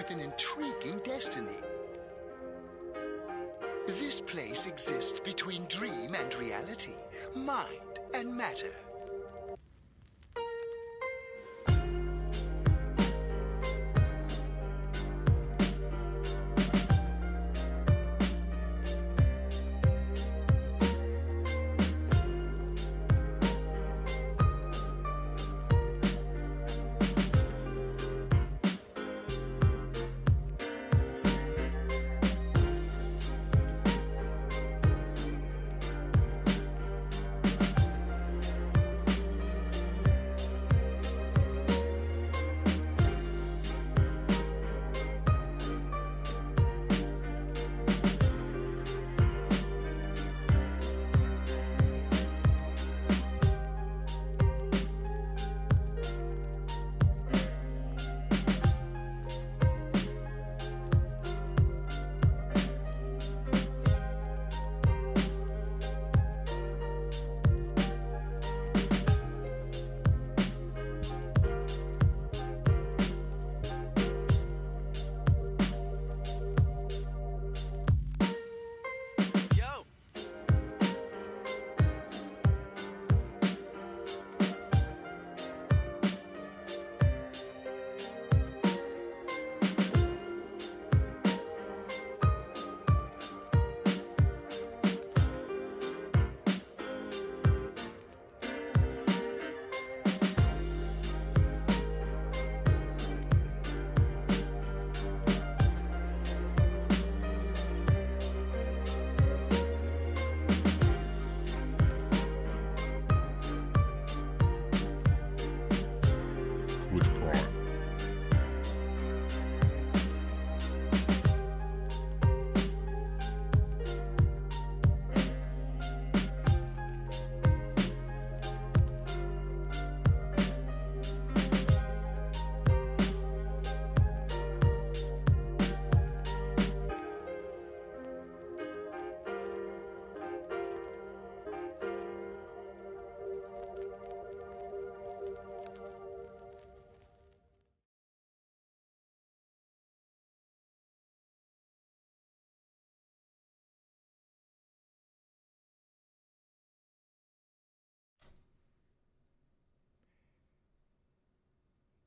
with an intriguing destiny. This place exists between dream and reality, mind and matter.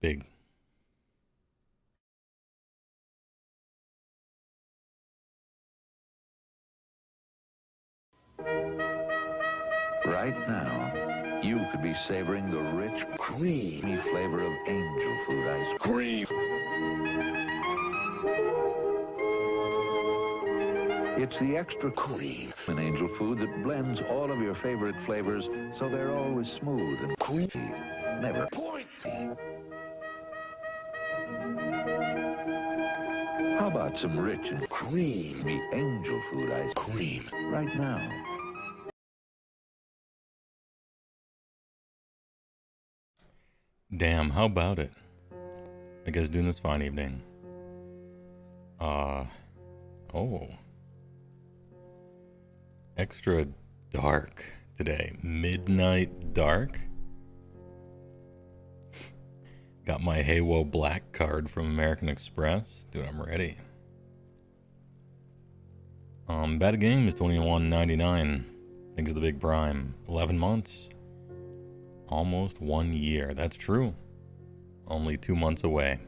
Big. Right now, you could be savoring the rich, creamy flavor of angel food ice cream. It's the extra cream in angel food that blends all of your favorite flavors so they're always smooth and creamy, never pointy. How about some rich and creamy angel food ice cream right now? Damn, how about it? You guys doing this fine evening? Oh. Extra dark today. Midnight dark. Got my HeyWoah black card from American Express. Dude, I'm ready. Bad game is $21.99. Thanks to the big prime. 11 months. Almost 1 year. That's true. Only 2 months away.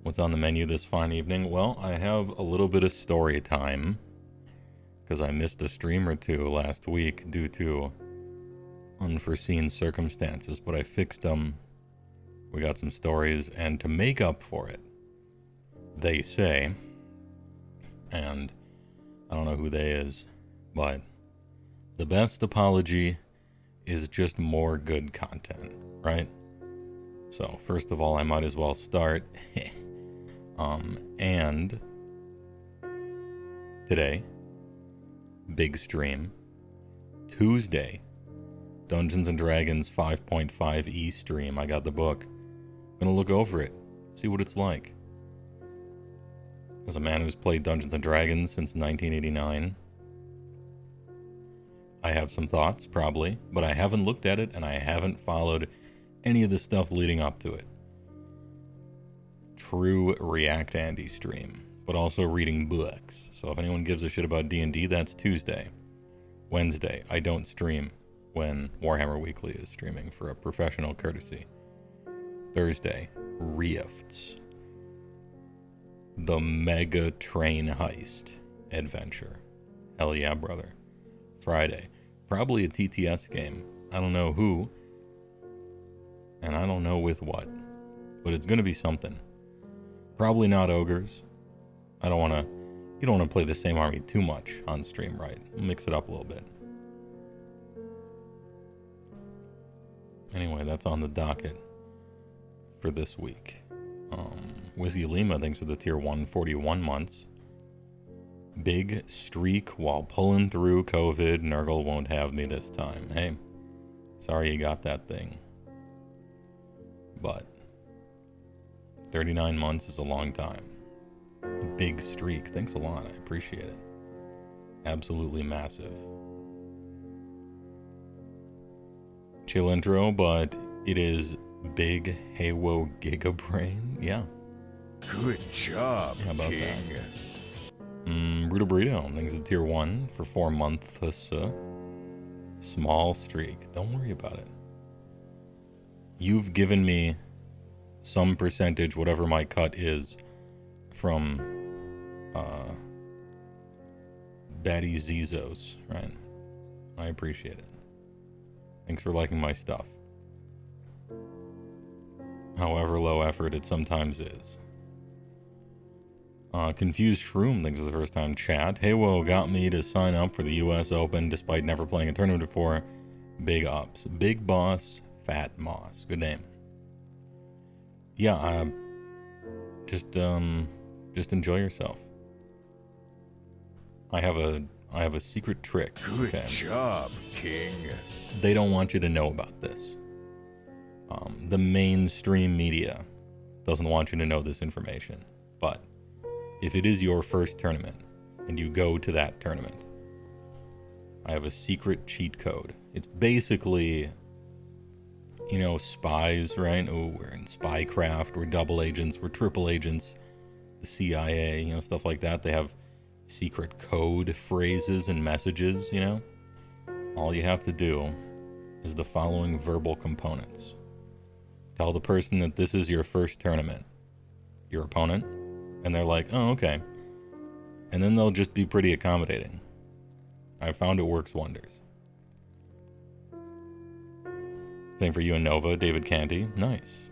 What's on the menu this fine evening? Well, I have a little bit of story time, because I missed a stream or two last week due to unforeseen circumstances, but I fixed them. We got some stories, and to make up for it, they say, and I don't know who they is, but the best apology is just more good content, right? So first of all, I might as well start. And today, big stream. Tuesday, Dungeons and Dragons 5.5e stream. I got the book. Gonna look over it, see what it's like. As a man who's played Dungeons and Dragons since 1989, I have some thoughts, probably, but I haven't looked at it and I haven't followed any of the stuff leading up to it. true React Andy stream, but also reading books. So if anyone gives a shit about D&D, that's Tuesday. Wednesday, I don't stream when Warhammer Weekly is streaming for a professional courtesy. Thursday, Rifts. The Mega Train Heist adventure. Hell yeah, brother. Friday, probably a TTS game. I don't know who, and I don't know with what, but it's gonna be something. Probably not ogres. You don't want to play the same army too much on stream, right? Mix it up a little bit. Anyway, that's on the docket for this week. Whiskey Lima, thanks for the tier 1, 41 months. Big streak while pulling through COVID. Nurgle won't have me this time. Hey, sorry you got that thing. But 39 months is a long time. Big streak. Thanks a lot. I appreciate it. Absolutely massive. Chill intro, but it is big HeyWoah Gigabrain. Yeah. Good job, How about King. that? Brutal Burrito. Thanks to tier 1 for 4 months. Small streak. Don't worry about it. You've given me some percentage, whatever my cut is, from Batty Zizos, right? I appreciate it. Thanks for liking my stuff. However low effort it sometimes is. Confused Shroom, thanks for the first time chat. HeyWoah got me to sign up for the US Open despite never playing a tournament before. Big ups. Big Boss Fat Moss. Good name. Yeah, just enjoy yourself. I have a secret trick. Good job, King. They don't want you to know about this. The mainstream media doesn't want you to know this information. But if it is your first tournament and you go to that tournament, I have a secret cheat code. It's basically, spies, right? Oh, we're in spycraft, we're double agents, we're triple agents, the CIA, stuff like that. They have secret code phrases and messages, All you have to do is the following verbal components. Tell the person that this is your first tournament, your opponent, and they're like, oh, okay. And then they'll just be pretty accommodating. I found it works wonders. Same for you and Nova, David Canty. Nice.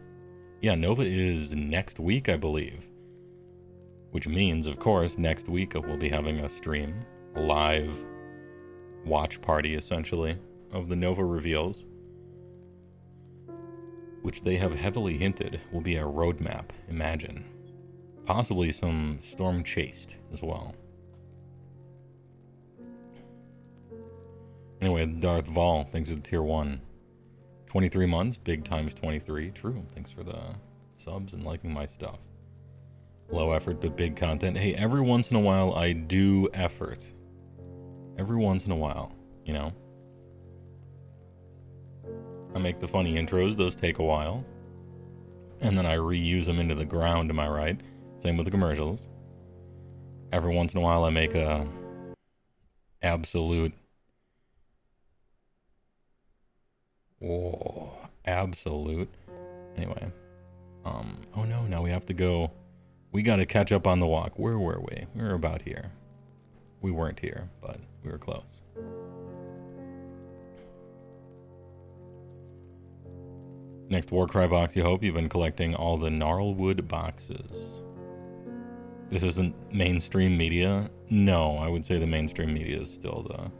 Yeah, Nova is next week, I believe. Which means, of course, next week we'll be having a stream, a live watch party, essentially, of the Nova reveals, which they have heavily hinted will be a roadmap, imagine. Possibly some Storm Chased as well. Anyway, Darth Vol, thanks for the tier 1. 23 months, big times 23. True, thanks for the subs and liking my stuff. Low effort, but big content. Hey, every once in a while I do effort. Every once in a while, I make the funny intros, those take a while. And then I reuse them into the ground, am I right? Same with the commercials. Every once in a while I make a absolute... Oh, absolute. Anyway. Oh no, now we have to go... We gotta catch up on the walk. Where were we? We were about here. We weren't here, but we were close. Next Warcry box, you hope. You've been collecting all the Gnarlwood boxes. This isn't mainstream media? No, I would say the mainstream media is still the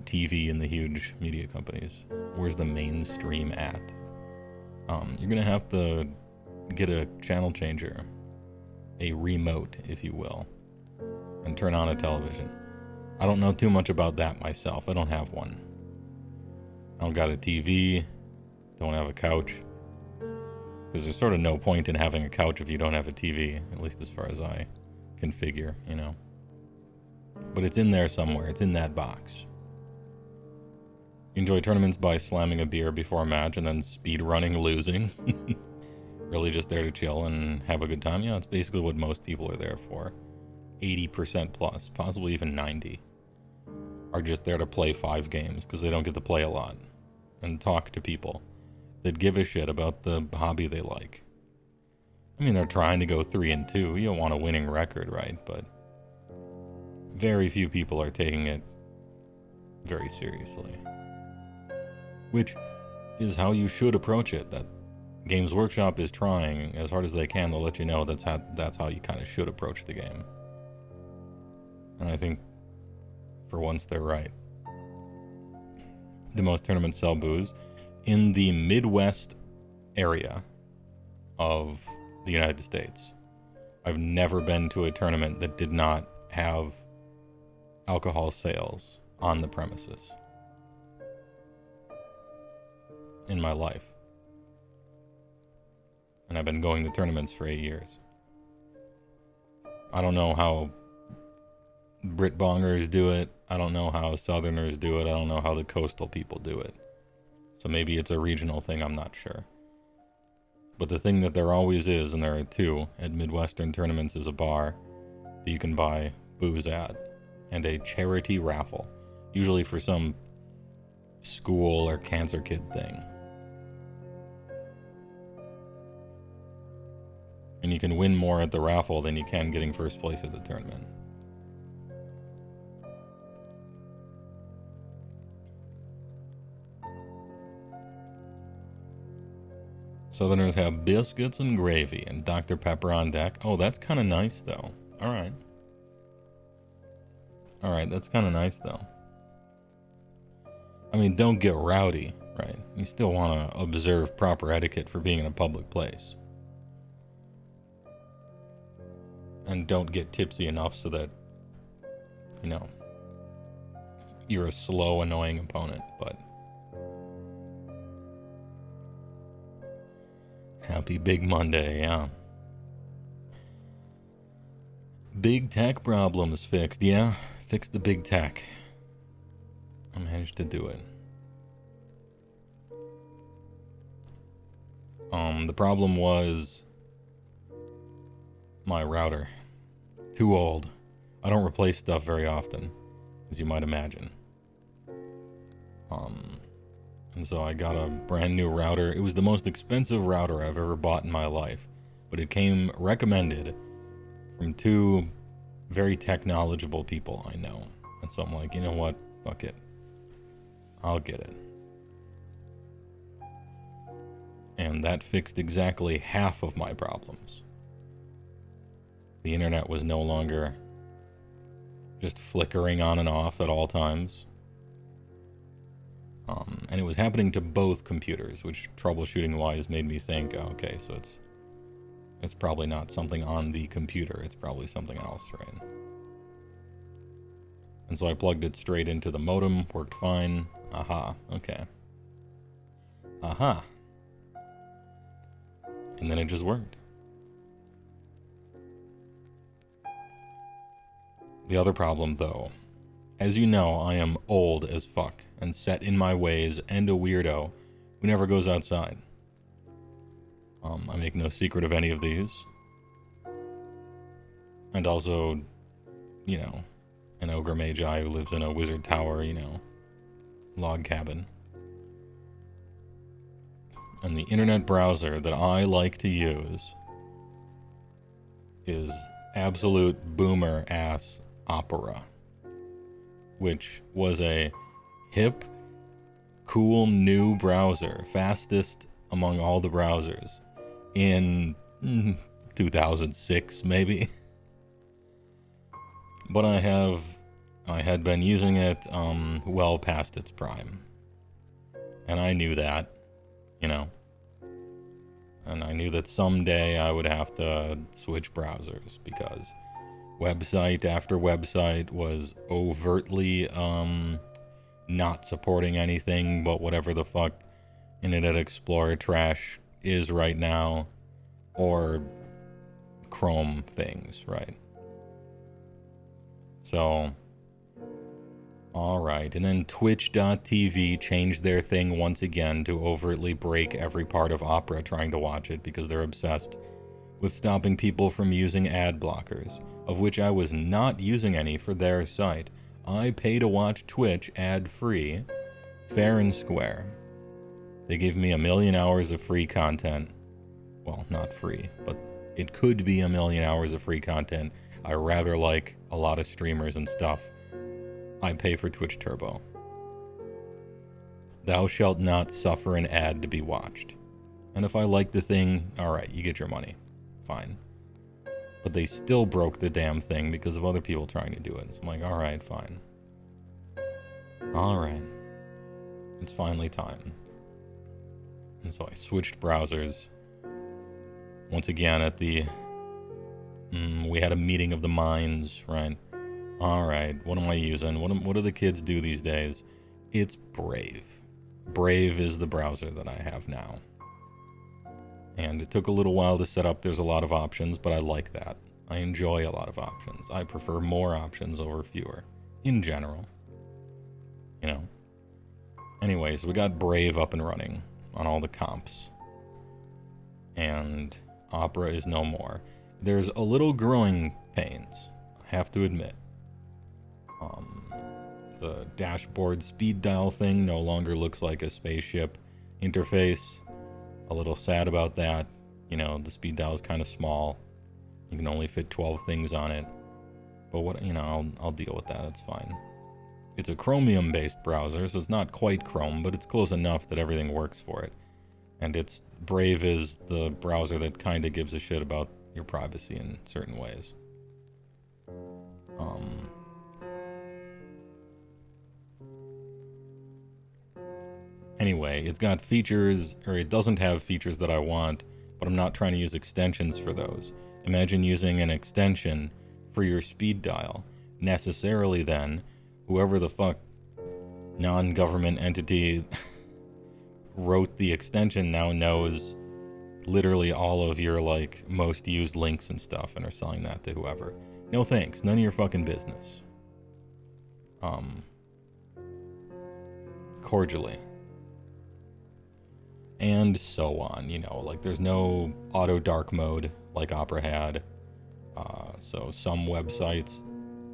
TV and the huge media companies. Where's the mainstream at? You're gonna have to get a channel changer. A remote, if you will. And turn on a television. I don't know too much about that myself. I don't have one. I don't got a TV. Don't have a couch. Because there's sort of no point in having a couch if you don't have a TV. At least as far as I can figure, But it's in there somewhere. It's in that box. You enjoy tournaments by slamming a beer before a match and then speed running losing. really just there to chill and have a good time. Yeah, it's basically what most people are there for. 80% plus, possibly even 90, are just there to play 5 games because they don't get to play a lot and talk to people that give a shit about the hobby they like. I mean, they're trying to go 3-2. You don't want a winning record, right? But very few people are taking it very seriously, which is how you should approach it. That Games Workshop is trying as hard as they can to let you know that's how you kind of should approach the game. And I think for once they're right. The most tournaments sell booze in the Midwest area of the United States. I've never been to a tournament that did not have alcohol sales on the premises in my life. And I've been going to tournaments for 8 years. I don't know how Brit-bongers do it. I don't know how Southerners do it. I don't know how the coastal people do it. So maybe it's a regional thing, I'm not sure. But the thing that there always is, and there are 2 at Midwestern tournaments, is a bar that you can buy booze at, and a charity raffle, usually for some school or cancer kid thing. And you can win more at the raffle than you can getting first place at the tournament. Southerners have biscuits and gravy and Dr. Pepper on deck. Oh, that's kind of nice, though. All right. All right, that's kind of nice, though. I mean, don't get rowdy, right? You still want to observe proper etiquette for being in a public place. And don't get tipsy enough so that, you know, you're a slow, annoying opponent, but... Happy Big Monday, yeah. Big tech problems fixed. Yeah, fixed the big tech. I managed to do it. The problem was my router. Too old. I don't replace stuff very often, as you might imagine. And so I got a brand new router. It was the most expensive router I've ever bought in my life, but it came recommended from 2 very tech knowledgeable people I know. And so I'm like, you know what? Fuck it. I'll get it. And that fixed exactly half of my problems. The internet was no longer just flickering on and off at all times. And it was happening to both computers, which troubleshooting-wise made me think, oh, okay, so it's probably not something on the computer. It's probably something else, right? And so I plugged it straight into the modem. Worked fine. Aha. Okay. Aha. And then it just worked. The other problem, though, as you know, I am old as fuck and set in my ways and a weirdo who never goes outside. I make no secret of any of these. And also, you know, an ogre magi who lives in a wizard tower, you know, log cabin. And the internet browser that I like to use is absolute boomer ass Opera, which was a hip, cool new browser, fastest among all the browsers in 2006 maybe. But I had been using it well past its prime, and I knew that, you know, and I knew that someday I would have to switch browsers because website after website was overtly not supporting anything but whatever the fuck Internet Explorer trash is right now, or Chrome things, right? So Alright, and then Twitch.tv changed their thing once again to overtly break every part of Opera trying to watch it because they're obsessed with stopping people from using ad blockers, of which I was not using any for their site. I pay to watch Twitch ad-free, fair and square. They give me 1 million hours of free content. Well, not free, but it could be 1 million hours of free content. I rather like a lot of streamers and stuff. I pay for Twitch Turbo. Thou shalt not suffer an ad to be watched. And if I like the thing, alright, you get your money. Fine. But they still broke the damn thing because of other people trying to do it. So I'm like, alright, fine. Alright. It's finally time. And so I switched browsers. Once again at the... we had a meeting of the minds, right? Alright, what am I using? What do the kids do these days? It's Brave. Brave is the browser that I have now. And it took a little while to set up. There's a lot of options, but I like that. I enjoy a lot of options. I prefer more options over fewer, in general. You know? Anyways, we got Brave up and running on all the comps. And Opera is no more. There's a little growing pains, I have to admit. The dashboard speed dial thing no longer looks like a spaceship interface. A little sad about that. You know, the speed dial is kind of small. You can only fit 12 things on it. But what, you know, I'll deal with that. That's fine. It's a Chromium-based browser, so it's not quite Chrome, but it's close enough that everything works for it. And it's Brave is the browser that kind of gives a shit about your privacy in certain ways. Anyway, it's got features, or it doesn't have features that I want, but I'm not trying to use extensions for those. Imagine using an extension for your speed dial. Necessarily then, whoever the fuck non-government entity wrote the extension now knows literally all of your, like, most used links and stuff and are selling that to whoever. No thanks, none of your fucking business. Cordially. And so on, you know, like there's no auto dark mode like Opera had. So some websites,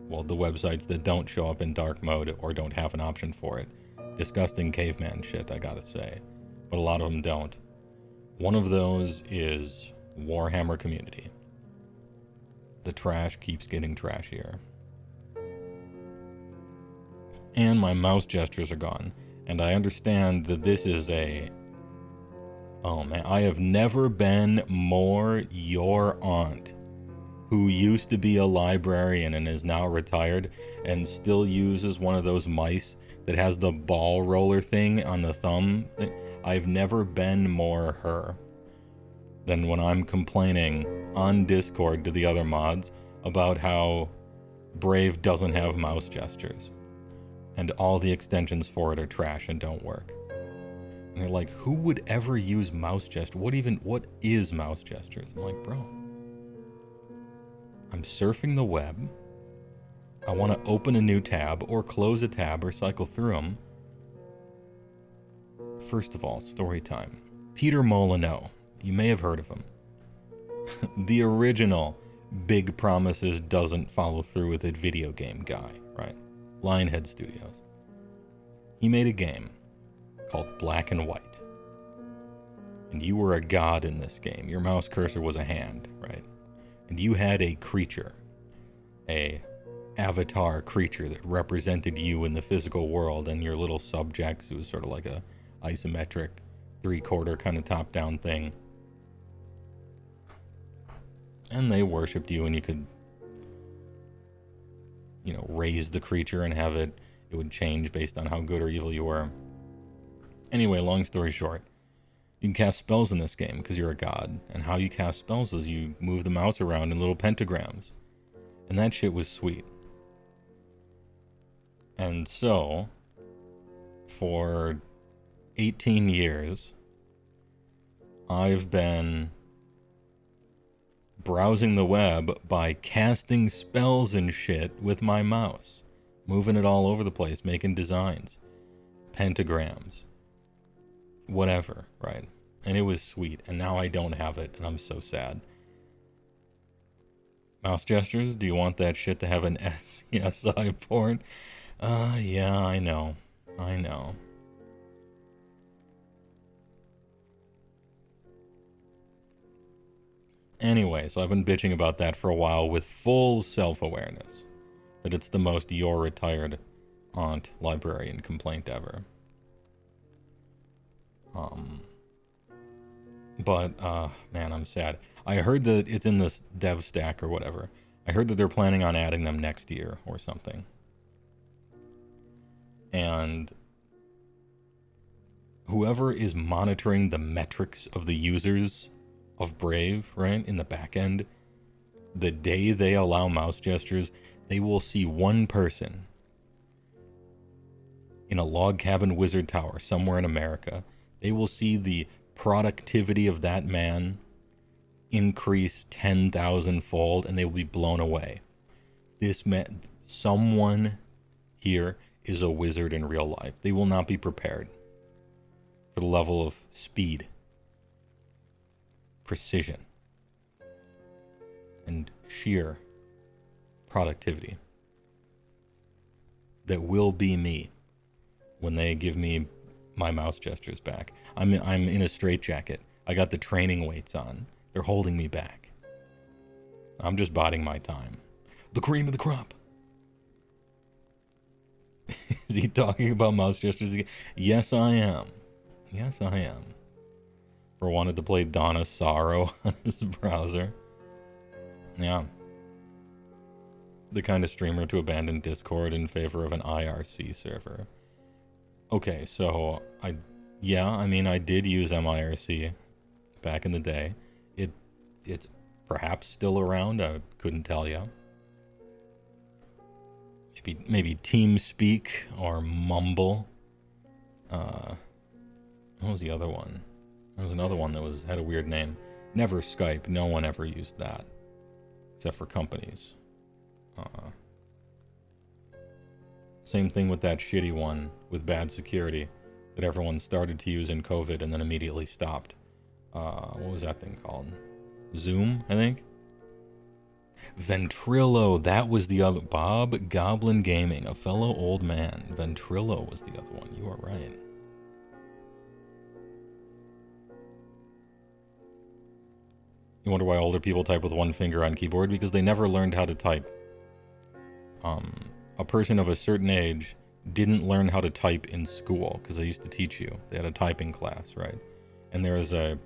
well, the websites that don't show up in dark mode or don't have an option for it, disgusting caveman shit, I gotta say. But a lot of them don't. One of those is Warhammer Community. The trash keeps getting trashier. And my mouse gestures are gone. And I understand that this is a... Oh man, I have never been more your aunt, who used to be a librarian and is now retired and still uses one of those mice that has the ball roller thing on the thumb. I've never been more her than when I'm complaining on Discord to the other mods about how Brave doesn't have mouse gestures and all the extensions for it are trash and don't work. And they're like, who would ever use mouse gesture? What is mouse gestures? I'm like, bro, I'm surfing the web. I want to open a new tab or close a tab or cycle through them. First of all, story time. Peter Molyneux. You may have heard of him. The original Big Promises doesn't follow through with it video game guy, right? Lionhead Studios. He made a game called Black and White. And you were a god in this game. Your mouse cursor was a hand, right? And you had a creature, a avatar creature that represented you in the physical world, and your little subjects. It was sort of like a isometric 3/4 kind of top-down thing. And they worshipped you, and you could, you know, raise the creature and have it would change based on how good or evil you were. Anyway, long story short, you can cast spells in this game because you're a god. And how you cast spells is you move the mouse around in little pentagrams. And that shit was sweet. And so, for 18 years, I've been browsing the web by casting spells and shit with my mouse. moving it all over the place, making designs, pentagrams, whatever, right? And it was sweet, and now I don't have it, and I'm so sad. Mouse gestures, do you want that shit to have an SCSI port? Yeah, I know. Anyway, so I've been bitching about that for a while with full self-awareness that it's the most "you're retired aunt librarian" complaint ever. But man, I'm sad. I heard that it's in this dev stack or whatever. I heard that they're planning on adding them next year or something. And whoever is monitoring the metrics of the users of Brave, right, in the back end, the day they allow mouse gestures, they will see one person in a log cabin wizard tower somewhere in America. They will see the productivity of that man increase 10,000-fold, and they will be blown away. Someone here is a wizard in real life. They will not be prepared for the level of speed, precision, and sheer productivity that will be me when they give me my mouse gestures back. I'm in a straitjacket. I got the training weights on. They're holding me back. I'm just biding my time. The cream of the crop. Is he talking about mouse gestures again? Yes, I am. Or wanted to play Dawn of Sorrow on his browser. Yeah. The kind of streamer to abandon Discord in favor of an IRC server. Okay, so I did use MIRC back in the day. It's perhaps still around. I couldn't tell you. Maybe TeamSpeak or Mumble. What was the other one? There was another one that had a weird name. Never Skype. No one ever used that, except for companies. Same thing with that shitty one with bad security that everyone started to use in COVID and then immediately stopped. What was that thing called? Zoom, I think? Ventrilo, that was the other. Bob Goblin Gaming, a fellow old man. Ventrilo was the other one. You are right. You wonder why older people type with one finger on keyboard? Because they never learned how to type. A person of a certain age didn't learn how to type in school because they used to teach you. They had a typing class, right? And there is a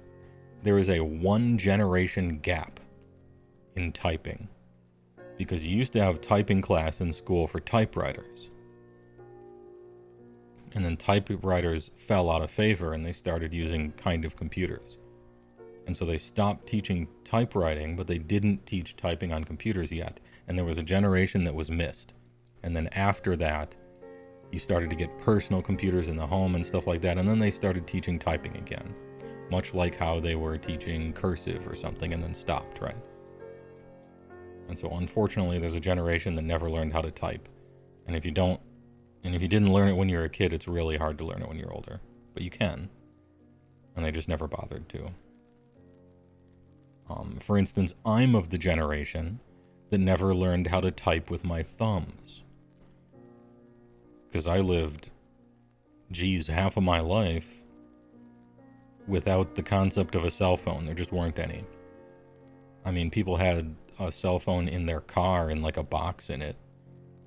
1 generation gap in typing because you used to have typing class in school for typewriters. And then typewriters fell out of favor and they started using kind of computers. And so they stopped teaching typewriting, but they didn't teach typing on computers yet. And there was a generation that was missed. And then after that, you started to get personal computers in the home and stuff like that. And then they started teaching typing again. Much like how they were teaching cursive or something and then stopped, right? And so unfortunately, there's a generation that never learned how to type. And if you didn't learn it when you were a kid, it's really hard to learn it when you're older. But you can. And they just never bothered to. For instance, I'm of the generation that never learned how to type with my thumbs. Because I lived, half of my life without the concept of a cell phone. There just weren't any. I mean, people had a cell phone in their car and like a box in it,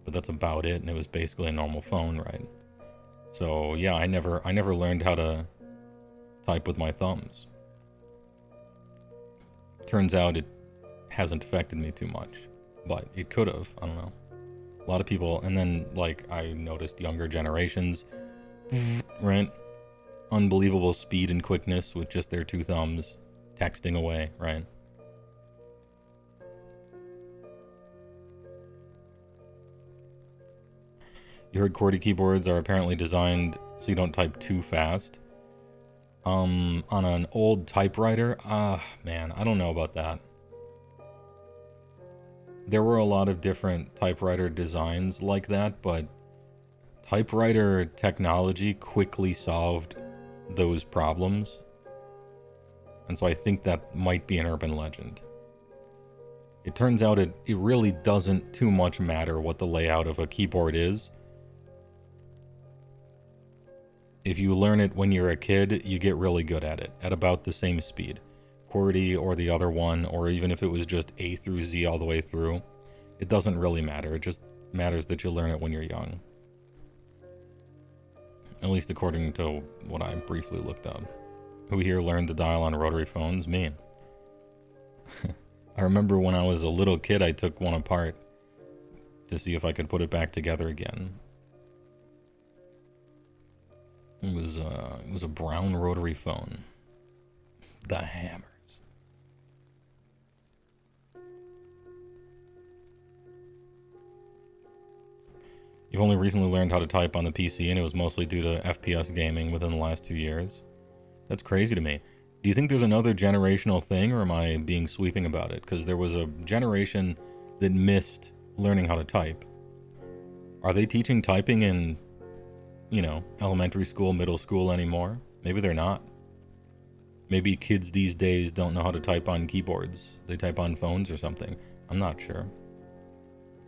but that's about it, and it was basically a normal phone, right? So yeah, I never learned how to type with my thumbs. Turns out it hasn't affected me too much, but it could have. I don't know. A lot of people, and then like I noticed younger generations, right? Unbelievable speed and quickness with just their 2 thumbs texting away, right? You heard QWERTY keyboards are apparently designed so you don't type too fast. On an old typewriter, man, I don't know about that. there were a lot of different typewriter designs like that, but typewriter technology quickly solved those problems. And so I think that might be an urban legend. It turns out it really doesn't too much matter what the layout of a keyboard is. If you learn it when you're a kid, you get really good at it, at about the same speed. QWERTY or the other one, or even if it was just A through Z all the way through, it doesn't really matter. It just matters that you learn it when you're young. At least according to what I briefly looked up. Who here learned to dial on rotary phones? Me. I remember when I was a little kid, I took one apart to see if I could put it back together again. It was a brown rotary phone. The hammers. You've only recently learned how to type on the PC, and it was mostly due to FPS gaming within the last 2 years. That's crazy to me. Do you think there's another generational thing, or am I being sweeping about it? Because there was a generation that missed learning how to type. Are they teaching typing in, you know, elementary school, middle school anymore? Maybe they're not. Maybe kids these days don't know how to type on keyboards. They type on phones or something. I'm not sure.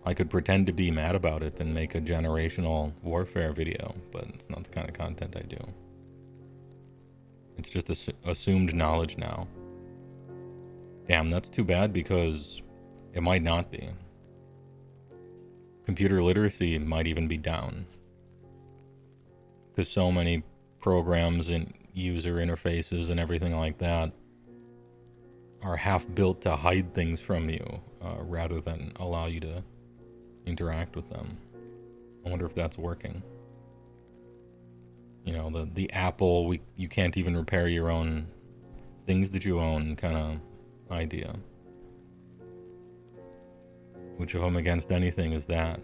I could pretend to be mad about it and make a generational warfare video, but it's not the kind of content I do. It's just assumed knowledge now. Damn, that's too bad because it might not be. Computer literacy might even be down. Because so many programs and user interfaces and everything like that are half built to hide things from you rather than allow you to interact with them. I wonder if that's working. You know, the Apple, you can't even repair your own things that you own kind of idea. Which, if I'm against anything, is that.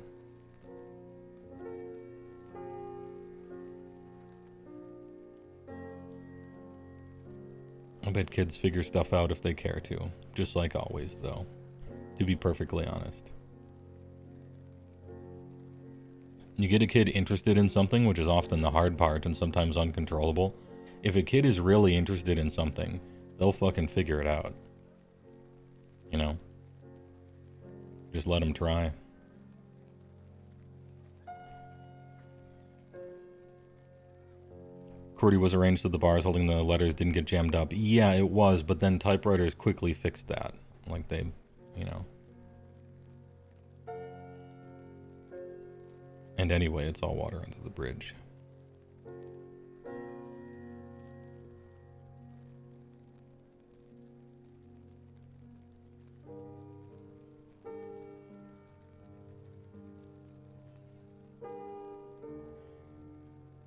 I bet kids figure stuff out if they care to. Just like always, though. To be perfectly honest. You get a kid interested in something, which is often the hard part and sometimes uncontrollable. If a kid is really interested in something, they'll fucking figure it out. You know? Just let them try. QWERTY was arranged so the bars holding the letters didn't get jammed up. Yeah, it was, but then typewriters quickly fixed that. Like they, you know. And anyway, it's all water under the bridge.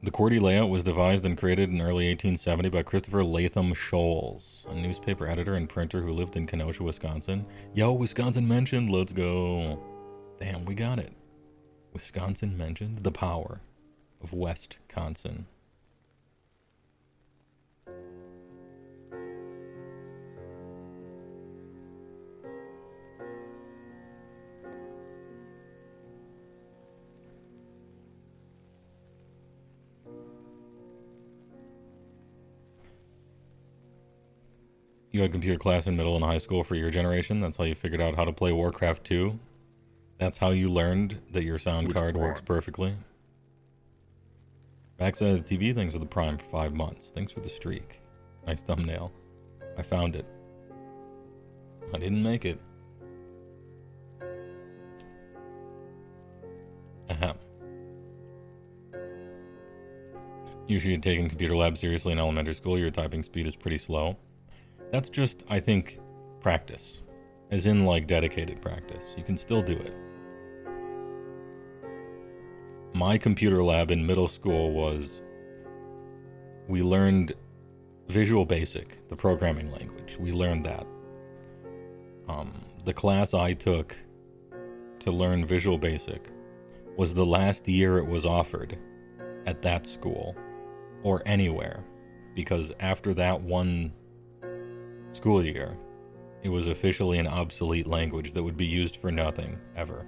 The QWERTY layout was devised and created in early 1870 by Christopher Latham Scholes, a newspaper editor and printer who lived in Kenosha, Wisconsin. Yo, Wisconsin mentioned, let's go. Damn, we got it. Wisconsin mentioned the power of Westconsin. You had computer class in middle and high school for your generation. That's how you figured out how to play Warcraft 2. That's how you learned that your sound card works perfectly. Backside of the TV, thanks for the Prime for 5 months. Thanks for the streak. Nice thumbnail. I found it. I didn't make it. Ahem. You should have taken computer lab seriously in elementary school. Your typing speed is pretty slow. That's just, I think, practice. As in, like, dedicated practice. You can still do it. My computer lab in middle school was... We learned Visual Basic, the programming language. We learned that. The class I took to learn Visual Basic was the last year it was offered at that school. Or anywhere. Because after that one school year, It was officially an obsolete language that would be used for nothing, ever.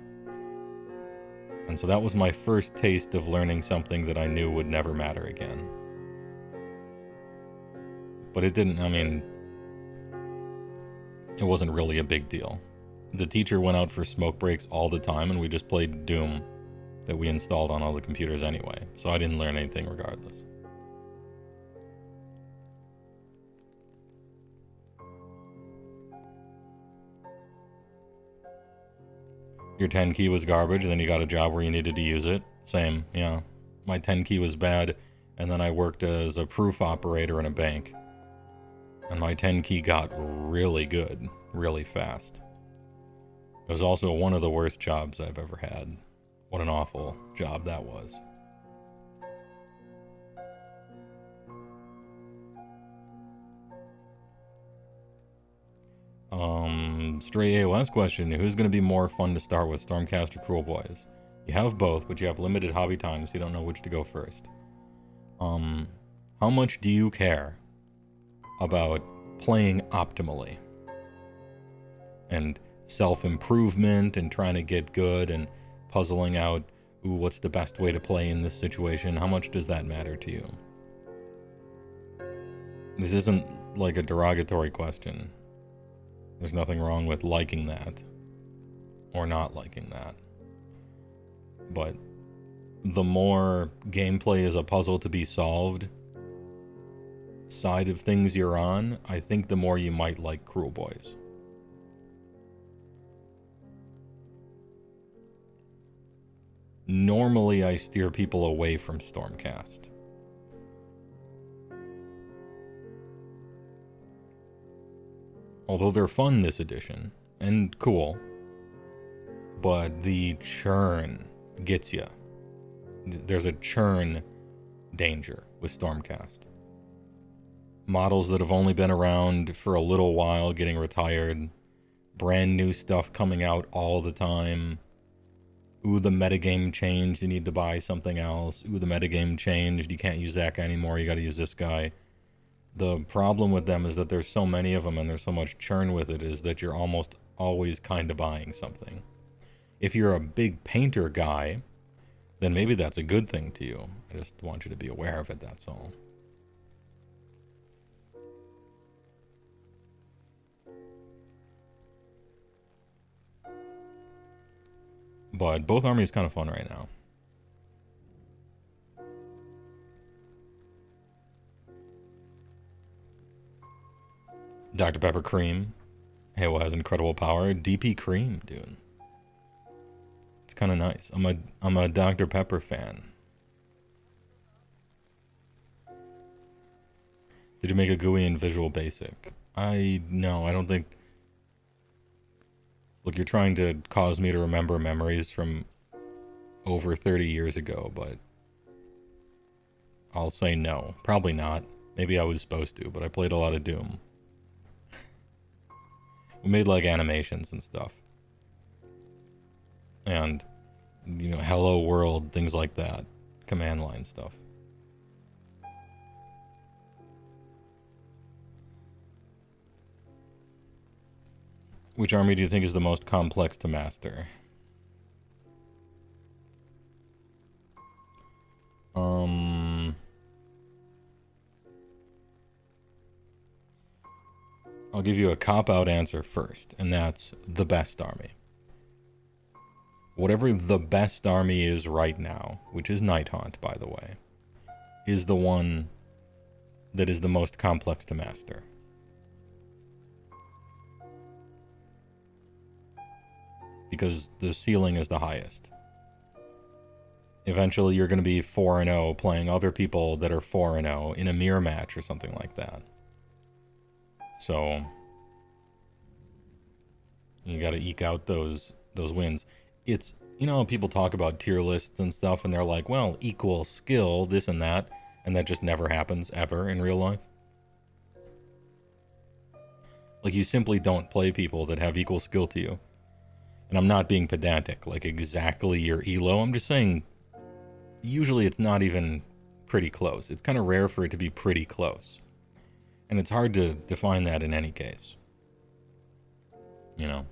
And so that was my first taste of learning something that I knew would never matter again. But it didn't, I mean, it wasn't really a big deal. The teacher went out for smoke breaks all the time, and we just played Doom that we installed on all the computers anyway, so I didn't learn anything regardless. Your 10 key was garbage, and then you got a job where you needed to use it. Same, yeah. My 10 key was bad, and then I worked as a proof operator in a bank. And my 10 key got really good, really fast. It was also one of the worst jobs I've ever had. What an awful job that was. Stray AOS question. Who's going to be more fun to start with, Stormcast or Cruel Boys? You have both, but you have limited hobby time, so you don't know which to go first. How much do you care about playing optimally? And self-improvement and trying to get good and puzzling out, ooh, what's the best way to play in this situation? How much does that matter to you? This isn't like a derogatory question. There's nothing wrong with liking that or not liking that. But the more gameplay is a puzzle to be solved side of things you're on, I think the more you might like Cruel Boys. Normally, I steer people away from Stormcast. Although they're fun this edition, and cool, but the churn gets you. There's a churn danger with Stormcast. Models that have only been around for a little while getting retired, brand new stuff coming out all the time. Ooh, the metagame changed, you need to buy something else. Ooh, the metagame changed, you can't use that guy anymore, you gotta use this guy. The problem with them is that there's so many of them and there's so much churn with it, is that you're almost always kind of buying something. If you're a big painter guy, then maybe that's a good thing to you. I just want you to be aware of it, that's all. But both armies kind of fun right now. Dr. Pepper Cream. HeyWoah has incredible power. DP Cream, dude. It's kind of nice. I'm a Dr. Pepper fan. Did you make a GUI in Visual Basic? No, I don't think... Look, you're trying to cause me to remember memories from over 30 years ago, but I'll say no. Probably not. Maybe I was supposed to, but I played a lot of Doom. We made like animations and stuff. And, you know, Hello World, things like that. Command line stuff. Which army do you think is the most complex to master? I'll give you a cop-out answer first, and that's the best army. Whatever the best army is right now, which is Nighthaunt, by the way, is the one that is the most complex to master. Because the ceiling is the highest. Eventually you're going to be 4-0 playing other people that are 4-0 in a mirror match or something like that. So you got to eke out those wins. It's, you know, people talk about tier lists and stuff and they're like, well, equal skill, this and that just never happens ever in real life. Like, you simply don't play people that have equal skill to you. And I'm not being pedantic, like exactly your elo. I'm just saying, usually it's not even pretty close. It's kind of rare for it to be pretty close. And it's hard to define that in any case. you know.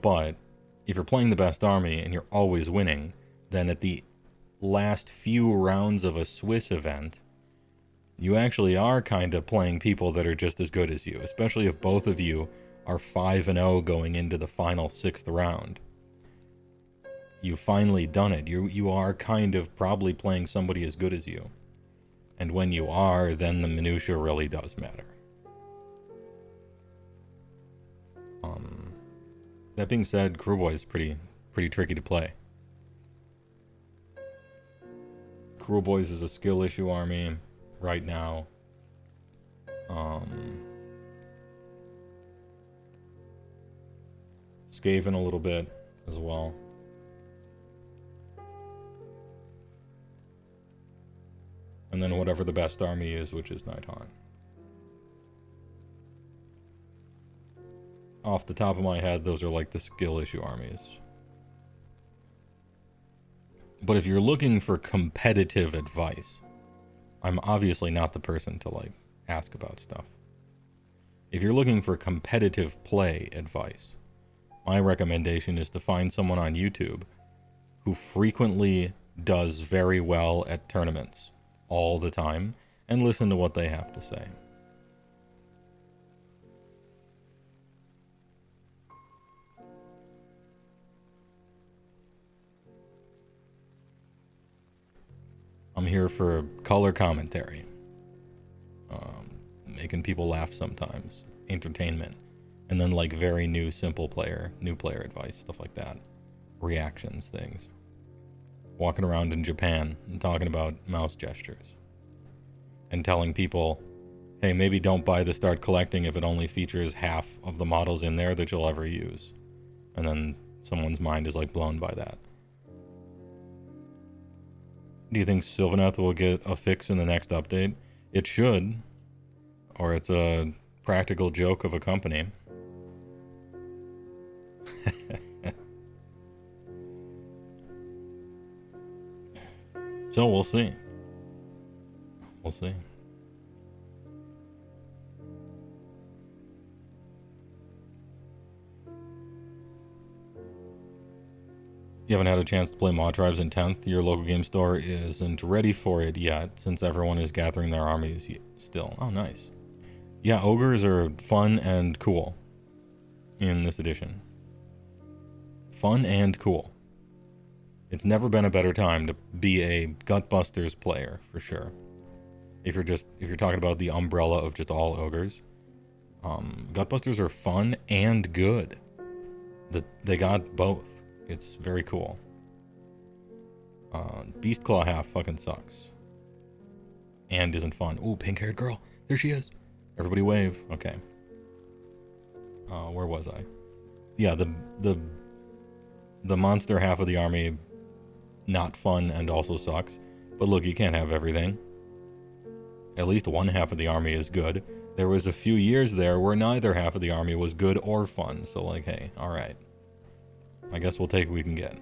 But if you're playing the best army and you're always winning, then at the last few rounds of a Swiss event, you actually are kind of playing people that are just as good as you, especially if both of you are 5-0 going into the final 6th round. You've finally done it. You are kind of probably playing somebody as good as you. And when you are, then the minutia really does matter. That being said, Crewboy is pretty tricky to play. Crewboys is a skill issue army right now. Skaven a little bit as well. And then whatever the best army is, which is Nighthawk. Off the top of my head, those are like the skill issue armies. But if you're looking for competitive advice, I'm obviously not the person to like ask about stuff. If you're looking for competitive play advice, my recommendation is to find someone on YouTube who frequently does very well at tournaments all the time and listen to what they have to say. I'm here for color commentary, making people laugh sometimes, entertainment, and then like very new player advice, stuff like that, reactions, things. Walking around in Japan and talking about mouse gestures, and telling people, hey, maybe don't buy the Start Collecting if it only features half of the models in there that you'll ever use. And then someone's mind is like blown by that. Do you think Sylvaneth will get a fix in the next update? It should. Or it's a practical joke of a company. So we'll see. We'll see. You haven't had a chance to play Mod Tribes in 10th? Your local game store isn't ready for it yet, since everyone is gathering their armies still. Oh, nice. Yeah, ogres are fun and cool in this edition. Fun and cool. It's never been a better time to be a Gutbusters player, for sure. If you're talking about the umbrella of just all ogres. Gutbusters are fun and good. They got both. It's very cool. Beastclaw half fucking sucks. And isn't fun. Ooh, pink-haired girl. There she is. Everybody wave. Okay. Where was I? Yeah, the monster half of the army, not fun and also sucks. But look, you can't have everything. At least one half of the army is good. There was a few years there where neither half of the army was good or fun. So like, hey, alright. I guess we'll take what we can get.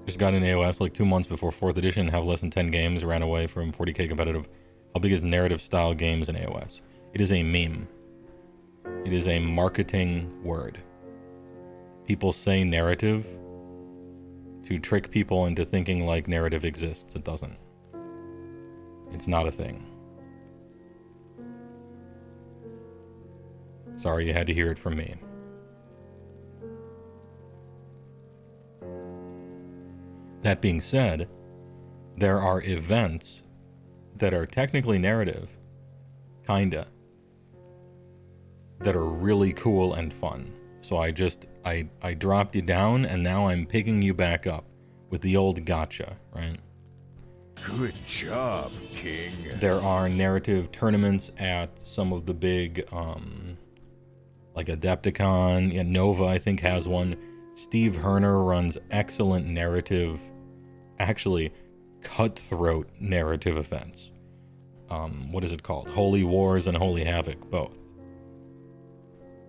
Just got in AOS like 2 months before 4th edition, have less than 10 games, ran away from 40k competitive. How big is narrative style games in AOS? It is a meme. It is a marketing word. People say narrative to trick people into thinking like narrative exists. It doesn't. It's not a thing. Sorry you had to hear it from me. That being said, there are events that are technically narrative, kinda, that are really cool and fun. So I dropped you down and now I'm picking you back up with the old gotcha, right? Good job, King. There are narrative tournaments at some of the big, like Adepticon. Yeah, Nova, I think, has one. Steve Herner runs excellent narrative, actually, cutthroat narrative events. What is it called? Holy Wars and Holy Havoc, both.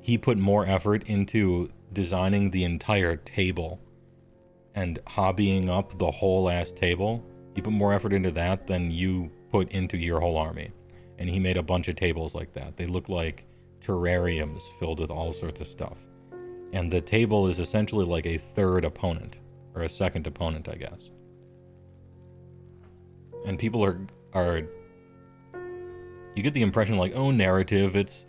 He put more effort into designing the entire table and hobbying up the whole ass table You put more effort into that than you put into your whole army. And he made a bunch of tables like that. They look like terrariums filled with all sorts of stuff. And the table is essentially like a third opponent, or a second opponent, I guess. And people are you get the impression like, oh, narrative, it's,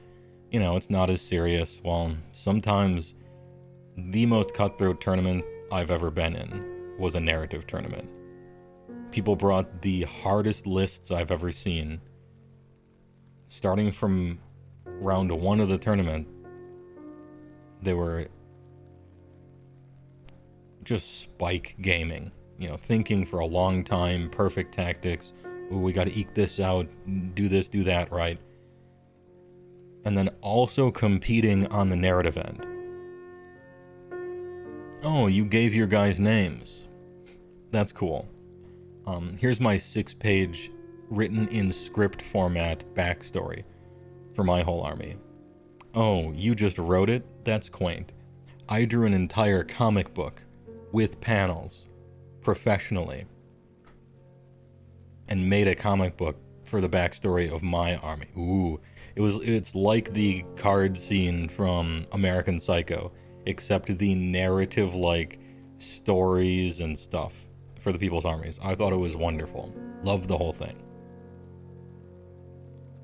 you know, it's not as serious. Well, sometimes the most cutthroat tournament I've ever been in was a narrative tournament. People brought the hardest lists I've ever seen. Starting from round 1 of the tournament, they were just spike gaming. You know, thinking for a long time, perfect tactics. Ooh, we got to eke this out, do this, do that, right? And then also competing on the narrative end. Oh, you gave your guys names. That's cool. Here's my 6-page written in script format backstory for my whole army. Oh, you just wrote it? That's quaint. I drew an entire comic book with panels professionally and made a comic book for the backstory of my army. Ooh, it's like the card scene from American Psycho, except the narrative like stories and stuff for the people's armies. I thought it was wonderful. Loved the whole thing.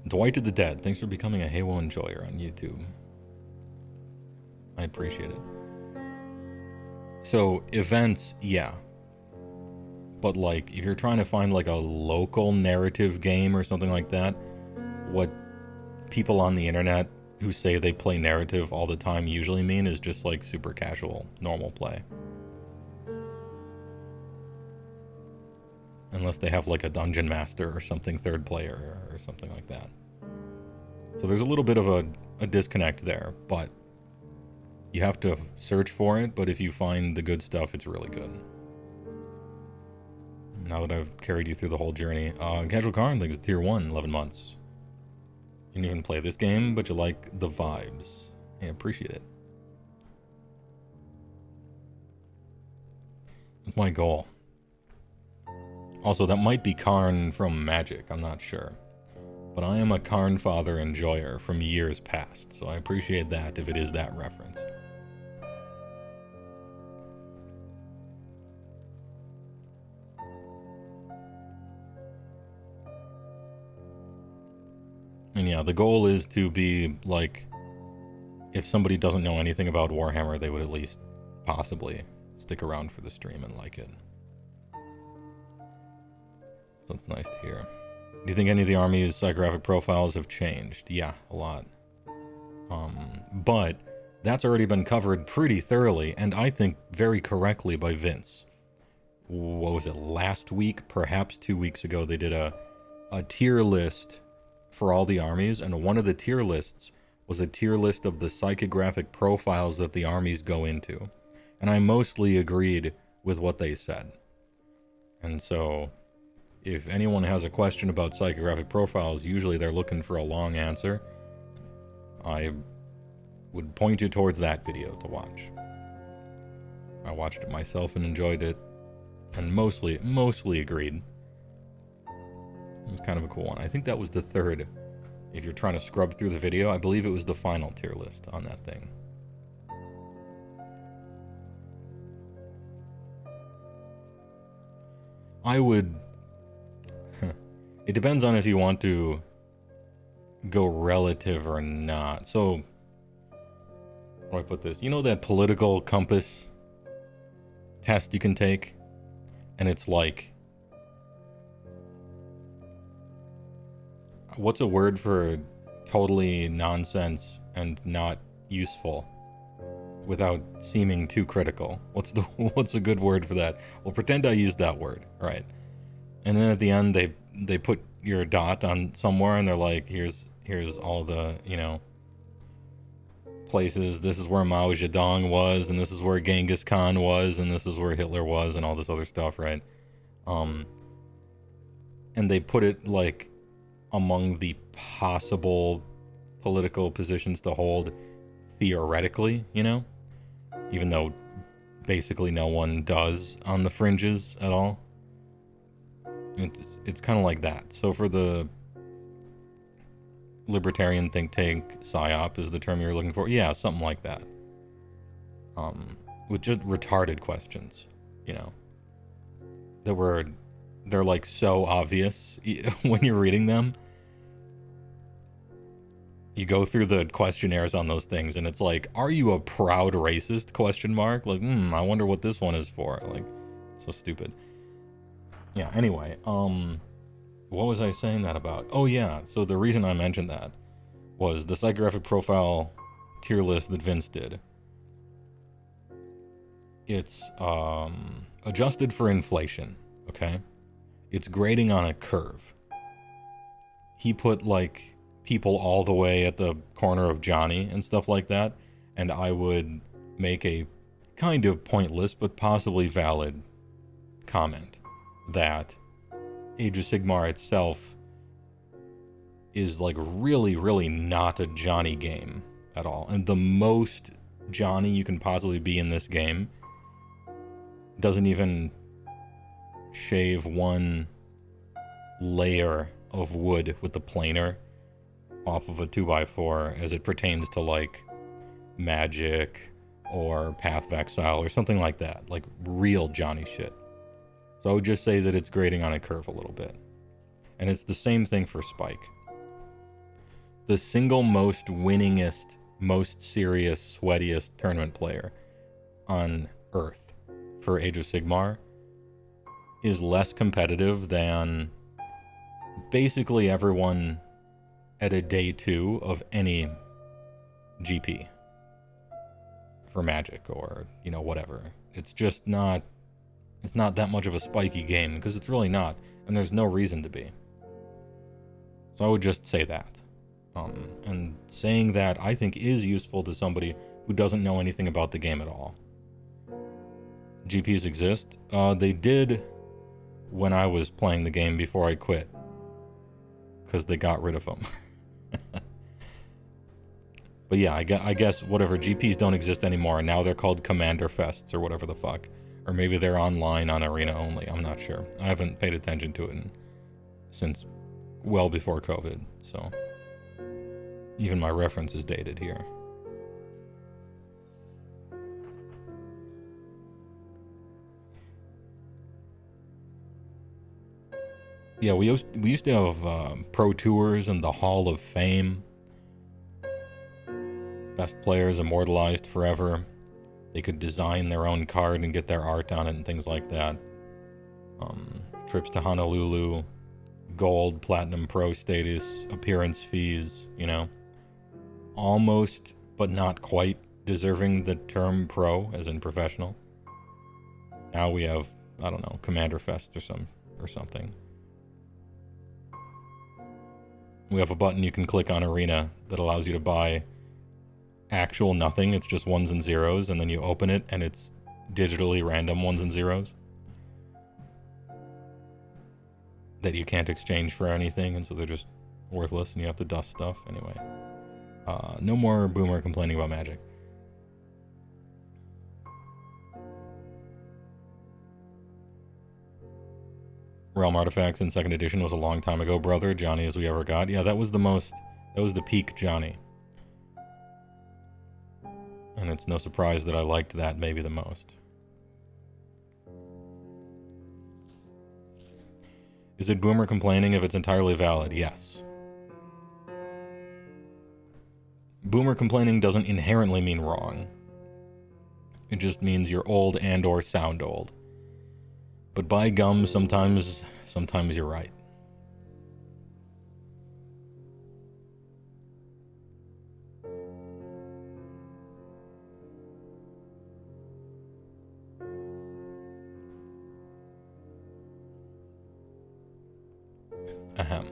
Dwight to the Dead, thanks for becoming a HeyWoah enjoyer on YouTube. I appreciate it. So, events, yeah. But like, if you're trying to find like a local narrative game or something like that, what people on the internet who say they play narrative all the time usually mean is just like super casual, normal play. Unless they have like a dungeon master or something, third player or something like that. So there's a little bit of a disconnect there, but you have to search for it. But if you find the good stuff, it's really good. Now that I've carried you through the whole journey. Casual Karn thinks tier 1, 11 months. You didn't even play this game, but you like the vibes. I appreciate it. That's my goal. Also, that might be Karn from Magic, I'm not sure. But I am a Karn Father enjoyer from years past, so I appreciate that if it is that reference. And yeah, the goal is to be like, if somebody doesn't know anything about Warhammer, they would at least possibly stick around for the stream and like it. So it's nice to hear. Do you think any of the army's psychographic profiles have changed? Yeah, a lot. But that's already been covered pretty thoroughly, and I think very correctly by Vince. What was it, last week? Perhaps 2 weeks ago, they did a tier list for all the armies, and one of the tier lists was a tier list of the psychographic profiles that the armies go into. And I mostly agreed with what they said. And so, if anyone has a question about psychographic profiles, usually they're looking for a long answer. I would point you towards that video to watch. I watched it myself and enjoyed it, and mostly agreed. It was kind of a cool one. I think that was the third. If you're trying to scrub through the video, I believe it was the final tier list on that thing. I would... It depends on if you want to go relative or not. So, how do I put this? You know that political compass test you can take? And it's like... What's a word for totally nonsense and not useful without seeming too critical? What's a good word for that? Well, pretend I used that word, right? And then at the end they put your dot on somewhere and they're like, here's all the, you know, places. This is where Mao Zedong was, and this is where Genghis Khan was, and this is where Hitler was, and all this other stuff, right? And they put it like among the possible political positions to hold theoretically, you know, even though basically no one does on the fringes at all. It's kind of like that. So for the libertarian think tank, PSYOP is the term you're looking for. Yeah, something like that. With just retarded questions, you know, they're like so obvious when you're reading them. You go through the questionnaires on those things, and it's like, "Are you a proud racist?" Question mark. Like, I wonder what this one is for. Like, so stupid. Yeah. Anyway, what was I saying that about? Oh yeah. So the reason I mentioned that was the psychographic profile tier list that Vince did. It's adjusted for inflation. Okay. It's grading on a curve. He put like people all the way at the corner of Johnny and stuff like that, and I would make a kind of pointless but possibly valid comment that Age of Sigmar itself is like really, really not a Johnny game at all. And the most Johnny you can possibly be in this game doesn't even shave one layer of wood with the planer off of a 2x4 as it pertains to like magic or Path of Exile or something like that. Like real Johnny shit. So I would just say that it's grading on a curve a little bit. And it's the same thing for Spike. The single most winningest, most serious, sweatiest tournament player on Earth for Age of Sigmar is less competitive than basically everyone at a day 2 of any GP for Magic or, you know, whatever. It's just not, it's not that much of a spiky game because it's really not, and there's no reason to be. So I would just say that. And saying that I think is useful to somebody who doesn't know anything about the game at all. GPs exist. They did when I was playing the game before I quit, because they got rid of them. But yeah, I guess whatever, GPs don't exist anymore, and now they're called Commander Fests or whatever the fuck. Or maybe they're online on Arena only, I'm not sure. I haven't paid attention to it since well before COVID, so even my reference is dated here. Yeah, we used to have Pro Tours and the Hall of Fame. Best players immortalized forever. They could design their own card and get their art on it and things like that. Trips to Honolulu, gold, platinum pro status, appearance fees, you know. Almost, but not quite, deserving the term pro, as in professional. Now we have, I don't know, Commander Fest or something. We have a button you can click on Arena that allows you to buy actual nothing. It's just ones and zeros, and then you open it and it's digitally random ones and zeros that you can't exchange for anything, and so they're just worthless and you have to dust stuff. Anyway, no more boomer complaining about Magic. Realm Artifacts in 2nd edition was a long time ago, brother. Johnny as we ever got. Yeah, that was the peak Johnny. And it's no surprise that I liked that maybe the most. Is it boomer complaining if it's entirely valid? Yes. Boomer complaining doesn't inherently mean wrong. It just means you're old and or sound old. But by gum, sometimes you're right. Ahem.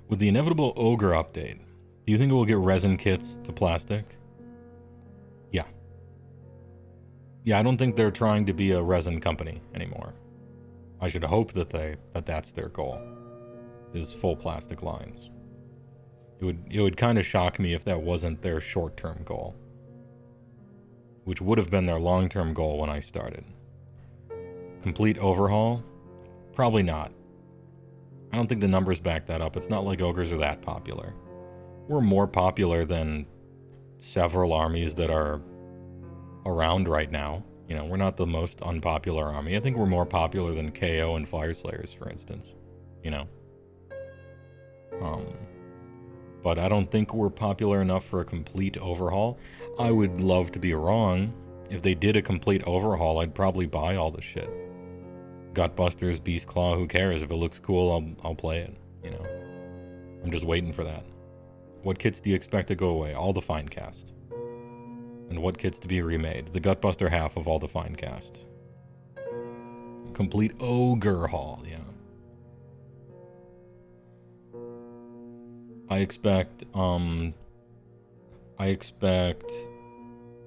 With the inevitable Ogre update, do you think it will get resin kits to plastic? Yeah. Yeah, I don't think they're trying to be a resin company anymore. I should hope that that's their goal, is full plastic lines. It would kind of shock me if that wasn't their short-term goal. which would have been their long-term goal when I started. Complete overhaul? Probably not. I don't think the numbers back that up. It's not like ogres are that popular. We're more popular than several armies that are around right now. You know, we're not the most unpopular army. I think we're more popular than KO and Fyreslayers, for instance. You know? But I don't think we're popular enough for a complete overhaul. I would love to be wrong. If they did a complete overhaul, I'd probably buy all the shit. Gutbusters, Beastclaw, who cares? If it looks cool, I'll play it, you know? I'm just waiting for that. What kits do you expect to go away? All the Finecast. And what kits to be remade? The Gutbuster half of all the Finecast. Complete Ogre Haul, yeah. I expect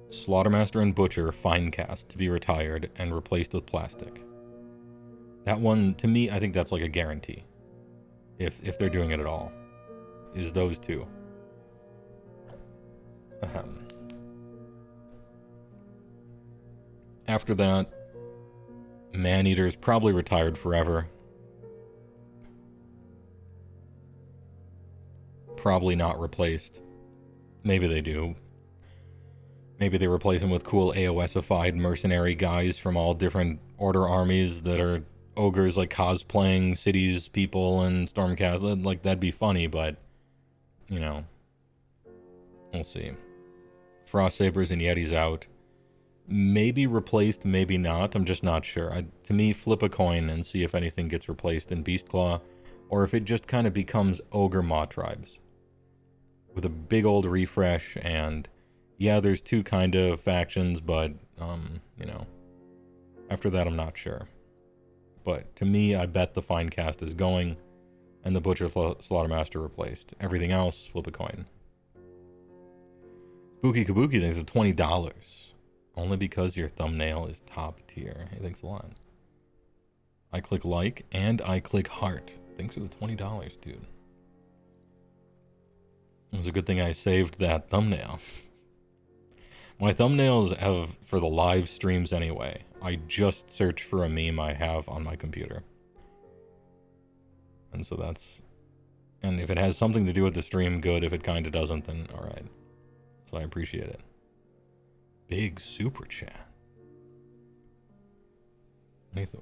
Slaughtermaster and Butcher Finecast to be retired and replaced with plastic. That one, to me, I think that's like a guarantee. If they're doing it at all. Is those two. After that, Maneater's probably retired forever. Probably not replaced. Maybe they do. Maybe they replace them with cool AOSified mercenary guys from all different order armies that are ogres, like cosplaying cities, people, and Stormcast. Like, that'd be funny, but, you know, we'll see. Frost Sabers and Yetis out. Maybe replaced, maybe not. I'm just not sure. To me, flip a coin and see if anything gets replaced in Beastclaw, or if it just kind of becomes Ogre Maw Tribes. With a big old refresh, and yeah, there's two kind of factions, but, you know, after that, I'm not sure. But to me, I bet the Finecast is going, and the Butcher Slaughtermaster replaced. Everything else, flip a coin. Spooky Kabuki thinks of $20. Only because your thumbnail is top tier. Hey, thanks a lot. I click like, and I click heart. Thanks for the $20, dude. It was a good thing I saved that thumbnail. My thumbnails have, for the live streams anyway, I just search for a meme I have on my computer. And so that's... And if it has something to do with the stream, good. If it kind of doesn't, then alright. So I appreciate it. Big super chat.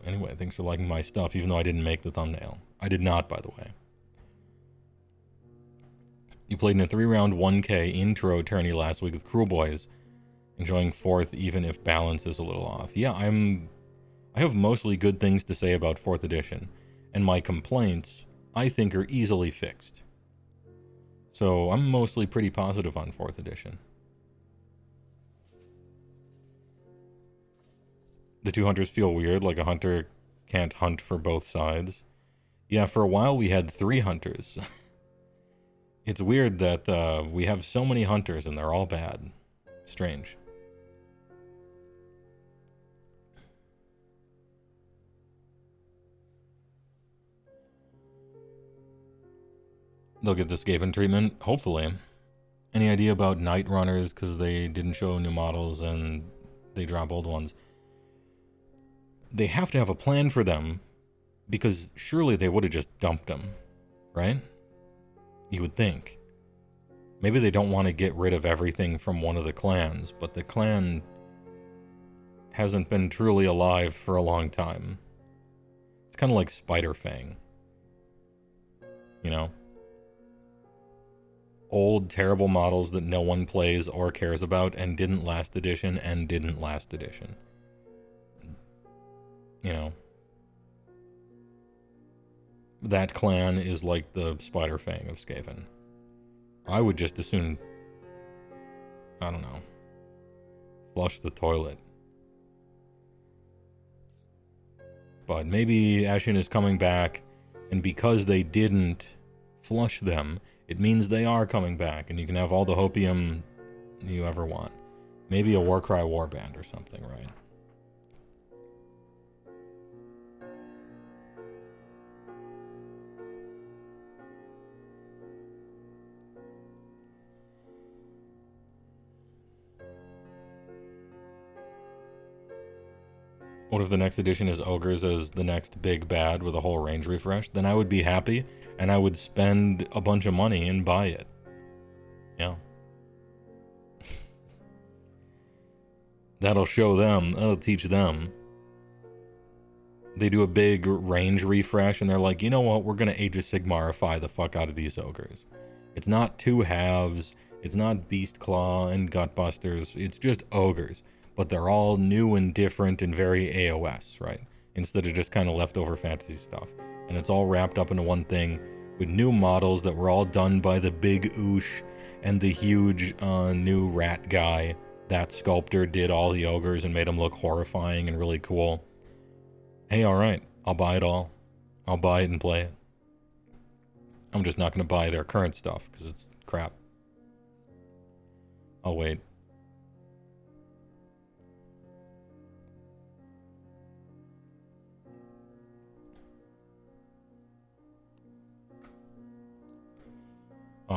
Anyway, thanks for liking my stuff, even though I didn't make the thumbnail. I did not, by the way. You played in a 3-round 1K intro tourney last week with Cruel Boys, enjoying 4th even if balance is a little off. Yeah, I have mostly good things to say about 4th edition, and my complaints, I think, are easily fixed. So I'm mostly pretty positive on 4th edition. The two hunters feel weird, like a hunter can't hunt for both sides. Yeah, for a while we had 3 hunters. It's weird that we have so many hunters and they're all bad. Strange. They'll get the Skaven treatment, hopefully. Any idea about Night Runners, because they didn't show new models and they drop old ones? They have to have a plan for them, because surely they would have just dumped them, right? You would think. Maybe they don't want to get rid of everything from one of the clans, but the clan hasn't been truly alive for a long time. It's kind of like Spiderfang. You know? Old, terrible models that no one plays or cares about, and didn't last edition, and didn't last edition. You know? That clan is like the Spiderfang of Skaven. I would just as soon, I don't know, flush the toilet. But maybe Ashen is coming back, and because they didn't flush them, it means they are coming back, and you can have all the hopium you ever want. Maybe a Warcry warband or something, right? What if the next edition is ogres as the next big bad with a whole range refresh? Then I would be happy, and I would spend a bunch of money and buy it. Yeah. That'll show them. That'll teach them. They do a big range refresh, and they're like, you know what? We're going to Age of Sigmarify the fuck out of these ogres. It's not two halves. It's not Beast Claw and Gutbusters. It's just ogres. But they're all new and different and very AOS, right? Instead of just kind of leftover fantasy stuff. And it's all wrapped up into one thing with new models that were all done by the big Oosh and the huge new rat guy. That sculptor did all the ogres and made them look horrifying and really cool. Hey, alright, I'll buy it all. I'll buy it and play it. I'm just not going to buy their current stuff because it's crap. I'll wait.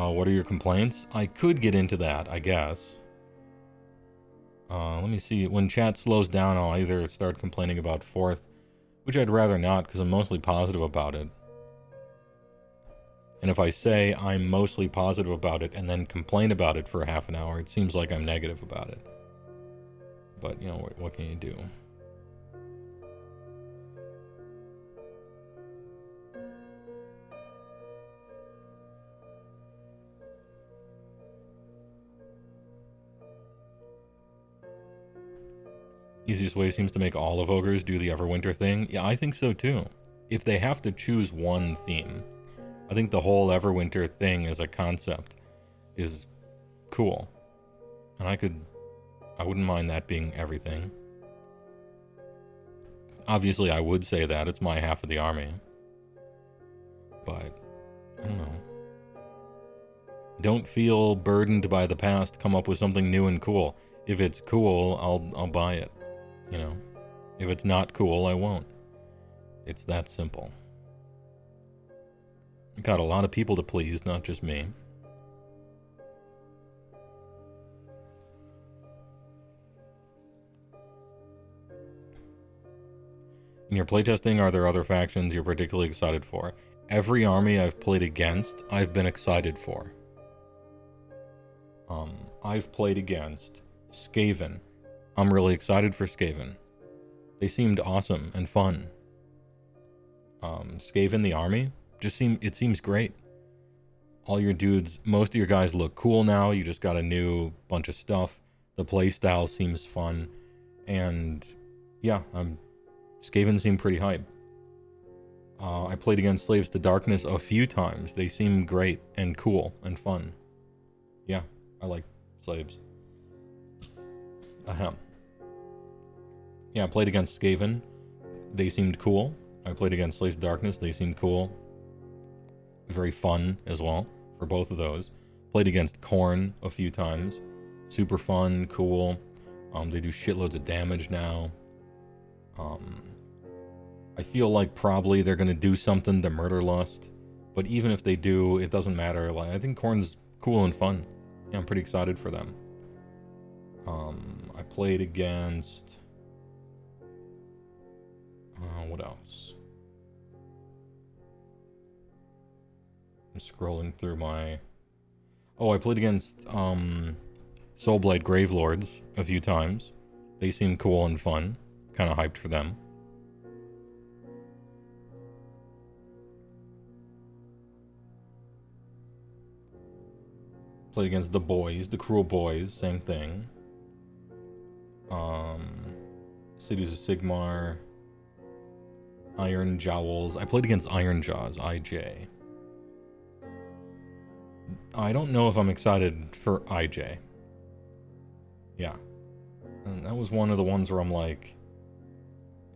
What are your complaints? I could get into that, I guess. Let me see. When chat slows down, I'll either start complaining about 4th, which I'd rather not because I'm mostly positive about it. And if I say I'm mostly positive about it and then complain about it for half an hour, it seems like I'm negative about it. But, you know, what can you do? Easiest way seems to make all of ogres do the Everwinter thing. Yeah, I think so too. If they have to choose one theme, I think the whole Everwinter thing as a concept is cool. And I wouldn't mind that being everything. Obviously, I would say that. It's my half of the army. But, I don't know. Don't feel burdened by the past. Come up with something new and cool. If it's cool, I'll buy it. You know, if it's not cool, I won't. It's that simple. Got a lot of people to please, not just me. In your playtesting, are there other factions you're particularly excited for? Every army I've played against, I've been excited for. I've played against Skaven. I'm really excited for Skaven. They seemed awesome and fun. Skaven, the army, it seems great. All your dudes, most of your guys look cool now. You just got a new bunch of stuff. The playstyle seems fun. And yeah, Skaven seemed pretty hype. I played against Slaves to Darkness a few times. They seem great and cool and fun. Yeah, I like Slaves. Ahem. Yeah, I played against Skaven. They seemed cool. I played against Slaves to Darkness. They seemed cool. Very fun as well for both of those. Played against Khorne a few times. Super fun, cool. They do shitloads of damage now. I feel like probably they're going to do something to Murderlust. But even if they do, it doesn't matter. Like, I think Khorne's cool and fun. Yeah, I'm pretty excited for them. I played against... what else? I'm scrolling through my... Oh, I played against Soulblade Gravelords a few times. They seem cool and fun. Kind of hyped for them. Played against the boys, the Cruel Boys, same thing. Cities of Sigmar, Iron Jowls. I played against Iron Jaws, IJ. I don't know if I'm excited for IJ. Yeah. And that was one of the ones where I'm like,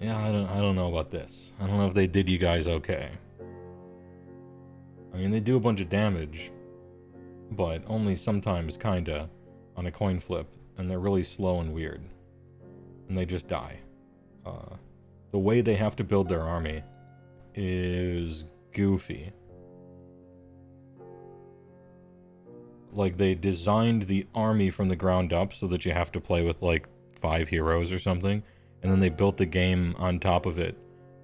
yeah, I don't know about this. I don't know if they did you guys okay. I mean, they do a bunch of damage, but only sometimes kinda on a coin flip, and they're really slow and weird. And they just die. The way they have to build their army is goofy. Like, they designed the army from the ground up so that you have to play with, like, 5 heroes or something, and then they built the game on top of it,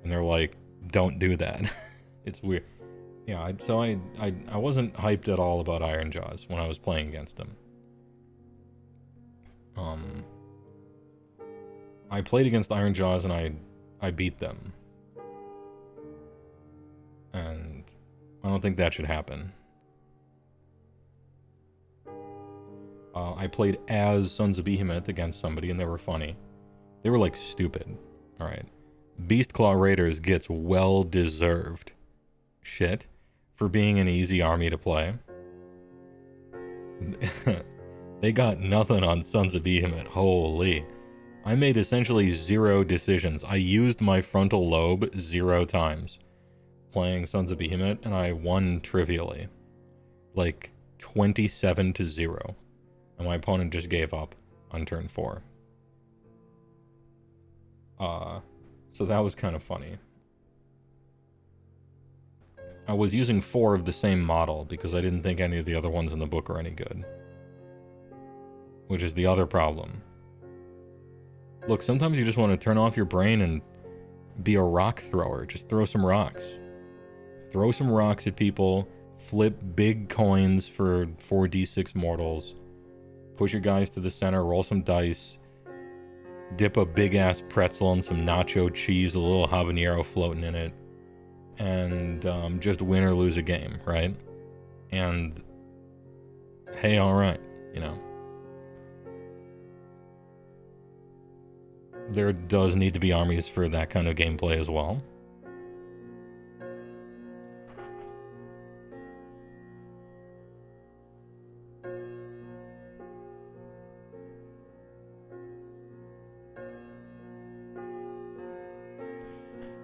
and they're like, don't do that. It's weird. Yeah, I wasn't hyped at all about Iron Jaws when I was playing against them. I played against Iron Jaws and I beat them. And I don't think that should happen. I played as Sons of Behemoth against somebody and they were funny. They were like stupid. Alright. Beastclaw Raiders gets well-deserved shit for being an easy army to play. They got nothing on Sons of Behemoth. Holy. I made essentially 0 decisions. I used my frontal lobe 0 times playing Sons of Behemoth, and I won trivially. Like 27-0. And my opponent just gave up on turn 4. So that was kind of funny. I was using 4 of the same model because I didn't think any of the other ones in the book are any good. Which is the other problem. Look, sometimes you just want to turn off your brain and be a rock thrower. Just throw some rocks. Throw some rocks at people. Flip big coins for 4d6 mortals. Push your guys to the center. Roll some dice. Dip a big-ass pretzel in some nacho cheese. A little habanero floating in it. And just win or lose a game, right? And hey, alright, you know. There does need to be armies for that kind of gameplay as well.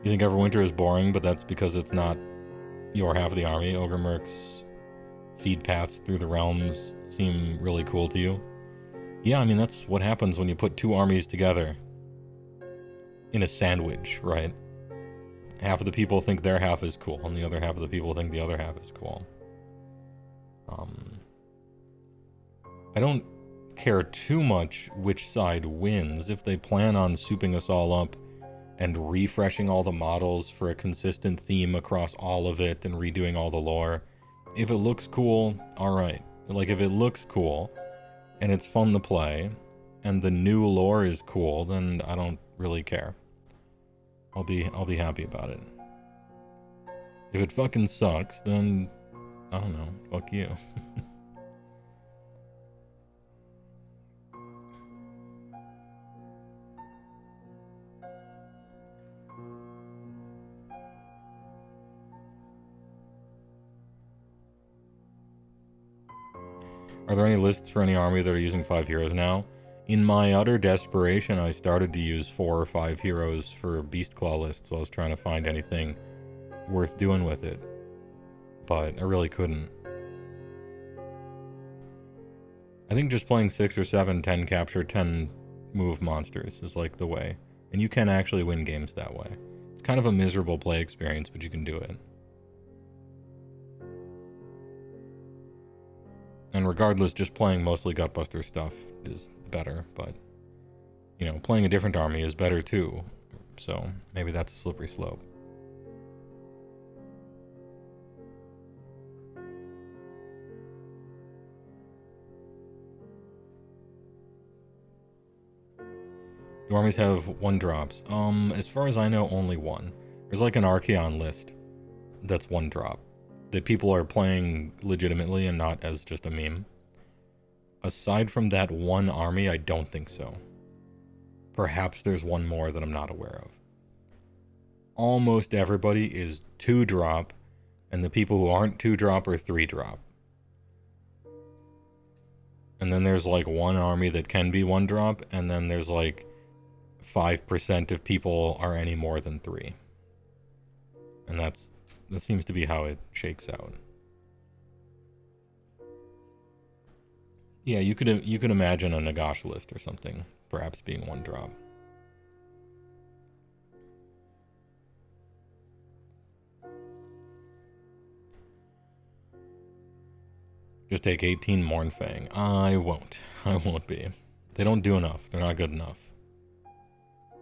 You think Everwinter is boring, but that's because it's not your half of the army. Ogre Mercs feed paths through the realms seem really cool to you. Yeah, I mean, that's what happens when you put 2 armies together in a sandwich, right? Half of the people think their half is cool, and the other half of the people think the other half is cool. I don't care too much which side wins if they plan on souping us all up and refreshing all the models for a consistent theme across all of it and redoing all the lore. If it looks cool, alright. Like, if it looks cool, and it's fun to play, and the new lore is cool, then I don't really care. I'll be happy about it. If it fucking sucks, then I don't know, fuck you. Are there any lists for any army that are using 5 heroes now? In my utter desperation, I started to use 4 or 5 heroes for Beastclaw lists, so I was trying to find anything worth doing with it. But I really couldn't. I think just playing 6 or 7 10 capture, 10 move monsters is like the way. And you can actually win games that way. It's kind of a miserable play experience, but you can do it. And regardless, just playing mostly Gutbuster stuff is better, but, you know, playing a different army is better too. So, maybe that's a slippery slope. Do armies have 1-drops? As far as I know, only 1. There's like an Archaon list that's 1-drop. That people are playing legitimately and not as just a meme. Aside from that 1 army, I don't think so. Perhaps there's 1 more that I'm not aware of. Almost everybody is 2-drop, and the people who aren't 2-drop are 3-drop. And then there's like 1 army that can be 1-drop, and then there's like 5% of people are any more than 3. And that seems to be how it shakes out. Yeah, you could imagine a Nagash list or something, perhaps being 1-drop. Just take 18 Mournfang. I won't be. They don't do enough. They're not good enough.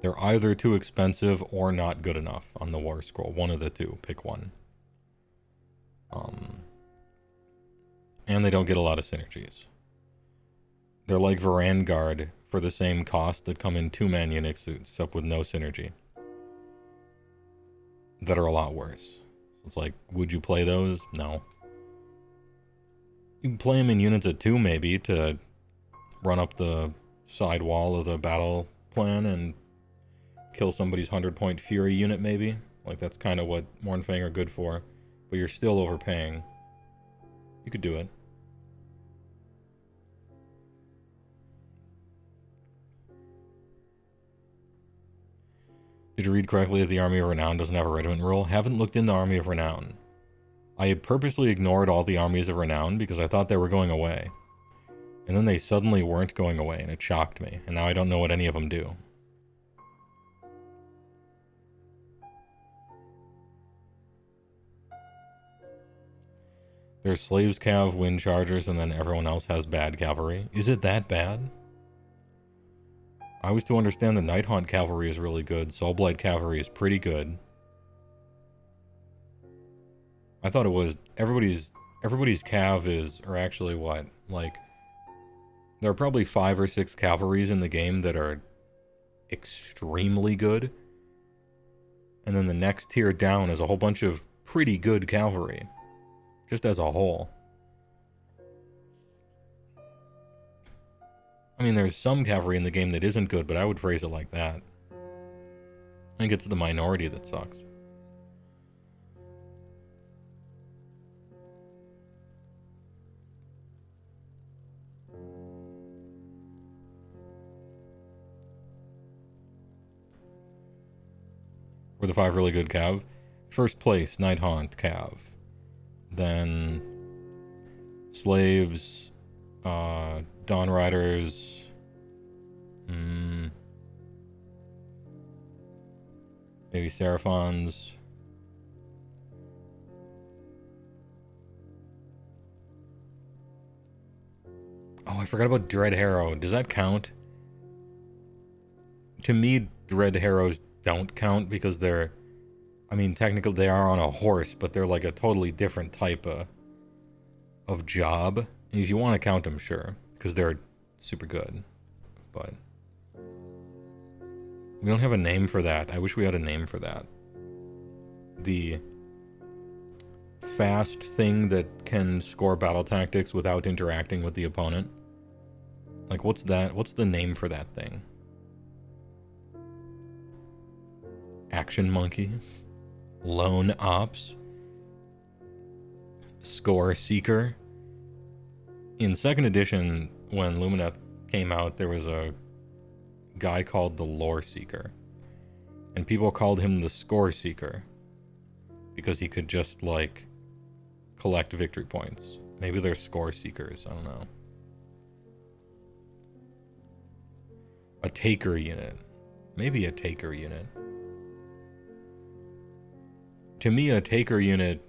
They're either too expensive or not good enough on the War Scroll. One of the two. Pick one. And they don't get a lot of synergies. They're like Varangard for the same cost that come in 2-man units, except with no synergy. That are a lot worse. It's like, would you play those? No. You can play them in units of 2 maybe to run up the side wall of the battle plan and kill somebody's 100-point Fury unit maybe. Like, that's kind of what Mornfang are good for. But you're still overpaying. You could do it. Did you read correctly that the Army of Renown doesn't have a regiment rule? Haven't looked into Army of Renown. I had purposely ignored all the Armies of Renown because I thought they were going away. And then they suddenly weren't going away, and it shocked me. And now I don't know what any of them do. There's Slaves Cav, Wind Chargers, and then everyone else has bad cavalry. Is it that bad? I was to understand the Nighthaunt cavalry is really good. Soulblight cavalry is pretty good. I thought it was everybody's cav is, or actually what? Like, there are probably 5 or 6 cavalries in the game that are extremely good. And then the next tier down is a whole bunch of pretty good cavalry. Just as a whole. I mean, there's some cavalry in the game that isn't good, but I would phrase it like that. I think it's the minority that sucks. Were the 5 really good cav? First place, Nighthaunt cav. Then Slaves, Dawn Riders, maybe Seraphons. Oh, I forgot about Dread Harrow. Does that count? To me, Dread Harrows don't count because they're... I mean, technically they are on a horse, but they're like a totally different type of job. And if you want to count them, sure, because they're super good. But we don't have a name for that. I wish we had a name for that. The fast thing that can score battle tactics without interacting with the opponent. Like, what's that? What's the name for that thing? Action Monkey? Lone Ops, Score Seeker. In 2nd edition, when Lumineth came out, there was a guy called the Lore Seeker. And people called him the Score Seeker. Because he could just, like, collect victory points. Maybe they're Score Seekers, I don't know. A Taker unit. Maybe a Taker unit. To me, a Taker unit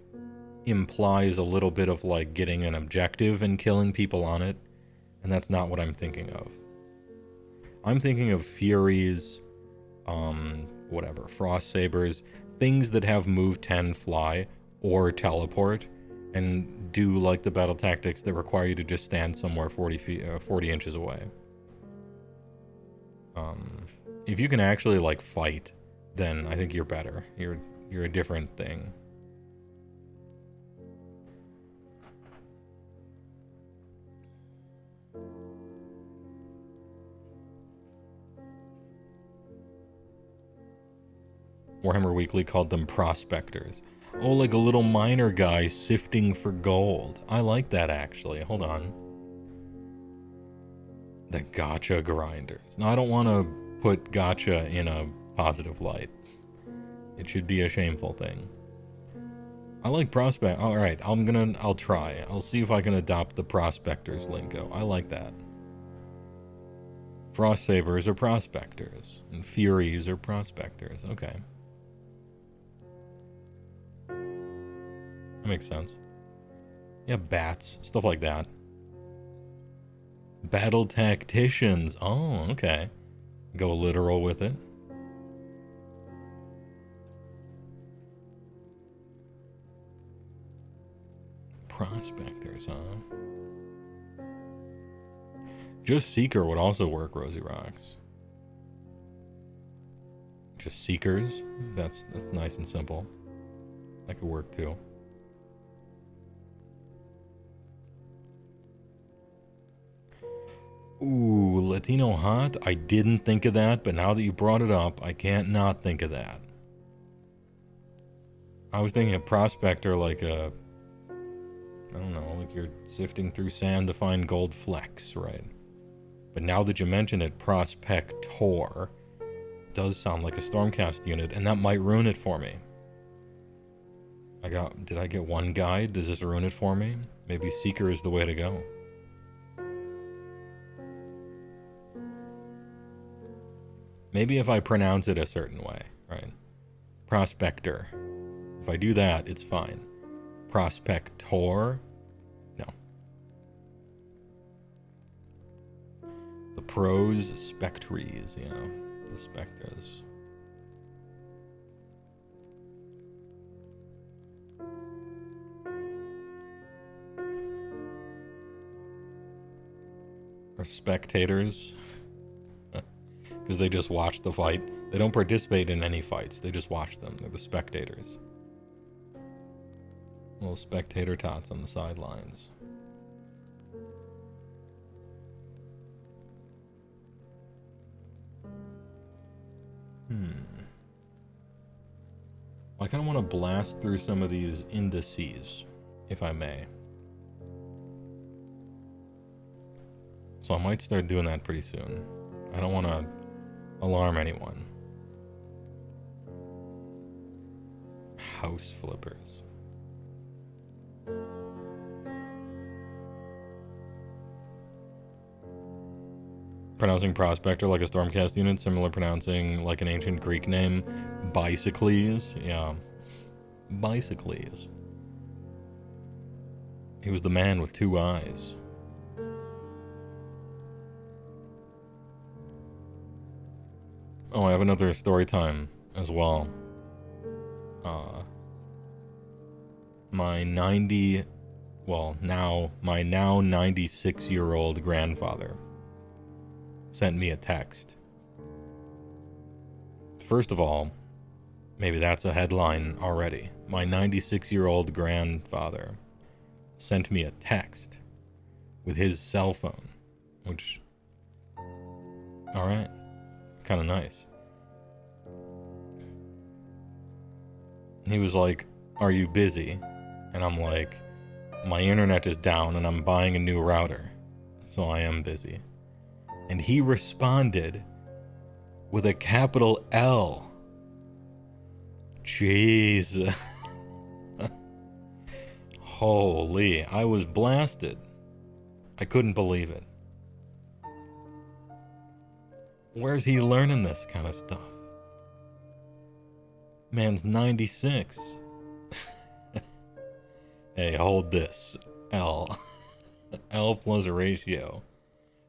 implies a little bit of, like, getting an objective and killing people on it, and that's not what I'm thinking of. I'm thinking of Furies, whatever, Frost Sabers, things that have move 10 fly or teleport, and do, like, the battle tactics that require you to just stand somewhere 40 inches away. If you can actually, like, fight, then I think you're better. You're a different thing. Warhammer Weekly called them prospectors. Oh, like a little miner guy sifting for gold. I like that, actually. Hold on. The gotcha grinders. No, I don't want to put gotcha in a positive light. It should be a shameful thing. I like prospect. All right, I'll try. I'll see if I can adopt the prospectors lingo. I like that. Frost Sabers are prospectors, and Furies are prospectors. Okay. That makes sense. Yeah, bats, stuff like that. Battle tacticians. Oh, okay. Go literal with it. prospectors, huh? Just Seeker would also work, Rosie Rocks. Just Seekers? That's nice and simple. That could work too. Ooh, Latino hot? I didn't think of that, but now that you brought it up, I can't not think of that. I was thinking of prospector like a... I don't know, like you're sifting through sand to find gold flecks, right? But now that you mention it, prospector does sound like a Stormcast unit, and that might ruin it for me. Did I get one guide? Does this ruin it for me? Maybe Seeker is the way to go. Maybe if I pronounce it a certain way, right? Prospector. If I do that, it's fine. Prospector? No. The pros, spectres, you know. The spectres. Or spectators. Because they just watch the fight. They don't participate in any fights. They just watch them. They're the spectators. Little spectator tots on the sidelines. I kind of want to blast through some of these indices, if I may. So I might start doing that pretty soon. I don't want to alarm anyone. House flippers. Pronouncing prospector like a Stormcast unit, similar pronouncing like an ancient Greek name. Bicycles, yeah. Bicycles. He was the man with two eyes. Oh, I have another story time as well. My now 96-year-old grandfather sent me a text. First of all, maybe that's a headline already. My 96-year-old grandfather sent me a text with his cell phone, which, alright, kind of nice. He was like, "Are you busy?" And I'm like, "My internet is down and I'm buying a new router, so I am busy." And he responded with a capital L. Jeez. Holy, I was blasted. I couldn't believe it. Where's he learning this kind of stuff? Man's 96. Hey, hold this. L. L plus ratio.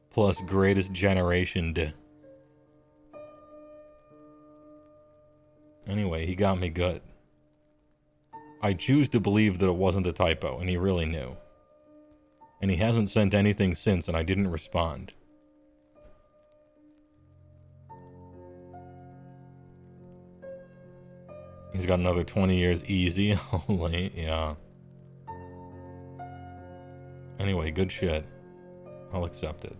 Plus greatest generation. Anyway, he got me good. I choose to believe that it wasn't a typo, and he really knew. And he hasn't sent anything since, and I didn't respond. He's got another 20 years easy. Holy, yeah. Anyway, good shit. I'll accept it.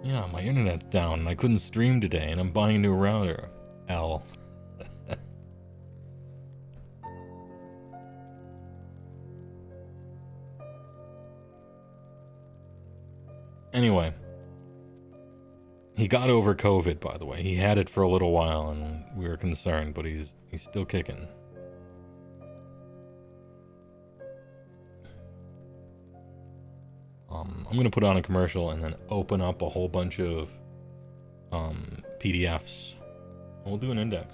Yeah, my internet's down and I couldn't stream today and I'm buying a new router. L. Anyway. He got over COVID, by the way. He had it for a little while and we were concerned, but he's still kicking. I'm going to put on a commercial and then open up a whole bunch of PDFs. We'll do an index.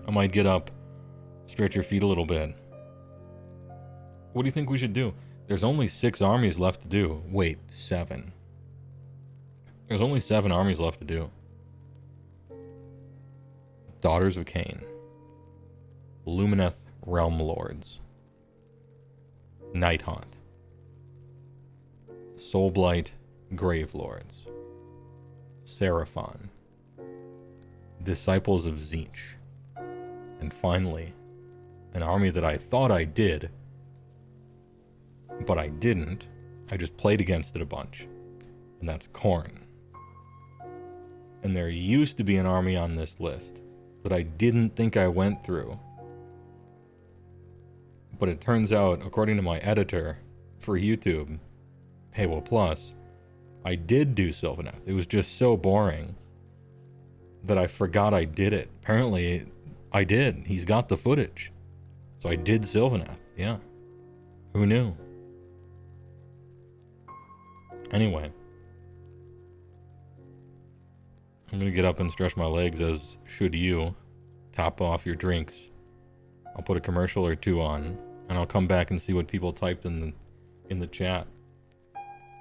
I might get up, stretch your feet a little bit. What do you think we should do? There's only 6 armies left to do. Wait, 7. There's only 7 armies left to do. Daughters of Cain, Lumineth Realm Lords, Nighthaunt, Soulblight Grave Lords, Seraphon, Disciples of Tzeentch, and finally, an army that I thought I did, but I didn't. I just played against it a bunch, and that's Khorne. And there used to be an army on this list that I didn't think I went through. But it turns out, according to my editor for YouTube, HeyWoah Plus, I did do Sylvaneth. It was just so boring that I forgot I did it. Apparently, I did. He's got the footage. So I did Sylvaneth. Yeah. Who knew? Anyway. I'm going to get up and stretch my legs, as should you. Top off your drinks. I'll put a commercial or two on, and I'll come back and see what people typed in the chat.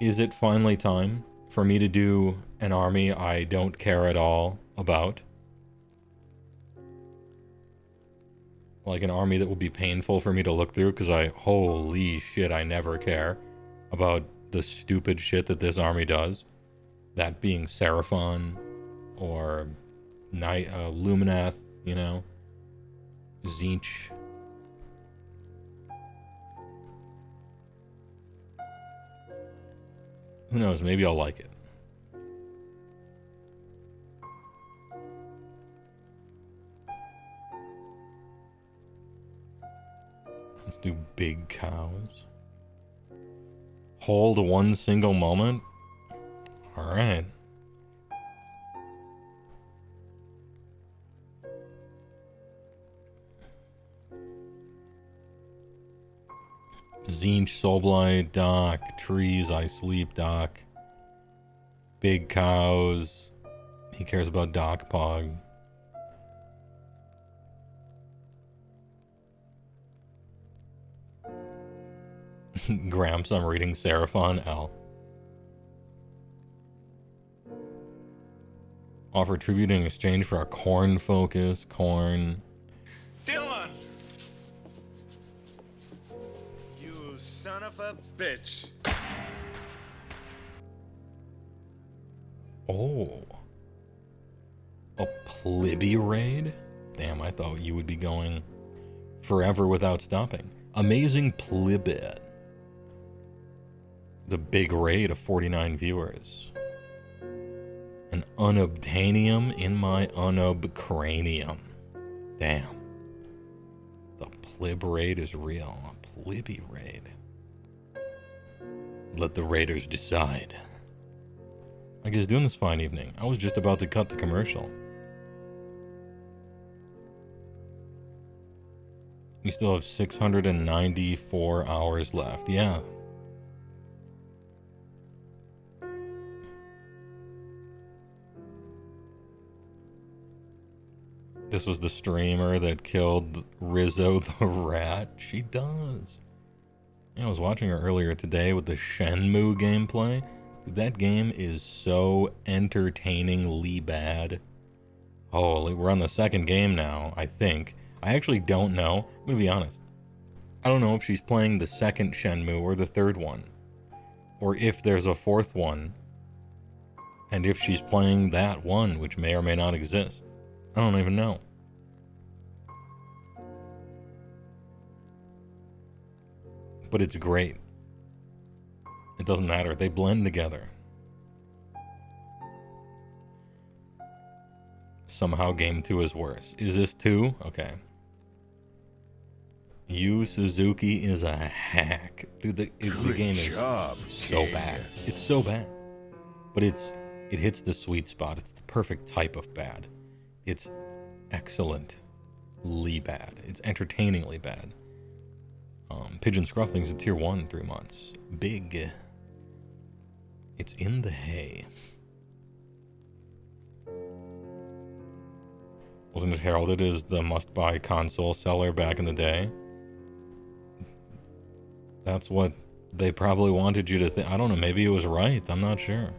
Is it finally time for me to do an army I don't care at all about? Like an army that will be painful for me to look through, because holy shit, I never care about the stupid shit that this army does. That being Seraphon, or Lumineth, you know, Tzeentch. Who knows, maybe I'll like it. Let's do big cows. Hold one single moment. Alright. Tzeentch, Soulblight, Doc, Trees, I Sleep, Doc. Big cows. He cares about Doc Pog. Gramps, I'm reading Seraphon L. Offer tribute in exchange for a Khorne focus. Khorne. Dylan! You son of a bitch. Oh. A Plibby raid? Damn, I thought you would be going forever without stopping. Amazing Plibbit. The big raid of 49 viewers. An unobtainium in my unobcranium. Damn. The Plib raid is real. A Plibby raid. Let the raiders decide. I guess doing this fine evening. I was just about to cut the commercial. We still have 694 hours left. Yeah. This was the streamer that killed Rizzo the Rat. She does. Yeah, I was watching her earlier today with the Shenmue gameplay. That game is so entertainingly bad. Holy, we're on the second game now, I think. I actually don't know. I'm gonna be honest. I don't know if she's playing the second Shenmue or the third one. Or if there's a fourth one. And if she's playing that one, which may or may not exist. I don't even know. But it's great. It doesn't matter. They blend together. Somehow game 2 is worse. Is this 2? Okay. Yu Suzuki is a hack. Dude, the game is so bad. It's so bad. But it hits the sweet spot. It's the perfect type of bad. It's excellently bad. It's entertainingly bad. Pigeon Scruffling's a tier 1 in 3 months. Big. It's in the hay. Wasn't it heralded as the must-buy console seller back in the day? That's what they probably wanted you to think. I don't know, maybe it was right. I'm not sure.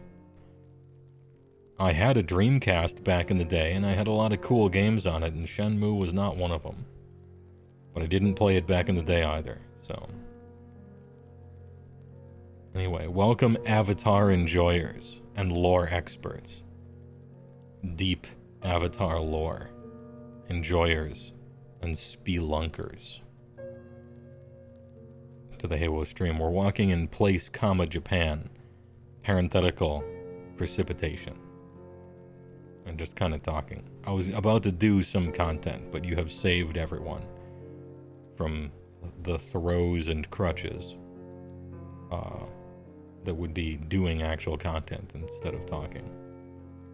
I had a Dreamcast back in the day, and I had a lot of cool games on it, and Shenmue was not one of them. But I didn't play it back in the day either, so... Anyway, welcome Avatar enjoyers and lore experts. Deep Avatar lore enjoyers and spelunkers to the HeyWoah stream. We're walking in place, Japan. Parenthetical precipitation. And just kind of talking. I was about to do some content, but you have saved everyone from the throws and crutches that would be doing actual content instead of talking.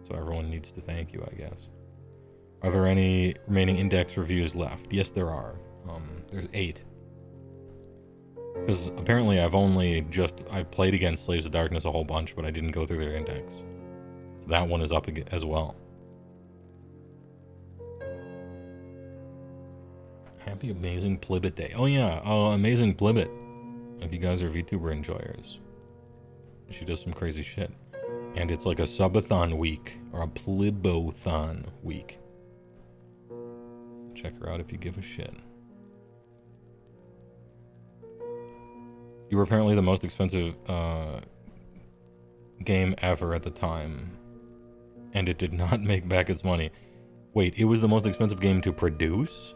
So everyone needs to thank you, I guess. Are there any remaining index reviews left? Yes, there are. There's 8. Because apparently I've played against Slaves of Darkness a whole bunch, but I didn't go through their index. So that one is up as well. Happy Amazing Plibbit Day. Oh yeah, Amazing Plibbit. If you guys are VTuber enjoyers. She does some crazy shit. And it's like a subathon week, or a plibothon week. Check her out if you give a shit. You were apparently the most expensive game ever at the time. And it did not make back its money. Wait, it was the most expensive game to produce?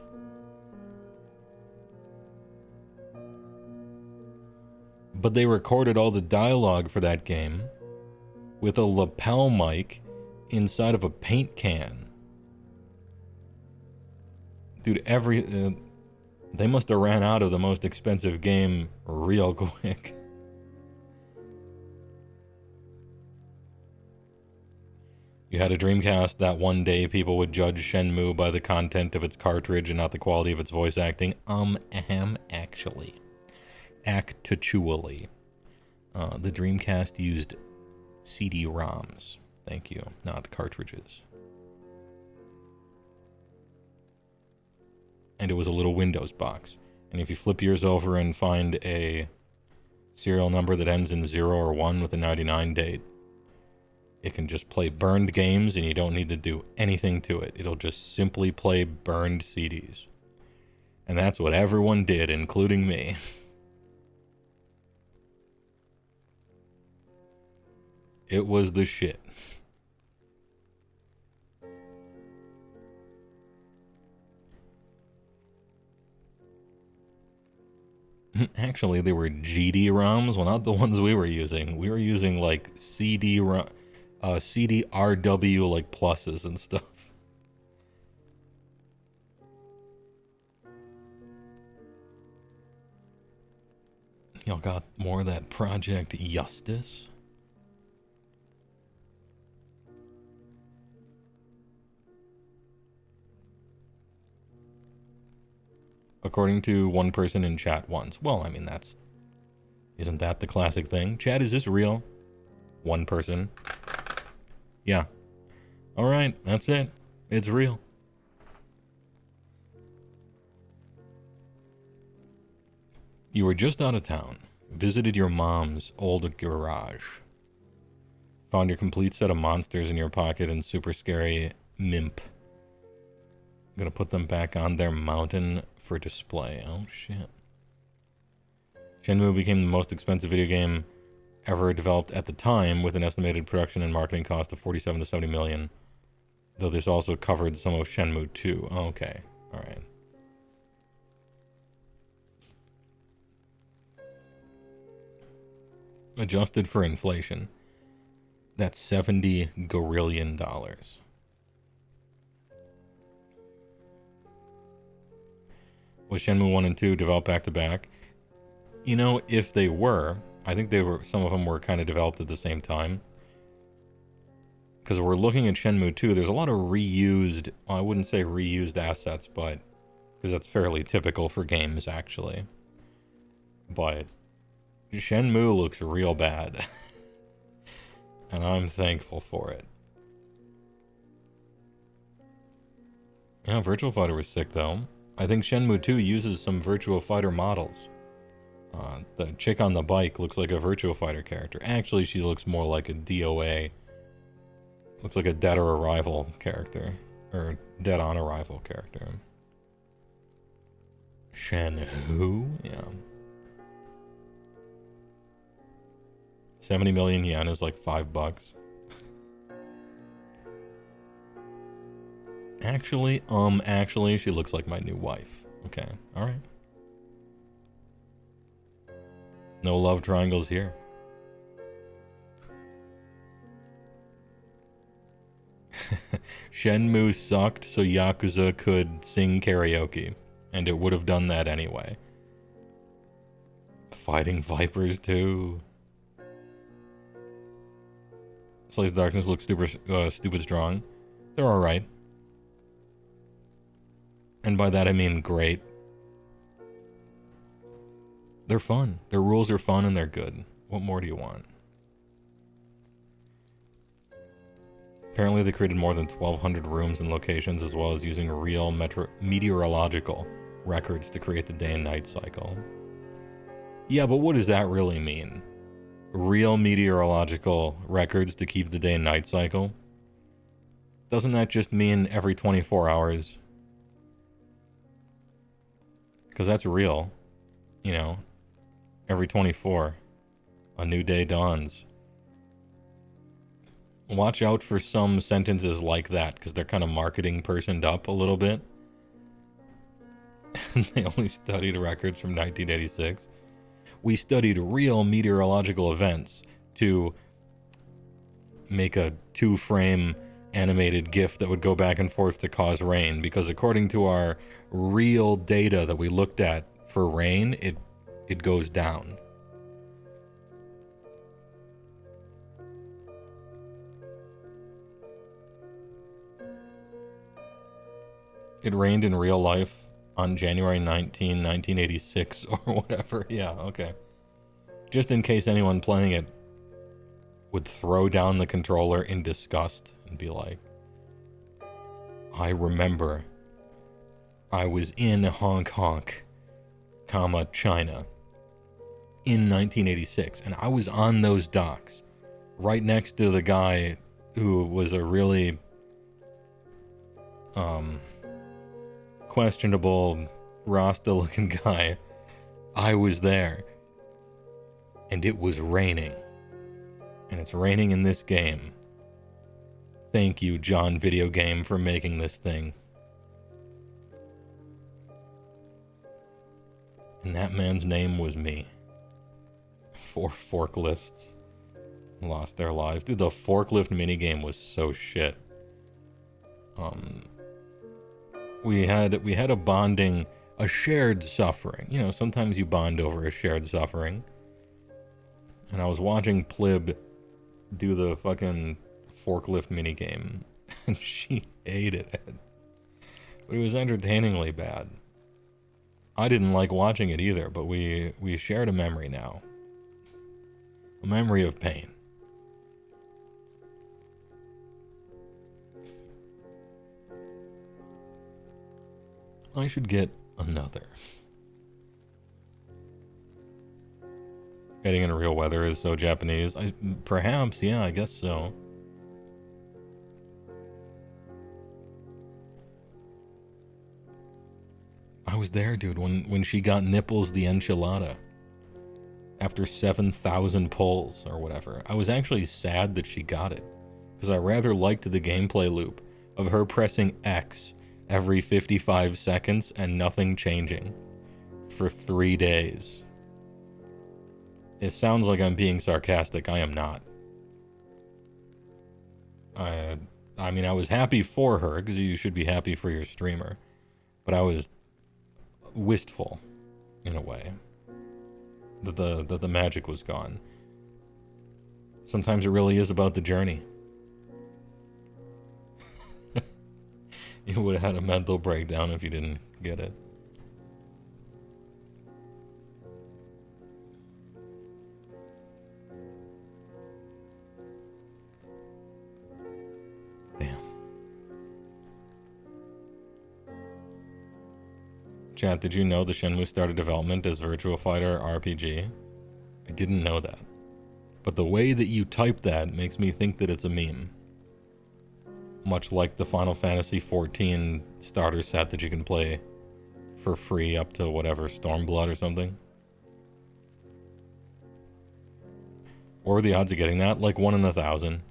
But they recorded all the dialogue for that game with a lapel mic inside of a paint can. Dude, they must have ran out of the most expensive game real quick. You had a Dreamcast that one day people would judge Shenmue by the content of its cartridge and not the quality of its voice acting. Actually. Actually. The Dreamcast used CD-ROMs. Thank you. Not cartridges. And it was a little Windows box. And if you flip yours over and find a serial number that ends in 0 or 1 with a 99 date, it can just play burned games and you don't need to do anything to it. It'll just simply play burned CDs. And that's what everyone did, including me. It was the shit. Actually, they were GD-ROMs. Well, not the ones we were using. We were using, like, CD-RW, like, pluses and stuff. Y'all got more of that Project Justice? According to one person in chat once. Well, I mean, isn't that the classic thing? Chat, is this real? One person. Yeah. Alright, that's it. It's real. You were just out of town. Visited your mom's old garage. Found your complete set of monsters in your pocket and super scary Mimp. Gonna put them back on their mountain for display. Oh shit. Shenmue became the most expensive video game ever developed at the time, with an estimated production and marketing cost of 47 to 70 million. Though this also covered some of Shenmue 2. Okay. Alright. Adjusted for inflation, that's $70 gorillion. Was Shenmue 1 and 2 developed back to back? You know, if they were, I think some of them were kind of developed at the same time. Because we're looking at Shenmue 2, there's a lot of reused, well, I wouldn't say reused assets, but, because that's fairly typical for games, actually. But Shenmue looks real bad. And I'm thankful for it. Yeah, Virtua Fighter was sick, though. I think Shenmue 2 uses some Virtua Fighter models. The chick on the bike looks like a Virtua Fighter character. Actually, she looks more like a DOA. Looks like a Dead or Arrival character. Or Dead on Arrival character. Shen who? Yeah. 70 million yen is like $5. Actually, she looks like my new wife. Okay, alright. No love triangles here. Shenmue sucked, so Yakuza could sing karaoke. And it would have done that anyway. Fighting Vipers too. Slay's Darkness looks stupid strong. They're alright. And by that I mean great. They're fun. Their rules are fun and they're good. What more do you want? Apparently they created more than 1,200 rooms and locations, as well as using real meteorological records to create the day and night cycle. Yeah, but what does that really mean? Real meteorological records to keep the day and night cycle? Doesn't that just mean every 24 hours? Because that's real. You know, every 24, a new day dawns. Watch out for some sentences like that, because they're kind of marketing personed up a little bit. They only studied records from 1986. We studied real meteorological events to make a 2-frame animated GIF that would go back and forth to cause rain, because according to our real data that we looked at for rain, it goes down. It rained in real life on January 19, 1986 or whatever. Yeah, okay. Just in case anyone playing it would throw down the controller in disgust and be like, I remember I was in Hong Kong, China in 1986, and I was on those docks right next to the guy who was a really questionable Rasta looking guy. I was there, and it was raining, and it's raining in this game. Thank you, John Video Game, for making this thing. And that man's name was me. 4 forklifts lost their lives. Dude, the forklift minigame was so shit. We had a shared suffering. You know, sometimes you bond over a shared suffering. And I was watching Plib do the fucking forklift minigame, and she hated it. But it was entertainingly bad. I didn't like watching it either, but we shared a memory now. A memory of pain. I should get another. Getting in real weather is so Japanese. Perhaps, yeah, I guess so. I was there, dude, when she got Nipples the enchilada. After 7,000 pulls or whatever. I was actually sad that she got it, because I rather liked the gameplay loop of her pressing X every 55 seconds and nothing changing for 3 days. It sounds like I'm being sarcastic. I am not. I mean, I was happy for her, because you should be happy for your streamer. But I was wistful, in a way, that the magic was gone. Sometimes it really is about the journey. You would have had a mental breakdown if you didn't get it. Damn. Chat, did you know the Shenmue started development as Virtua Fighter RPG? I didn't know that. But the way that you type that makes me think that it's a meme. Much like the Final Fantasy XIV starter set that you can play for free up to whatever, Stormblood or something. What were the odds of getting that? Like 1 in 1,000.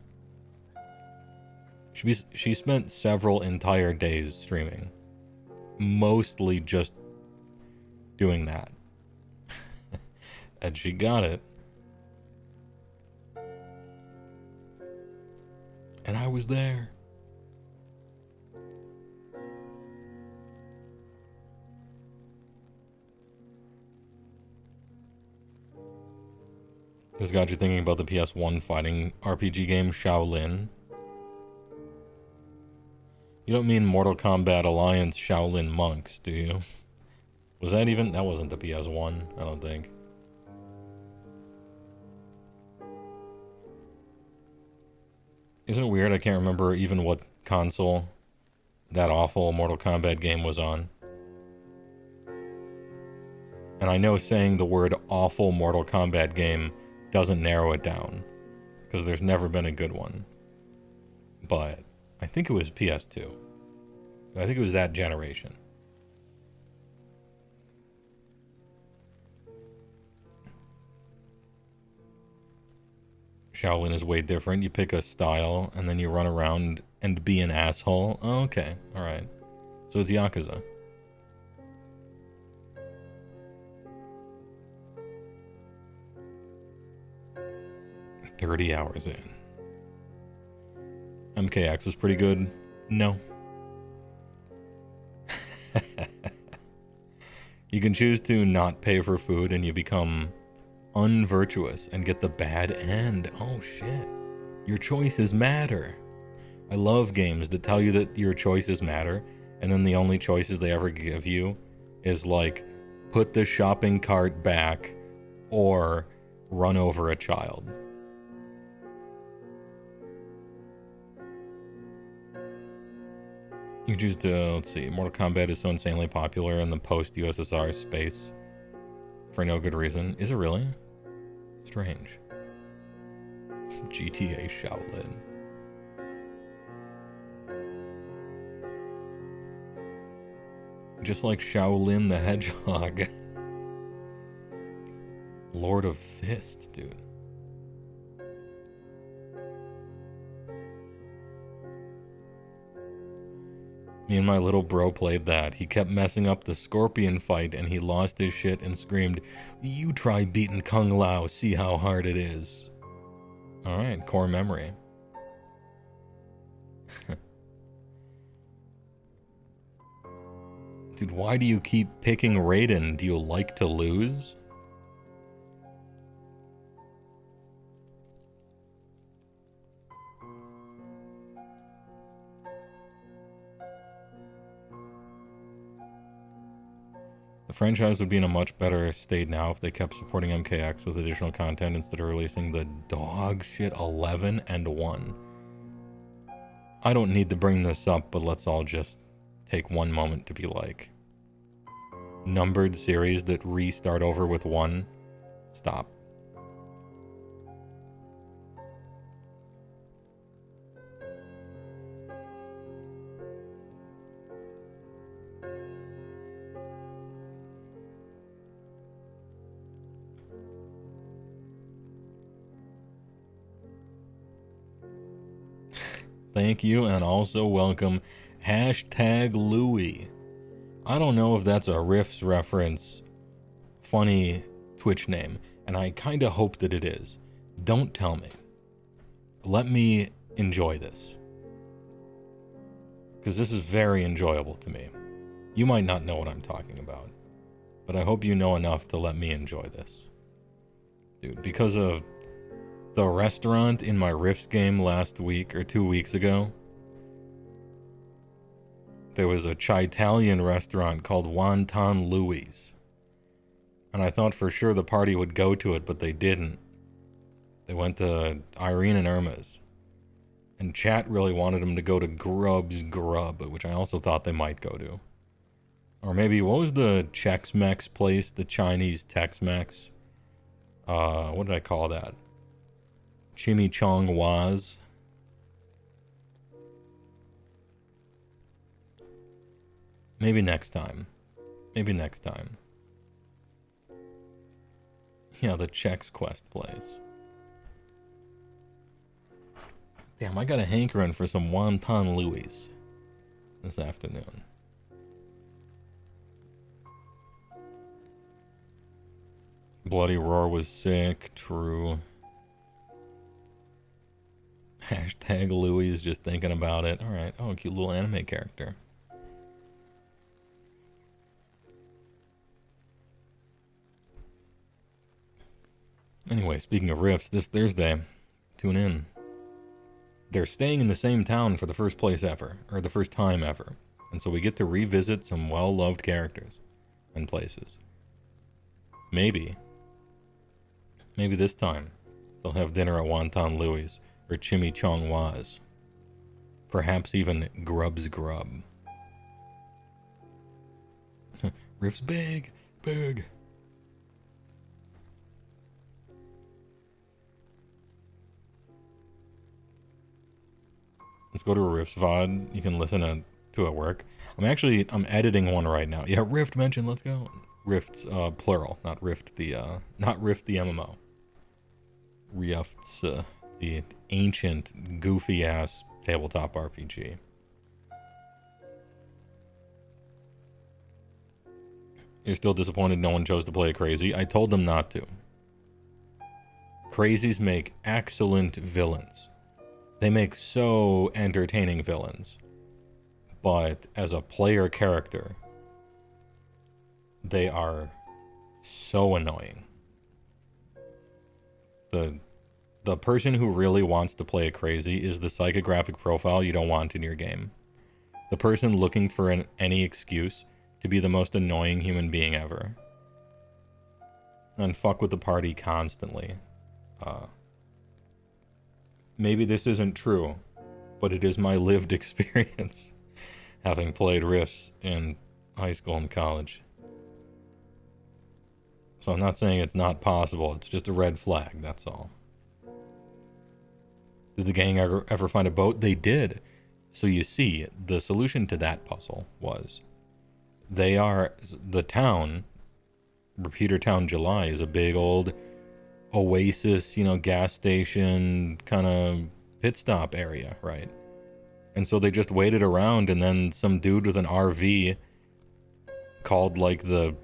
She spent several entire days streaming. Mostly just doing that. And she got it. And I was there. This got you thinking about the PS1 fighting RPG game Shaolin. You don't mean Mortal Kombat Alliance Shaolin Monks, do you? Was that even? That wasn't the PS1, I don't think. Isn't it weird? I can't remember even what console that awful Mortal Kombat game was on. And I know saying the word awful Mortal Kombat game doesn't narrow it down, because there's never been a good one. But I think it was PS2. I think it was that generation. Shaolin is way different. You pick a style, and then you run around and be an asshole. Oh, okay. Alright. So it's Yakuza. "30 hours in. MKX is pretty good. No. You can choose to not pay for food and you become unvirtuous and get the bad end. Oh shit. Your choices matter. I love games that tell you that your choices matter, and then the only choices they ever give you is like, put the shopping cart back or run over a child. You choose to, let's see, Mortal Kombat is so insanely popular in the post-USSR space for no good reason. Is it really? Strange. GTA Shaolin. Just like Shaolin the Hedgehog. Lord of Fist, dude. Me and my little bro played that. He kept messing up the Scorpion fight and he lost his shit and screamed, "You try beating Kung Lao, see how hard it is." Alright, core memory. Dude, why do you keep picking Raiden? Do you like to lose? The franchise would be in a much better state now if they kept supporting MKX with additional content instead of releasing the dog shit 11 and 1. I don't need to bring this up, but let's all just take one moment to be like, numbered series that restart over with 1, stop. Thank you, and also welcome #Louie. I don't know if that's a Riffs reference, funny Twitch name, and I kinda hope that it is. Don't tell me. Let me enjoy this. Because this is very enjoyable to me. You might not know what I'm talking about, but I hope you know enough to let me enjoy this. Dude, because of the restaurant in my Rifts game last week or 2 weeks ago, there was a Chi-Italian restaurant called Wonton Louie's. And I thought for sure the party would go to it, but they didn't. They went to Irene and Irma's. And chat really wanted them to go to Grub's Grub, which I also thought they might go to. Or maybe, what was the Chex-Mex place? The Chinese Tex-Mex? What did I call that? Chimichong Was. Maybe next time. Maybe next time. Yeah, the Chex quest plays. Damn, I got a hankering for some wonton Louis this afternoon. Bloody Roar was sick, true. Hashtag Louis is just thinking about it. Alright, oh, cute little anime character. Anyway, speaking of riffs, this Thursday, tune in. They're staying in the same town for the first time ever. And so we get to revisit some well-loved characters and places. Maybe this time they'll have dinner at Wonton Louis or Chimichangas. Perhaps even Grub's Grub. Riff's big. Let's go to a Rift's VOD. You can listen to at work. I'm editing one right now. Yeah, Rift mentioned, let's go. Rifts, plural, not Rift the MMO. Rifts, the ancient, goofy-ass tabletop RPG. You're still disappointed no one chose to play Crazy? I told them not to. Crazies make excellent villains. They make so entertaining villains. But as a player character, they are so annoying. The person who really wants to play a Crazy is the psychographic profile you don't want in your game. The person looking for any excuse to be the most annoying human being ever. And fuck with the party constantly. Maybe this isn't true, but it is my lived experience, having played Rifts in high school and college. So I'm not saying it's not possible, it's just a red flag, that's all. Did the gang ever find a boat? They did. So you see, the solution to that puzzle was, the town, Repeater Town July, is a big old oasis, gas station kind of pit stop area, right? And so they just waited around, and then some dude with an RV called like the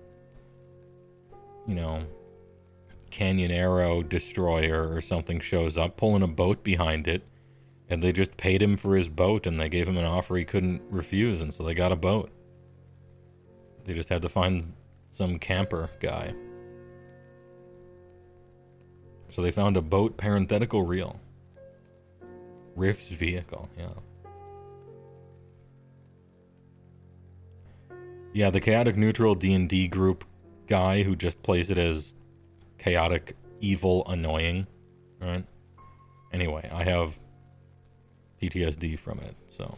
Canyon Arrow Destroyer or something shows up pulling a boat behind it, and they just paid him for his boat, and they gave him an offer he couldn't refuse, and so they got a boat. They just had to find some camper guy. So they found a boat parenthetical real. Rift's vehicle, yeah. Yeah, the chaotic neutral D&D group guy who just plays it as chaotic, evil, annoying, right? Anyway, I have PTSD from it, so.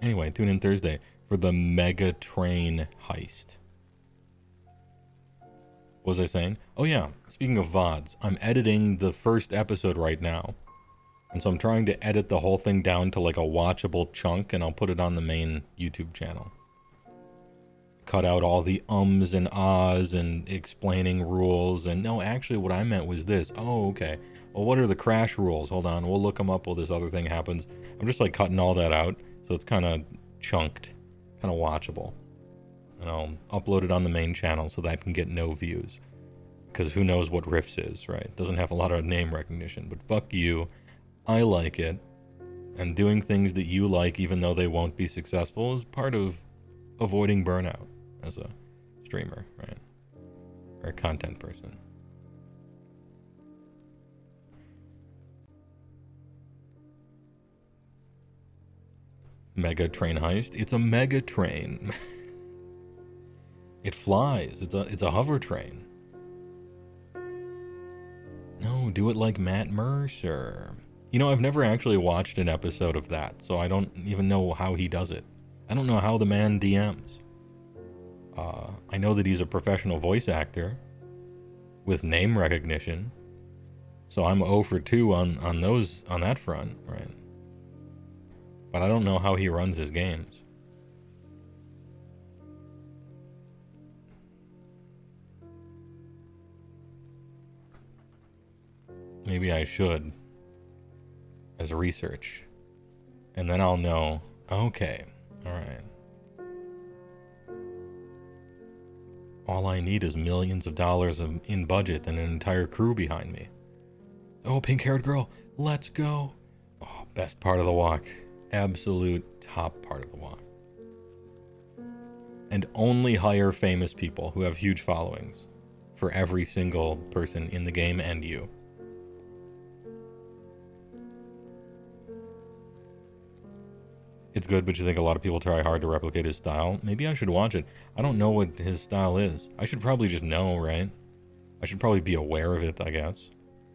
Anyway, tune in Thursday for the Mega Train heist. What was I saying? Oh yeah, speaking of VODs, I'm editing the first episode right now. And so I'm trying to edit the whole thing down to like a watchable chunk, and I'll put it on the main YouTube channel. Cut out all the ums and ahs and explaining rules, and no, actually what I meant was this. Oh, okay. Well, what are the crash rules? Hold on, we'll look them up while this other thing happens. I'm just like cutting all that out, so it's kind of chunked, kind of watchable. And I'll upload it on the main channel so that can get no views. Because who knows what Riffs is, right? It doesn't have a lot of name recognition, but fuck you. I like it. And doing things that you like even though they won't be successful is part of avoiding burnout as a streamer, right? Or a content person. Mega train heist? It's a mega train. It flies. It's a hover train. No, do it like Matt Mercer. I've never actually watched an episode of that, so I don't even know how he does it. I don't know how the man DMs. I know that he's a professional voice actor with name recognition, So I'm 0 for 2 on that front, right? But I don't know how he runs his games. Maybe I should, as research. And then I'll know, okay, alright. All I need is millions of dollars in budget and an entire crew behind me. Oh, pink-haired girl, let's go. Oh, best part of the walk. Absolute top part of the walk. And only hire famous people who have huge followings for every single person in the game and you. It's good, but you think a lot of people try hard to replicate his style? Maybe I should watch it. I don't know what his style is. I should probably just know, right? I should probably be aware of it, I guess.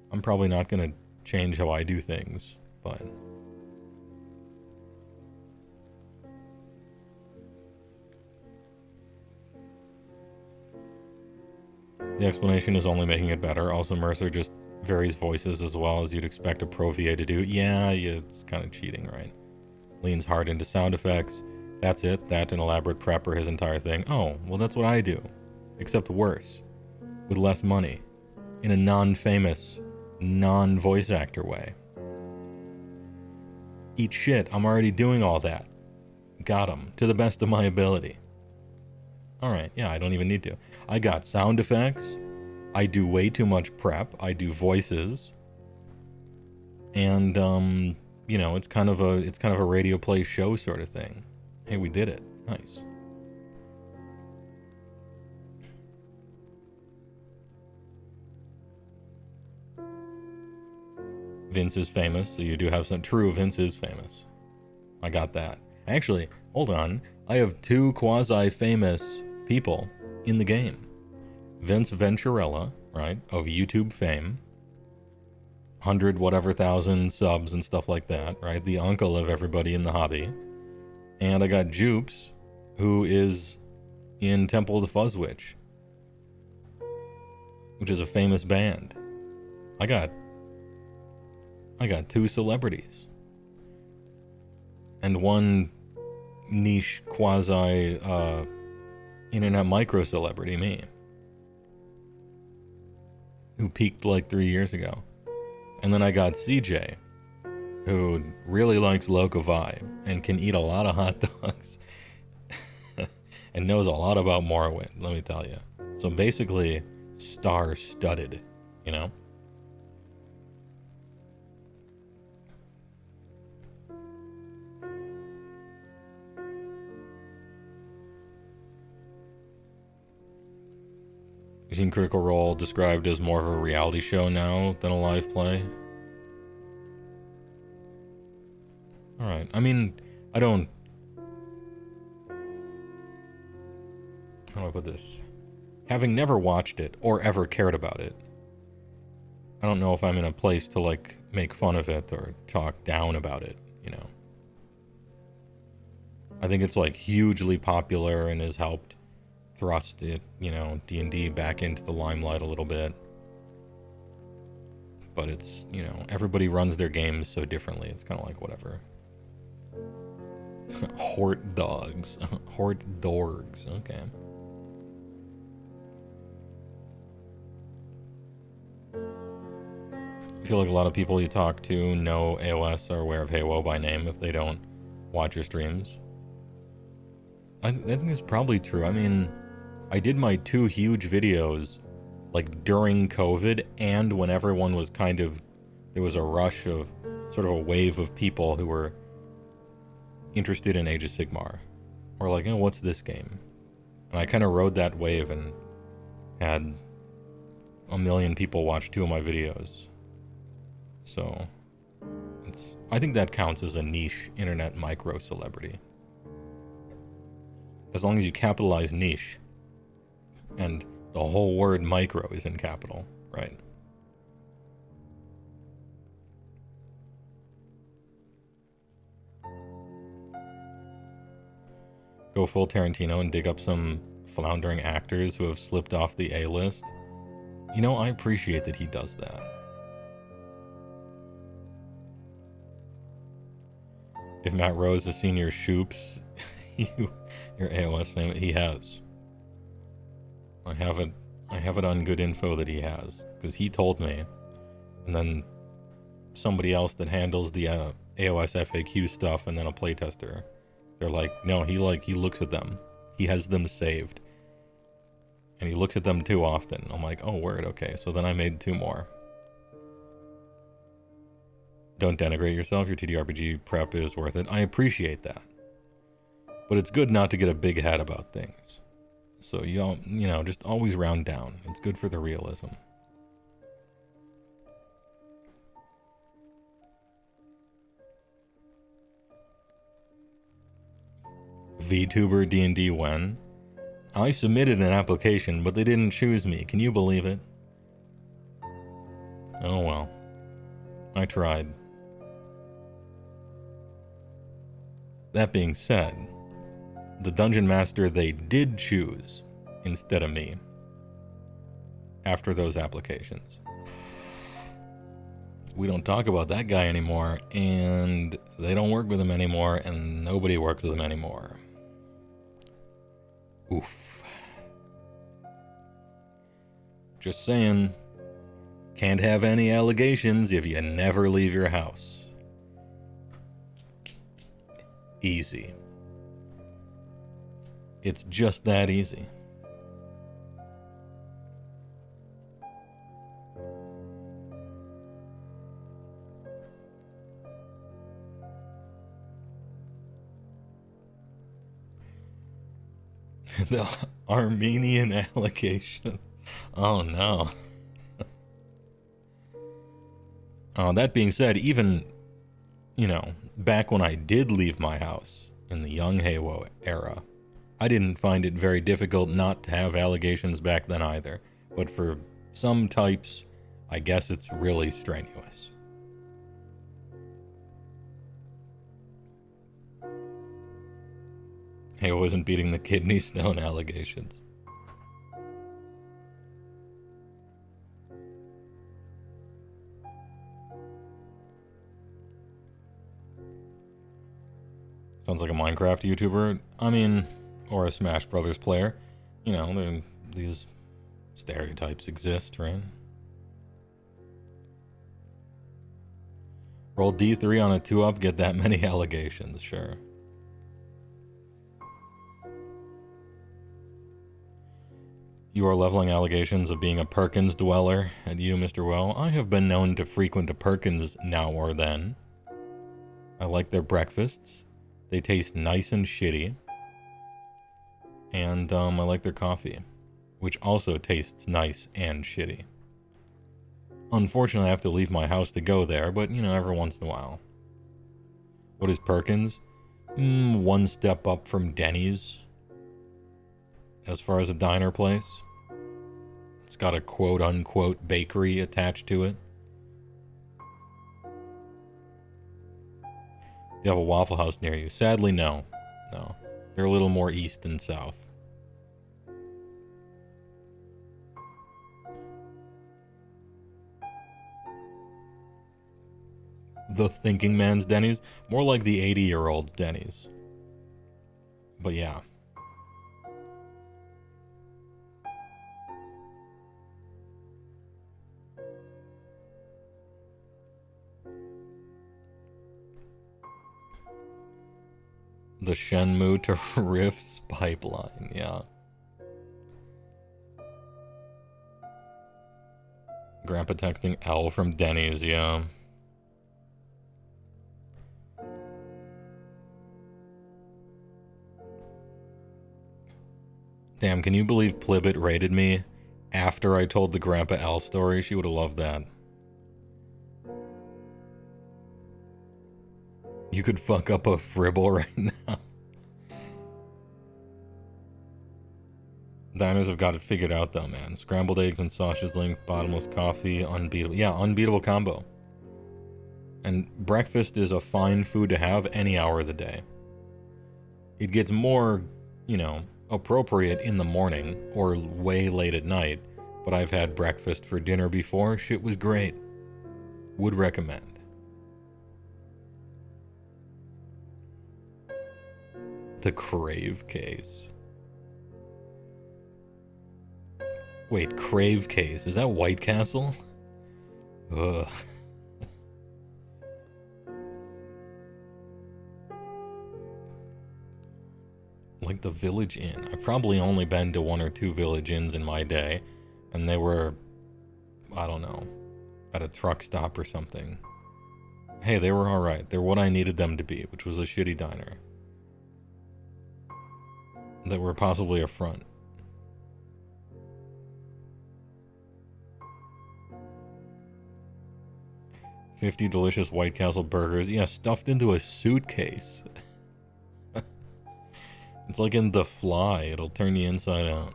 I'm probably not going to change how I do things, but... The explanation is only making it better. Also, Mercer just varies voices as well as you'd expect a Pro VA to do. Yeah, it's kind of cheating, right? Leans hard into sound effects. That's it. That and elaborate prep are his entire thing. Oh, well that's what I do. Except worse. With less money. In a non-famous, non-voice actor way. Eat shit. I'm already doing all that. Got him. To the best of my ability. Alright, yeah, I don't even need to. I got sound effects. I do way too much prep. I do voices. And, you know, it's kind of a radio play show sort of thing. Hey, we did it. Nice. Vince is famous, so you do have some... True, Vince is famous. I got that. Actually, hold on. I have 2 quasi-famous people in the game. Vince Venturella, right, of YouTube fame. 100 whatever thousand subs and stuff like that, right? The uncle of everybody in the hobby. And I got Jupes, who is in Temple of the Fuzzwitch, which is a famous band. I got 2 celebrities. And 1 niche quasi internet micro celebrity, me. Who peaked like 3 years ago. And then I got CJ, who really likes Locovi and can eat a lot of hot dogs and knows a lot about Morrowind, let me tell you. So basically, star-studded, you know? You've seen Critical Role described as more of a reality show now than a live play? Alright, I mean, I don't... How do I put this? Having never watched it, or ever cared about it, I don't know if I'm in a place to, like, make fun of it or talk down about it, you know? I think it's, like, hugely popular and has helped thrust it, you know, D&D back into the limelight a little bit. But it's, you know, everybody runs their games so differently. It's kind of like whatever. Hort dogs. Hort dorgs. Okay. I feel like a lot of people you talk to know AOS are aware of HeyWoah by name if they don't watch your streams. I think it's probably true. I mean, I did my 2 huge videos like during COVID and when everyone was kind of, there was a rush of sort of a wave of people who were interested in Age of Sigmar. Or like, oh, what's this game? And I kind of rode that wave and had 1 million people watch 2 of my videos. So, I think that counts as a niche internet micro celebrity. As long as you capitalize niche. And the whole word micro is in capital, right? Go full Tarantino and dig up some floundering actors who have slipped off the A-list. You know, I appreciate that he does that. If Matt Rose has seen your shoops, your AOS fame, he has. I have it on good info that he has, because he told me, and then somebody else that handles the AOS FAQ stuff, and then a playtester. They're like, no, he looks at them. He has them saved. And he looks at them too often. I'm like, oh, word, okay. So then I made 2 more. Don't denigrate yourself. Your TTRPG prep is worth it. I appreciate that. But it's good not to get a big head about things. So, you know, just always round down. It's good for the realism. VTuber D&D when? I submitted an application, but they didn't choose me. Can you believe it? Oh well. I tried. That being said, the dungeon master they did choose instead of me after those applications. We don't talk about that guy anymore, and they don't work with him anymore, and nobody works with him anymore. Oof. Just saying, can't have any allegations if you never leave your house. Easy. It's just that easy. The Armenian allegation. Oh no. That being said, even, you know, back when I did leave my house in the young HeyWoah era, I didn't find it very difficult not to have allegations back then either. But for some types, I guess it's really strenuous. I wasn't beating the kidney stone allegations. Sounds like a Minecraft YouTuber. I mean, or a Smash Brothers player. You know, these stereotypes exist, right? Roll D3 on a 2-up, get that many allegations, sure. You are leveling allegations of being a Perkins dweller at you, Mr. Well. I have been known to frequent a Perkins now or then. I like their breakfasts. They taste nice and shitty. And I like their coffee, which also tastes nice and shitty. Unfortunately, I have to leave my house to go there, but, you know, every once in a while. What is Perkins? One step up from Denny's. As far as a diner place. It's got a quote-unquote bakery attached to it. Do you have a Waffle House near you? Sadly, no. No. They're a little more east than south. The thinking man's Denny's? More like the 80-year-old's Denny's. But yeah. The Shenmue to Rift's pipeline, yeah. Grandpa texting L from Denny's, yeah. Damn, can you believe Plibbit rated me after I told the Grandpa L story? She would have loved that. You could fuck up a fribble right now. Diners have got it figured out though, man. Scrambled eggs and sausage link, bottomless coffee, unbeatable. Yeah, unbeatable combo. And breakfast is a fine food to have any hour of the day. It gets more, you know, appropriate in the morning or way late at night, but I've had breakfast for dinner before. Shit was great. Would recommend. The Crave case. Wait, Crave case. Is that White Castle? Ugh. Like the Village Inn. I've probably only been to 1 or 2 Village Inns in my day, and they were, I don't know, at a truck stop or something. Hey, they were alright. They're what I needed them to be, which was a shitty diner. That were possibly a front. $50 delicious White Castle burgers. Yeah, stuffed into a suitcase. It's like in The Fly. It'll turn you inside out.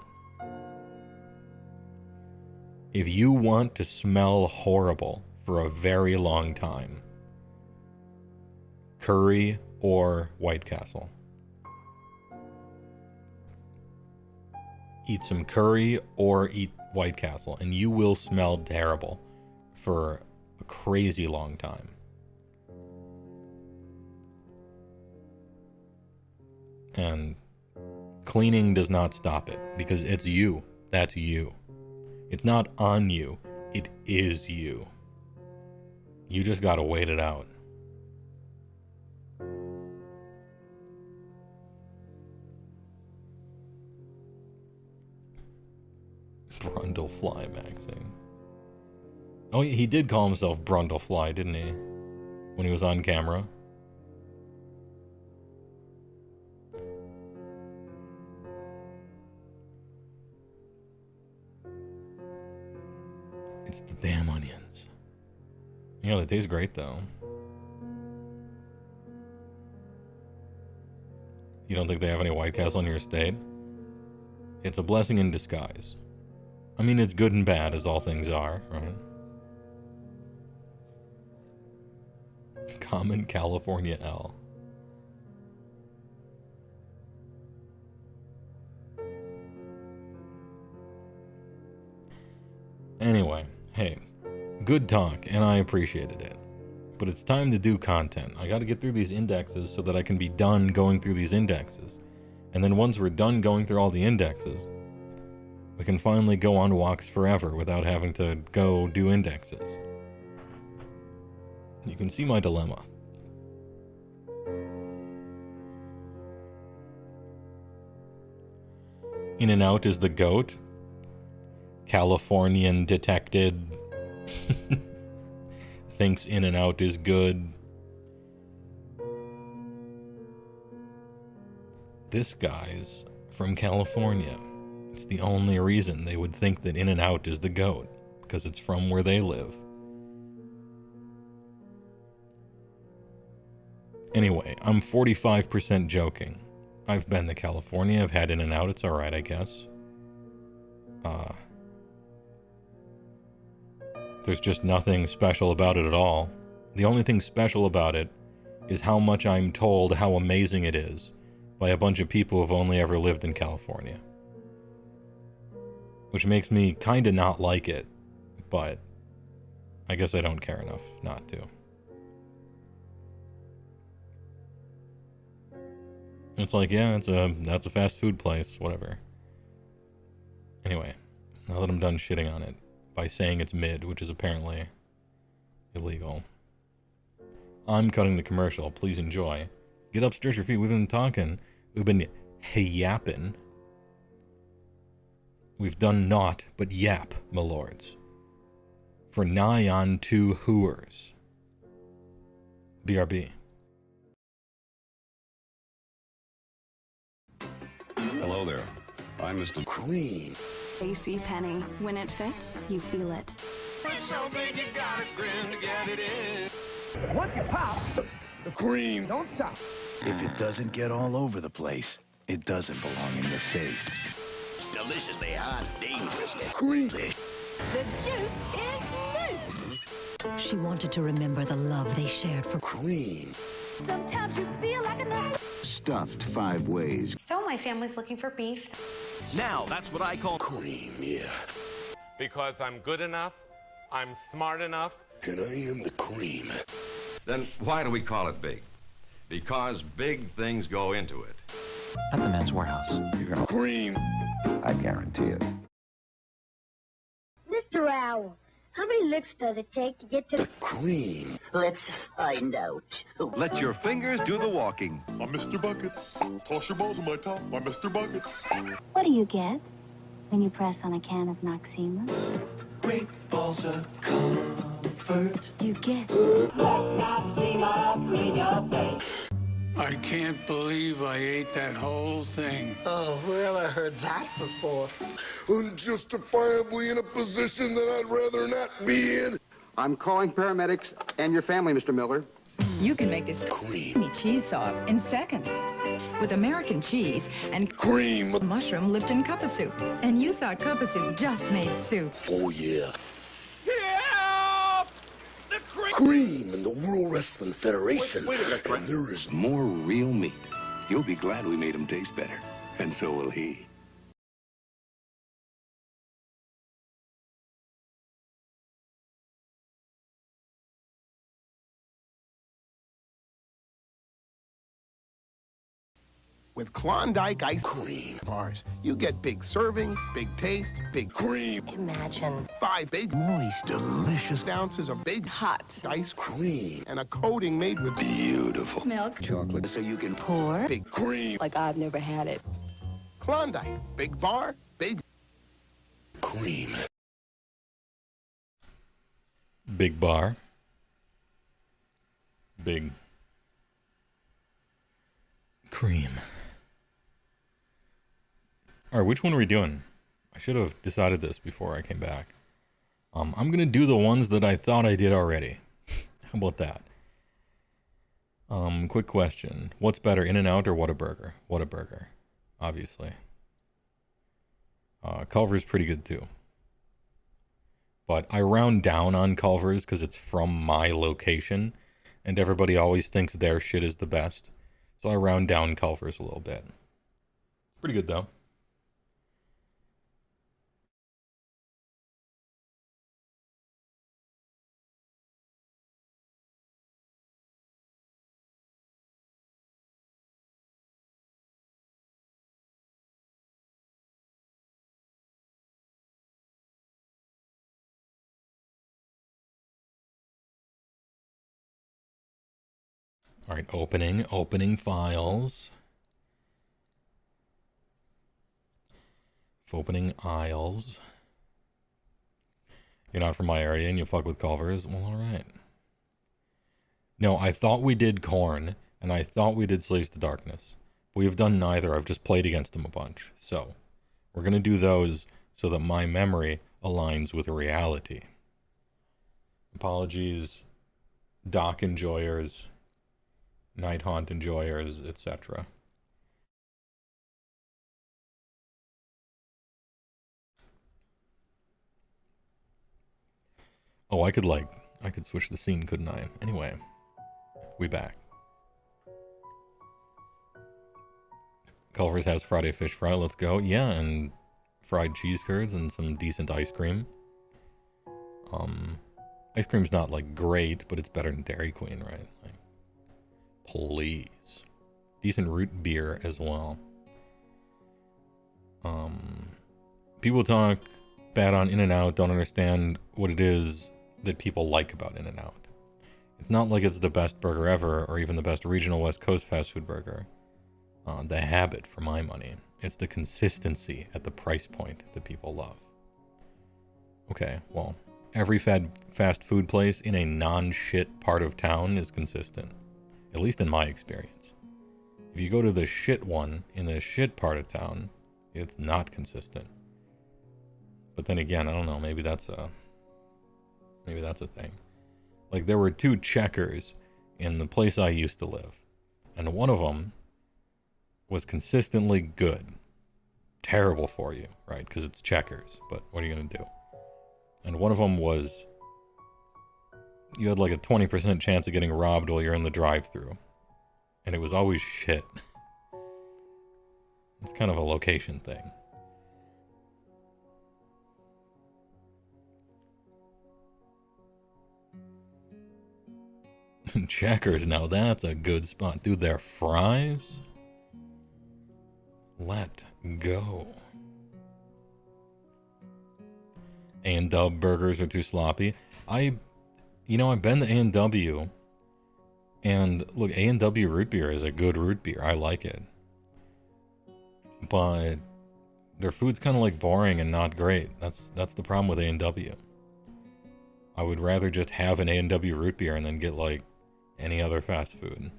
If you want to smell horrible for a very long time, curry or White Castle. Eat some curry or eat White Castle, and you will smell terrible for a crazy long time. And cleaning does not stop it, because it's you. That's you. It's not on you. It is you. You just gotta wait it out. Brundlefly maxing. Oh, he did call himself Brundlefly, didn't he? When he was on camera. It's the damn onions. Yeah, they taste great though. You don't think they have any White Castle in your state? It's a blessing in disguise. I mean, it's good and bad, as all things are, right? Common California L. Anyway, hey, good talk, and I appreciated it. But it's time to do content. I gotta get through these indexes so that I can be done going through these indexes. And then once we're done going through all the indexes, we can finally go on walks forever without having to go do indexes. You can see my dilemma. In-N-Out is the GOAT. Californian detected. Thinks In-N-Out is good. This guy's from California. It's the only reason they would think that In-N-Out is the GOAT, because it's from where they live. Anyway, I'm 45% joking. I've been to California, I've had In-N-Out, it's alright, I guess. There's just nothing special about it at all. The only thing special about it is how much I'm told how amazing it is by a bunch of people who've only ever lived in California. Which makes me kinda not like it, but I guess I don't care enough not to. It's like, yeah, that's a fast food place, whatever. Anyway, now that I'm done shitting on it by saying it's mid, which is apparently illegal, I'm cutting the commercial. Please enjoy. Get up, stretch your feet. We've been talking. We've been hey-yapping. We've done naught but yap, my lords. For nigh on 2 hooers. BRB. Hello there. I'm Mr. Cream. AC Penny. When it fits, you feel it. It's so big you gotta grin to get it in. Once you pop, the cream don't stop. If it doesn't get all over the place, it doesn't belong in your face. Deliciously hot, dangerously Creamy. The juice is loose. She wanted to remember the love they shared for Cream. Sometimes you feel like a Stuffed 5 ways. So my family's looking for beef. Now, that's what I call Cream, yeah. Because I'm good enough, I'm smart enough. And I am the cream. Then why do we call it big? Because big things go into it. at the Men's Warehouse. You got cream. I guarantee it. Mr. Owl, how many licks does it take to get to the cream? Let's find out. Let your fingers do the walking. I'm Mr. Buckets. Toss your balls on my top. I'm Mr. Buckets. What do you get when you press on a can of Noxema? Great balls of comfort. You get Noxema clean your face. I can't believe I ate that whole thing. Oh, well, I heard that before. Unjustifiably in a position that I'd rather not be in. I'm calling paramedics and your family, Mr. Miller. You can make this creamy cheese sauce in seconds with American cheese and cream mushroom Lipton cup of soup. And you thought cup of soup just made soup. Oh, yeah. Help! The cream in the World Wrestling Federation. Wait a minute, and there is more real meat. You'll be glad we made him taste better. And so will he. With Klondike ice cream bars, you get big servings, big taste, big cream. Imagine 5 big, moist, delicious ounces of big, hot ice cream and a coating made with beautiful milk, chocolate, so you can pour big cream like I've never had it. Klondike, big bar, big cream. Big bar. Big cream. Alright, which one are we doing? I should have decided this before I came back. I'm gonna do the ones that I thought I did already. How about that? Quick question. What's better, In-N-Out or Whataburger? Whataburger, obviously. Culver's pretty good too. But I round down on Culver's because it's from my location, and everybody always thinks their shit is the best. So I round down Culver's a little bit. It's pretty good though. All right, opening files. Opening aisles. You're not from my area and you fuck with Culver's? Well, all right. No, I thought we did Corn, and I thought we did Slaves to Darkness. We've done neither. I've just played against them a bunch. So, we're going to do those so that my memory aligns with reality. Apologies, Doc enjoyers, Night Haunt enjoyers, etc. Oh, I could switch the scene, couldn't I? Anyway, we back. Culver's has Friday fish fry, let's go. Yeah, and fried cheese curds and some decent ice cream. Ice cream's not, like, great, but it's better than Dairy Queen, right? Like, please. Decent root beer as well. People talk bad on In-N-Out, don't understand what it is that people like about In-N-Out. It's not like it's the best burger ever, or even the best regional West Coast fast food burger. The habit, for my money. It's the consistency at the price point that people love. Okay, well, every fast food place in a non-shit part of town is consistent. At least in my experience. If you go to the shit one in the shit part of town, it's not consistent. But then again, I don't know, maybe that's a thing. Like, there were 2 Checkers in the place I used to live, and one of them was consistently good. Terrible for you, right? Because it's Checkers, but what are you going to do? And one of them was, you had like a 20% chance of getting robbed while you're in the drive-thru. And it was always shit. It's kind of a location thing. Checkers, now that's a good spot. Dude, their fries? Let go. A&W burgers are too sloppy. I've been to A&W, and look, A&W root beer is a good root beer. I like it. But their food's kind of like boring and not great. That's the problem with A&W. I would rather just have an A&W root beer and then get like any other fast food.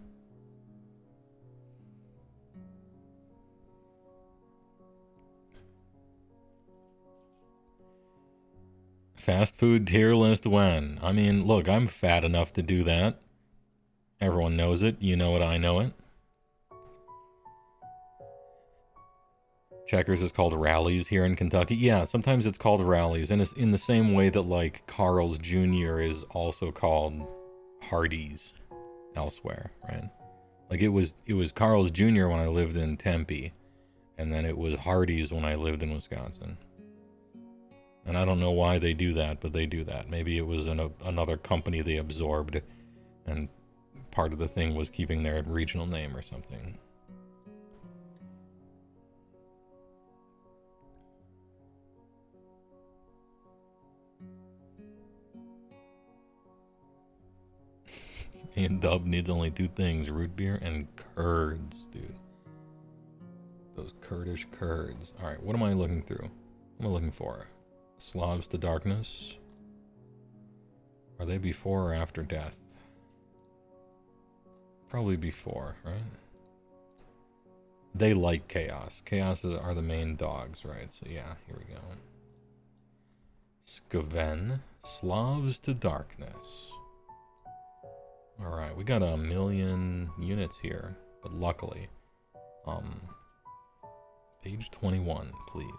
Fast food tier list when? I mean, look, I'm fat enough to do that. Everyone knows it. You know it, I know it. Checkers is called Rallies here in Kentucky. Yeah, sometimes it's called Rallies, and it's in the same way that like Carl's Jr. is also called Hardee's elsewhere, right? Like it was Carl's Jr. when I lived in Tempe, and then it was Hardee's when I lived in Wisconsin. And I don't know why they do that, but they do that. Maybe it was another company they absorbed, and part of the thing was keeping their regional name or something. A&W needs only two things, root beer and curds, dude. Those Kurdish curds. Alright, what am I looking through? What am I looking for? Slavs to Darkness? Are they before or after death? Probably before, right? They like chaos. Chaos are the main dogs, right? So yeah, here we go. Skaven. Slavs to Darkness. Alright, we got 1 million units here, but luckily. Page 21, please.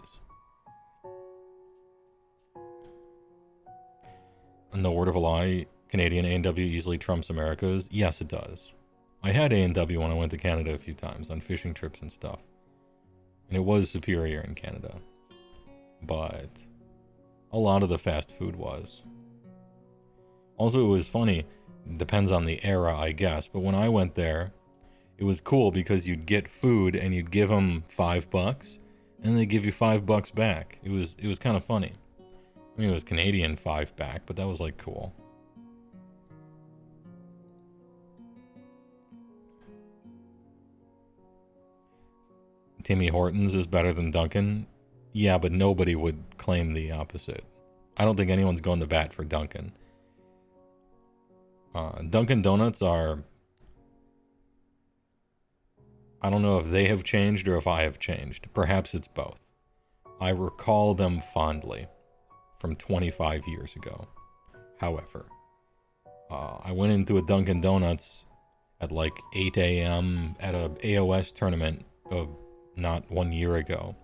No word of a lie, Canadian A&W easily trumps America's. Yes, it does. I had A&W when I went to Canada a few times on fishing trips and stuff. And it was superior in Canada. But a lot of the fast food was. Also, it was funny. Depends on the era, I guess. But when I went there, it was cool because you'd get food and you'd give them $5 and they give you $5 back. It was kind of funny. I mean, it was Canadian $5 back, but that was like cool. Timmy Hortons is better than Dunkin'. Yeah, but nobody would claim the opposite. I don't think anyone's going to bat for Dunkin'. Dunkin' Donuts are... I don't know if they have changed or if I have changed. Perhaps it's both. I recall them fondly from 25 years ago. However, I went into a Dunkin' Donuts at like 8 a.m. at a AOS tournament not 1 year ago.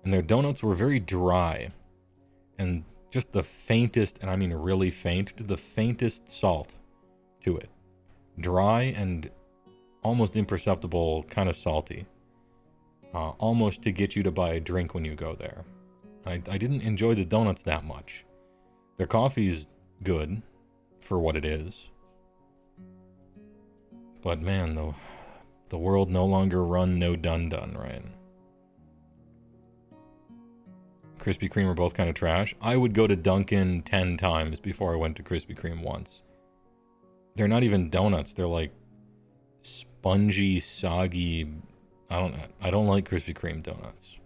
And their donuts were very dry. And just the faintest, and I mean really faint, the faintest salt to it. Dry and almost imperceptible, kind of salty. Almost to get you to buy a drink when you go there. I didn't enjoy the donuts that much. Their coffee's good for what it is. But man, the world no longer run no dun-dun, right? Krispy Kreme are both kind of trash. I would go to Dunkin' 10 times before I went to Krispy Kreme once. They're not even donuts. They're like spongy, soggy. I don't like Krispy Kreme donuts.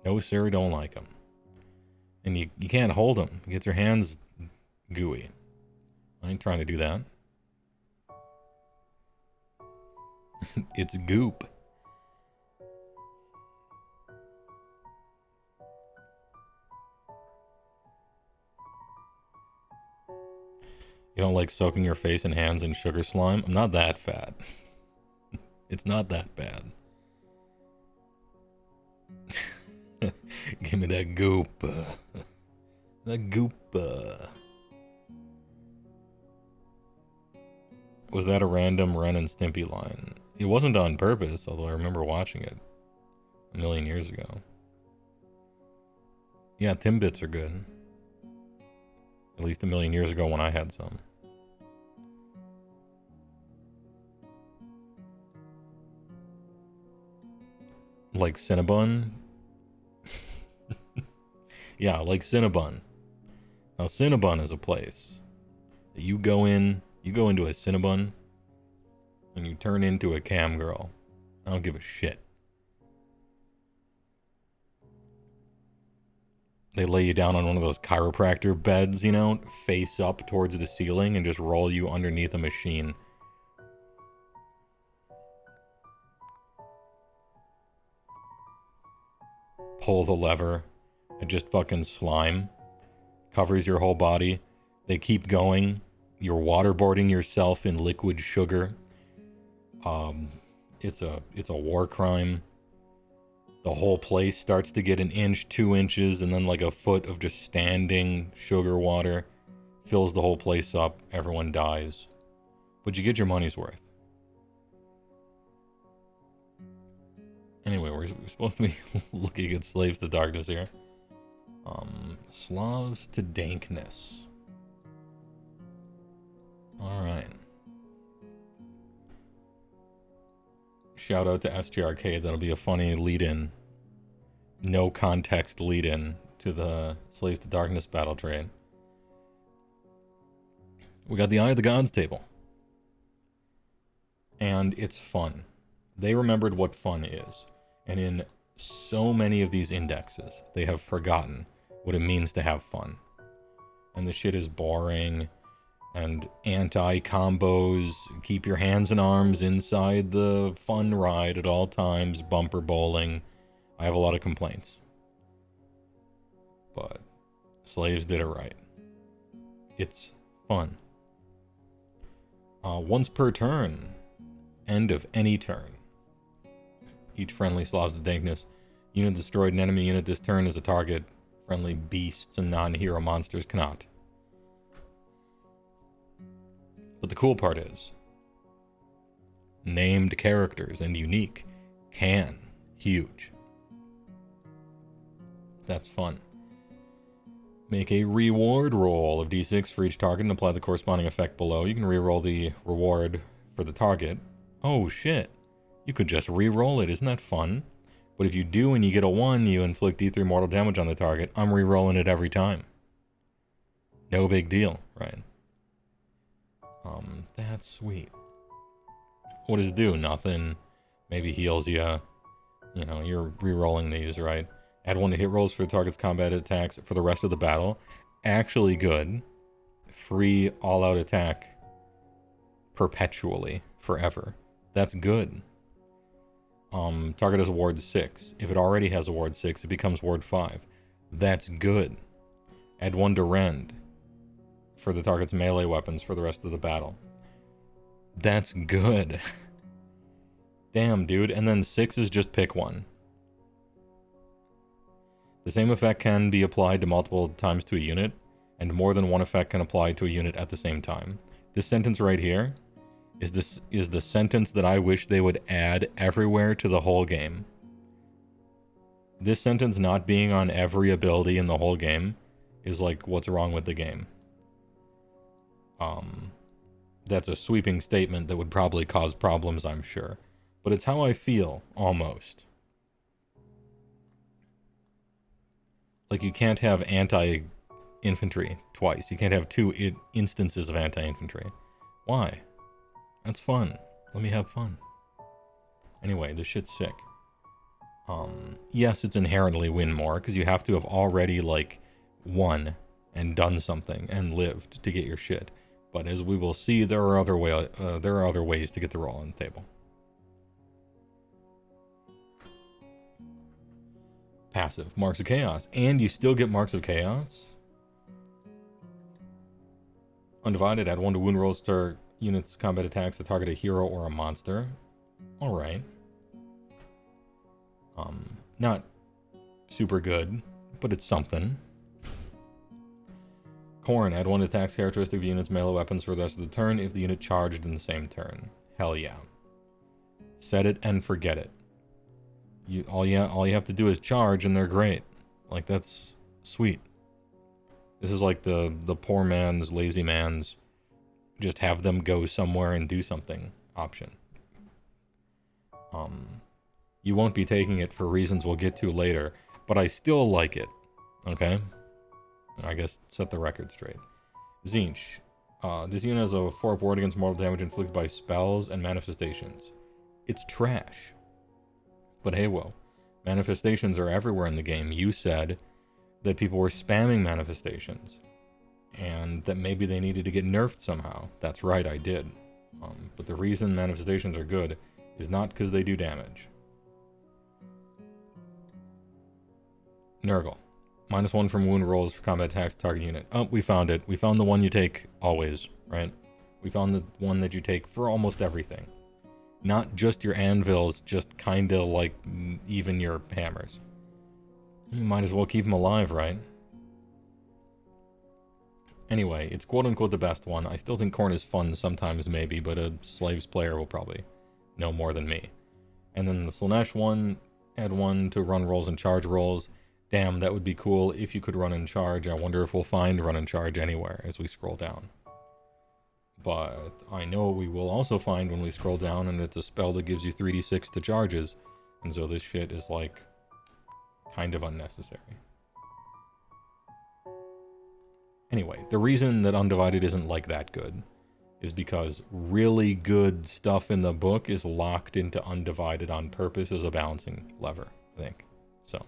No, sir, don't like them. And you can't hold them. It gets your hands gooey. I ain't trying to do that. It's goop. You don't like soaking your face and hands in sugar slime? I'm not that fat. It's not that bad. Give me that goop. That goop. Was that a random Ren and Stimpy line? It wasn't on purpose, although I remember watching it a million years ago. Yeah, Timbits are good. At least a million years ago when I had some. Like Cinnabon? Yeah, like Cinnabon. Now, Cinnabon is a place that you go into a Cinnabon, and you turn into a cam girl. I don't give a shit. They lay you down on one of those chiropractor beds, you know, face up towards the ceiling and just roll you underneath a machine. Pull the lever and just fucking slime. Covers your whole body. They keep going. You're waterboarding yourself in liquid sugar. It's a war crime. The whole place starts to get 1 inch, 2 inches, and then like a foot of just standing sugar water fills the whole place up. Everyone dies. But you get your money's worth. Anyway, we're supposed to be looking at Slaves to Darkness here. Slavs to Dankness. Alright. Shout out to SGRK. That'll be a funny lead-in. No context lead-in to the Slaves to Darkness battle trade. We got the Eye of the Gods table. And it's fun. They remembered what fun is. And in so many of these indexes, they have forgotten what it means to have fun. And the shit is boring. And anti-combos, keep your hands and arms inside the fun ride at all times, bumper bowling. I have a lot of complaints. But Slaves did it right. It's fun. Once per turn, end of any turn. Each friendly Slavs to Dankness. Unit destroyed an enemy unit this turn as a target. Friendly beasts and non-hero monsters cannot. But the cool part is, named characters and unique can. Huge. That's fun. Make a reward roll of d6 for each target and apply the corresponding effect below. You can reroll the reward for the target. Oh shit. You could just reroll it. Isn't that fun? But if you do and you get a 1, you inflict d3 mortal damage on the target. I'm rerolling it every time. No big deal, right? That's sweet. What does it do? Nothing. Maybe heals you. You know, you're re-rolling these, right? Add 1 to hit rolls for the target's combat attacks for the rest of the battle. Actually good. Free all-out attack perpetually, forever. That's good. Target has a ward 6. If it already has a ward 6, it becomes ward 5. That's good. Add 1 to rend for the target's melee weapons for the rest of the battle. That's good. Damn, dude. And then 6 is just pick 1. The same effect can be applied to multiple times to a unit, and more than one effect can apply to a unit at the same time. This sentence right here is the sentence that I wish they would add everywhere to the whole game. This sentence not being on every ability in the whole game is like, what's wrong with the game? That's a sweeping statement that would probably cause problems, I'm sure. But it's how I feel, almost. Like, you can't have anti-infantry twice. You can't have 2 instances of anti-infantry. Why? That's fun. Let me have fun. Anyway, this shit's sick. Yes, it's inherently win more, because you have to have already, like, won and done something and lived to get your shit. But as we will see, there are other ways to get the roll on the table. Passive, Marks of Chaos. And you still get Marks of Chaos. Undivided, add 1 to wound rolls to units' combat attacks to target a hero or a monster. Alright. Not super good, but it's something. Corn, add 1 attacks characteristic of units' melee weapons for the rest of the turn if the unit charged in the same turn. Hell yeah. Set it and forget it. All you have to do is charge and they're great. Like, that's sweet. This is like the poor man's, lazy man's, just have them go somewhere and do something option. You won't be taking it for reasons we'll get to later, but I still like it. Okay? I guess set the record straight. Zinch. This unit has a 4 ward against mortal damage inflicted by spells and manifestations. It's trash. But hey, well, manifestations are everywhere in the game. You said that people were spamming manifestations, and that maybe they needed to get nerfed somehow. That's right, I did. But the reason manifestations are good is not because they do damage. Nurgle. -1 from wound rolls for combat attacks target unit. Oh, we found it. We found the one you take always, right? We found the one that you take for almost everything. Not just your anvils, just kinda like even your hammers. You might as well keep them alive, right? Anyway, it's quote-unquote the best one. I still think Khorne is fun sometimes, maybe, but a Slaves player will probably know more than me. And then the Slaanesh one had one to run rolls and charge rolls. Damn, that would be cool if you could run and charge. I wonder if we'll find run and charge anywhere as we scroll down. But I know we will also find when we scroll down, and it's a spell that gives you 3d6 to charges. And so this shit is, like, kind of unnecessary. Anyway, the reason that Undivided isn't, like, that good is because really good stuff in the book is locked into Undivided on purpose as a balancing lever, I think. So.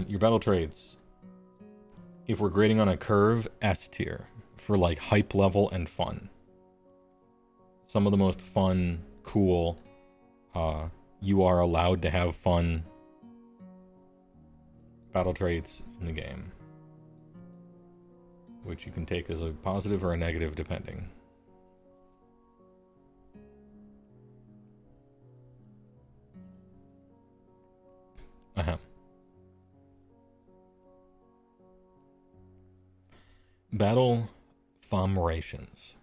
Your battle traits. If we're grading on a curve, S tier. For, like, hype level and fun. Some of the most fun, cool, you are allowed to have fun battle traits in the game. Which you can take as a positive or a negative, depending. Ahem. Battle Fomerations.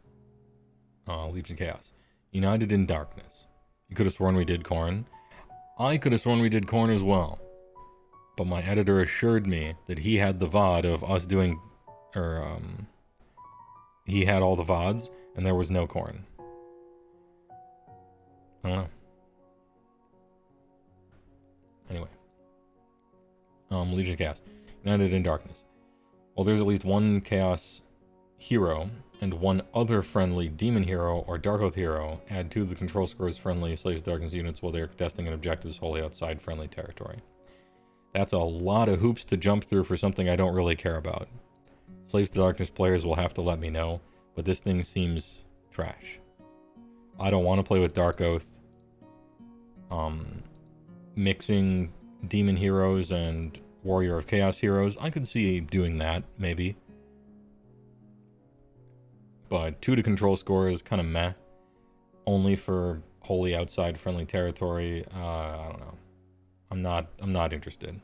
Leaps of Chaos. United in Darkness. You could have sworn we did Khorne. I could have sworn we did Khorne as well. But my editor assured me that he had the VOD of us doing... he had all the VODs, and there was no Khorne. I don't know. Anyway. Legion of Chaos. United in Darkness. Well, there's at least one Chaos hero and one other friendly Demon hero or Dark Oath hero. Add 2 of the control scores friendly Slaves of Darkness units while they are contesting an objectives wholly outside friendly territory. That's a lot of hoops to jump through for something I don't really care about. Slaves of Darkness players will have to let me know, but this thing seems trash. I don't want to play with Dark Oath. Mixing Demon heroes and Warrior of Chaos heroes, I could see doing that, maybe. But 2 to control score is kind of meh. Only for wholly outside friendly territory, I don't know. I'm not interested.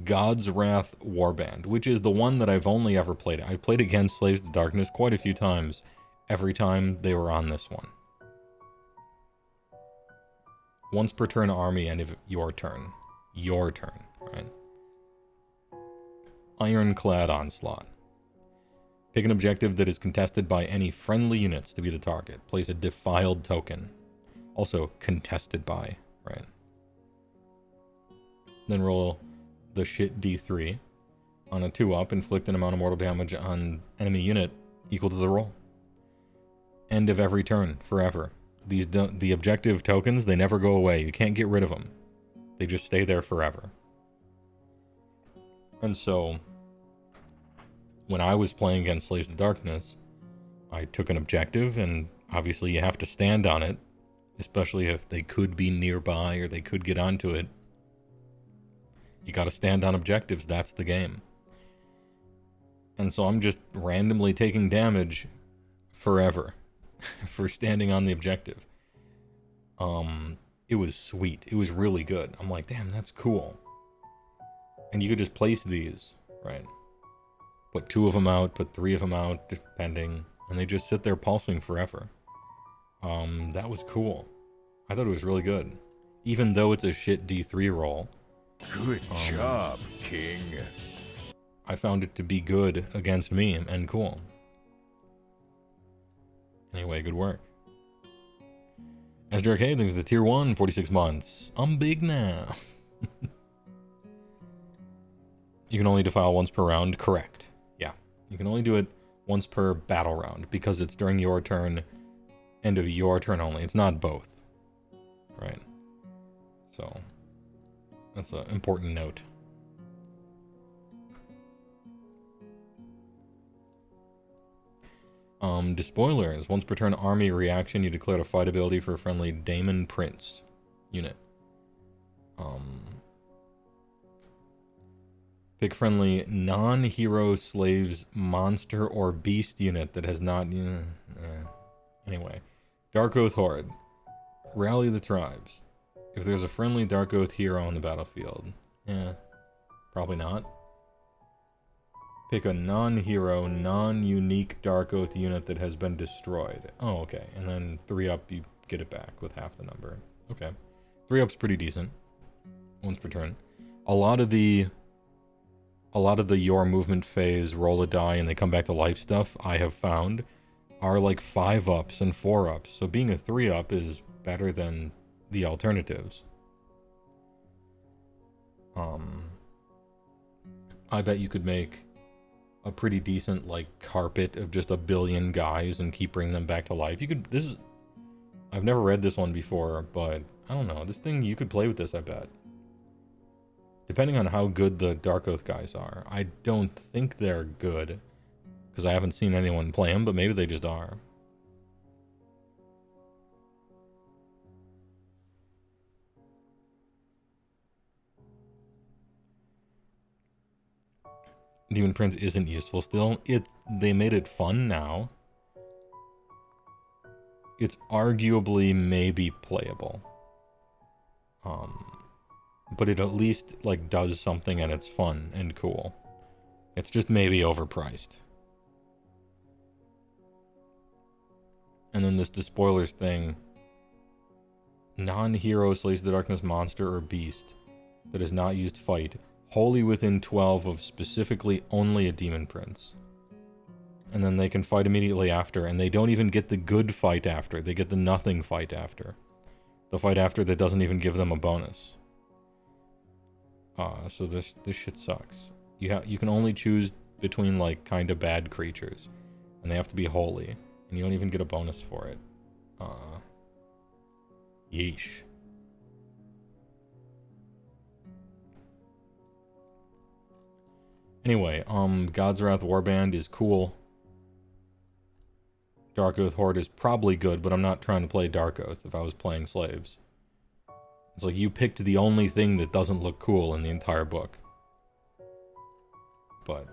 God's Wrath Warband, which is the one that I've only ever played. I played against Slaves of Darkness quite a few times. Every time they were on this one. Once per turn army, end of your turn. Your turn, right? Ironclad Onslaught. Pick an objective that is contested by any friendly units to be the target. Place a defiled token. Also, contested by, right? Then roll the shit D3. On a 2-up, inflict an amount of mortal damage on enemy unit equal to the roll. End of every turn, forever. The objective tokens, they never go away. You can't get rid of them. They just stay there forever. And so, when I was playing against Slaves of Darkness, I took an objective, and obviously you have to stand on it, especially if they could be nearby or they could get onto it. You gotta stand on objectives, that's the game. And so I'm just randomly taking damage forever for standing on the objective. It was sweet. It was really good. I'm like, damn, that's cool. And you could just place these, right? Put 2 of them out, put 3 of them out, depending, and they just sit there pulsing forever. That was cool. I thought it was really good. Even though it's a shit D3 roll. Good job, King. I found it to be good against me and cool. Anyway, good work. As Arcade, thanks to the tier 1, 46 months. I'm big now. You can only defile once per round. Correct. Yeah. You can only do it once per battle round because it's during your turn, end of your turn only. It's not both. Right. So, that's an important note. Despoilers. Once per turn army reaction, you declare a fight ability for a friendly Daemon Prince unit. Pick friendly non-hero slaves monster or beast unit that has not... Anyway. Dark Oath Horde. Rally the tribes. If there's a friendly Dark Oath hero on the battlefield. Probably not. Pick a non-hero, non-unique Dark Oath unit that has been destroyed. Oh, okay. And then 3-up, you get it back with half the number. Okay. 3-up's pretty decent. Once per turn. A lot of the your movement phase, roll a die, and they come back to life stuff, I have found, are like 5-ups and 4-ups. So being a 3-up is better than the alternatives. I bet you could make a pretty decent, like, carpet of just a billion guys and keep bringing them back to life. You could, I've never read this one before, but, I don't know, this thing, you could play with this, I bet. Depending on how good the Dark Oath guys are. I don't think they're good, because I haven't seen anyone play them, but maybe they just are. Demon Prince isn't useful still. They made it fun now. It's arguably maybe playable. But it at least, like, does something and it's fun and cool. It's just maybe overpriced. And then this Despoilers thing. Non-hero slays the darkness monster or beast that is not used fight. Wholly within 12 of specifically only a Demon Prince. And then they can fight immediately after, and they don't even get the good fight after. They get the nothing fight after. The fight after that doesn't even give them a bonus. So this shit sucks. You can only choose between, like, kind of bad creatures. And they have to be holy. And you don't even get a bonus for it. Yeesh. Anyway, God's Wrath Warband is cool. Dark Oath Horde is probably good, but I'm not trying to play Dark Oath if I was playing slaves. It's like you picked the only thing that doesn't look cool in the entire book. But,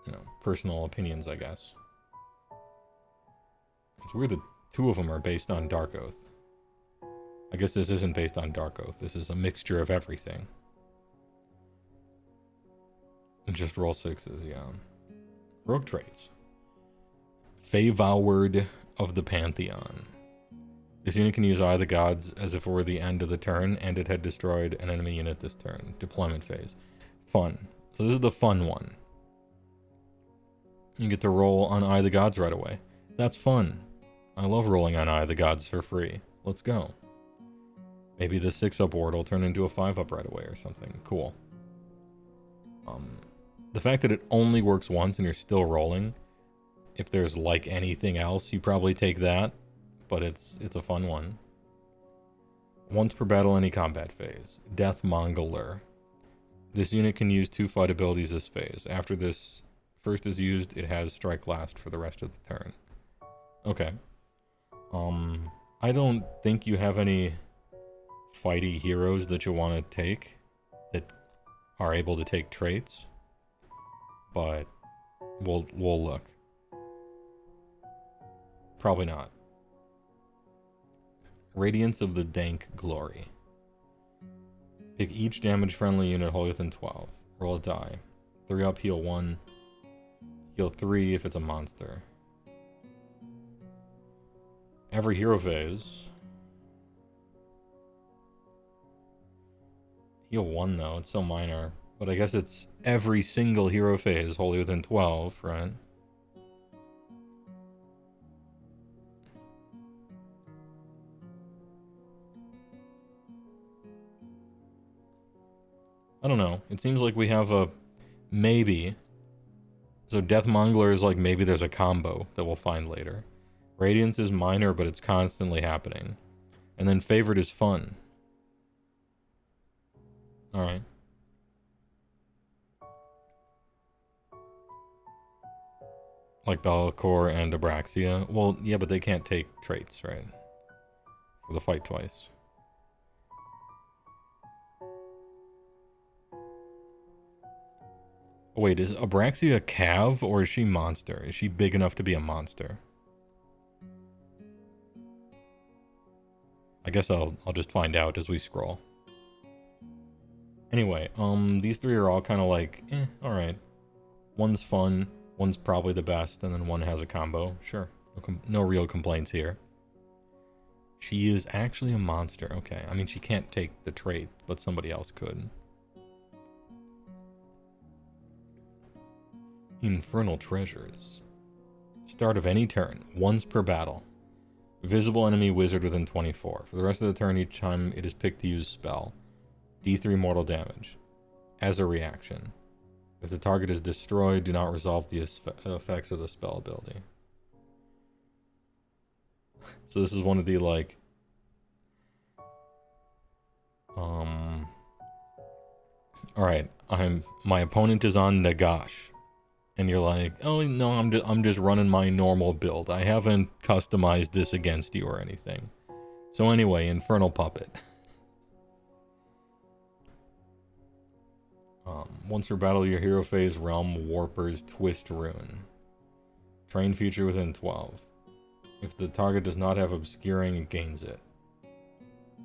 you know, personal opinions, I guess. It's weird that 2 of them are based on Dark Oath. I guess this isn't based on Dark Oath. This is a mixture of everything. Just roll 6s, yeah. Rogue traits. Favoward of the Pantheon. This unit can use Eye of the Gods as if it were the end of the turn, and it had destroyed an enemy unit this turn. Deployment phase. Fun. So this is the fun one. You get to roll on Eye of the Gods right away. That's fun. I love rolling on Eye of the Gods for free. Let's go. Maybe the 6-up ward will turn into a 5-up right away or something. Cool. The fact that it only works once and you're still rolling, if there's like anything else, you probably take that, but it's a fun one. Once per battle, any combat phase. Death Mongoler. This unit can use 2 fight abilities this phase. After this first is used, it has Strike Last for the rest of the turn. Okay. I don't think you have any fighty heroes that you want to take that are able to take traits, but we'll look. Probably not. Radiance of the Dank Glory. Pick each damage friendly unit wholly within 12. Roll a die. 3-up, heal 1. Heal 3 if it's a monster. Every hero phase. Heal 1 though, it's so minor. But I guess it's every single hero phase wholly within 12, right? I don't know. It seems like we have a maybe. So Deathmonger is like maybe there's a combo that we'll find later. Radiance is minor, but it's constantly happening. And then Favored is fun. Alright. Like Bellicor and Abraxia. Well, yeah, but they can't take traits, right? For the fight twice. Wait, is Abraxia a Cav, or is she monster? Is she big enough to be a monster? I guess I'll just find out as we scroll. Anyway, these three are all kind of like, alright. One's fun, one's probably the best, and then one has a combo. Sure, no real complaints here. She is actually a monster. Okay, I mean, she can't take the trait, but somebody else could. Infernal Treasures. Start of any turn, once per battle. Visible enemy wizard within 24. For the rest of the turn, each time it is picked to use spell. D3 mortal damage. As a reaction. If the target is destroyed, do not resolve the effects of the spell ability. So this is one of the, like... Alright, my opponent is on Nagash. And you're like, oh no, I'm just running my normal build. I haven't customized this against you or anything. So anyway, Infernal Puppet. Once per battle, your hero phase realm warpers Twist Rune. Train feature within 12. If the target does not have obscuring, it gains it.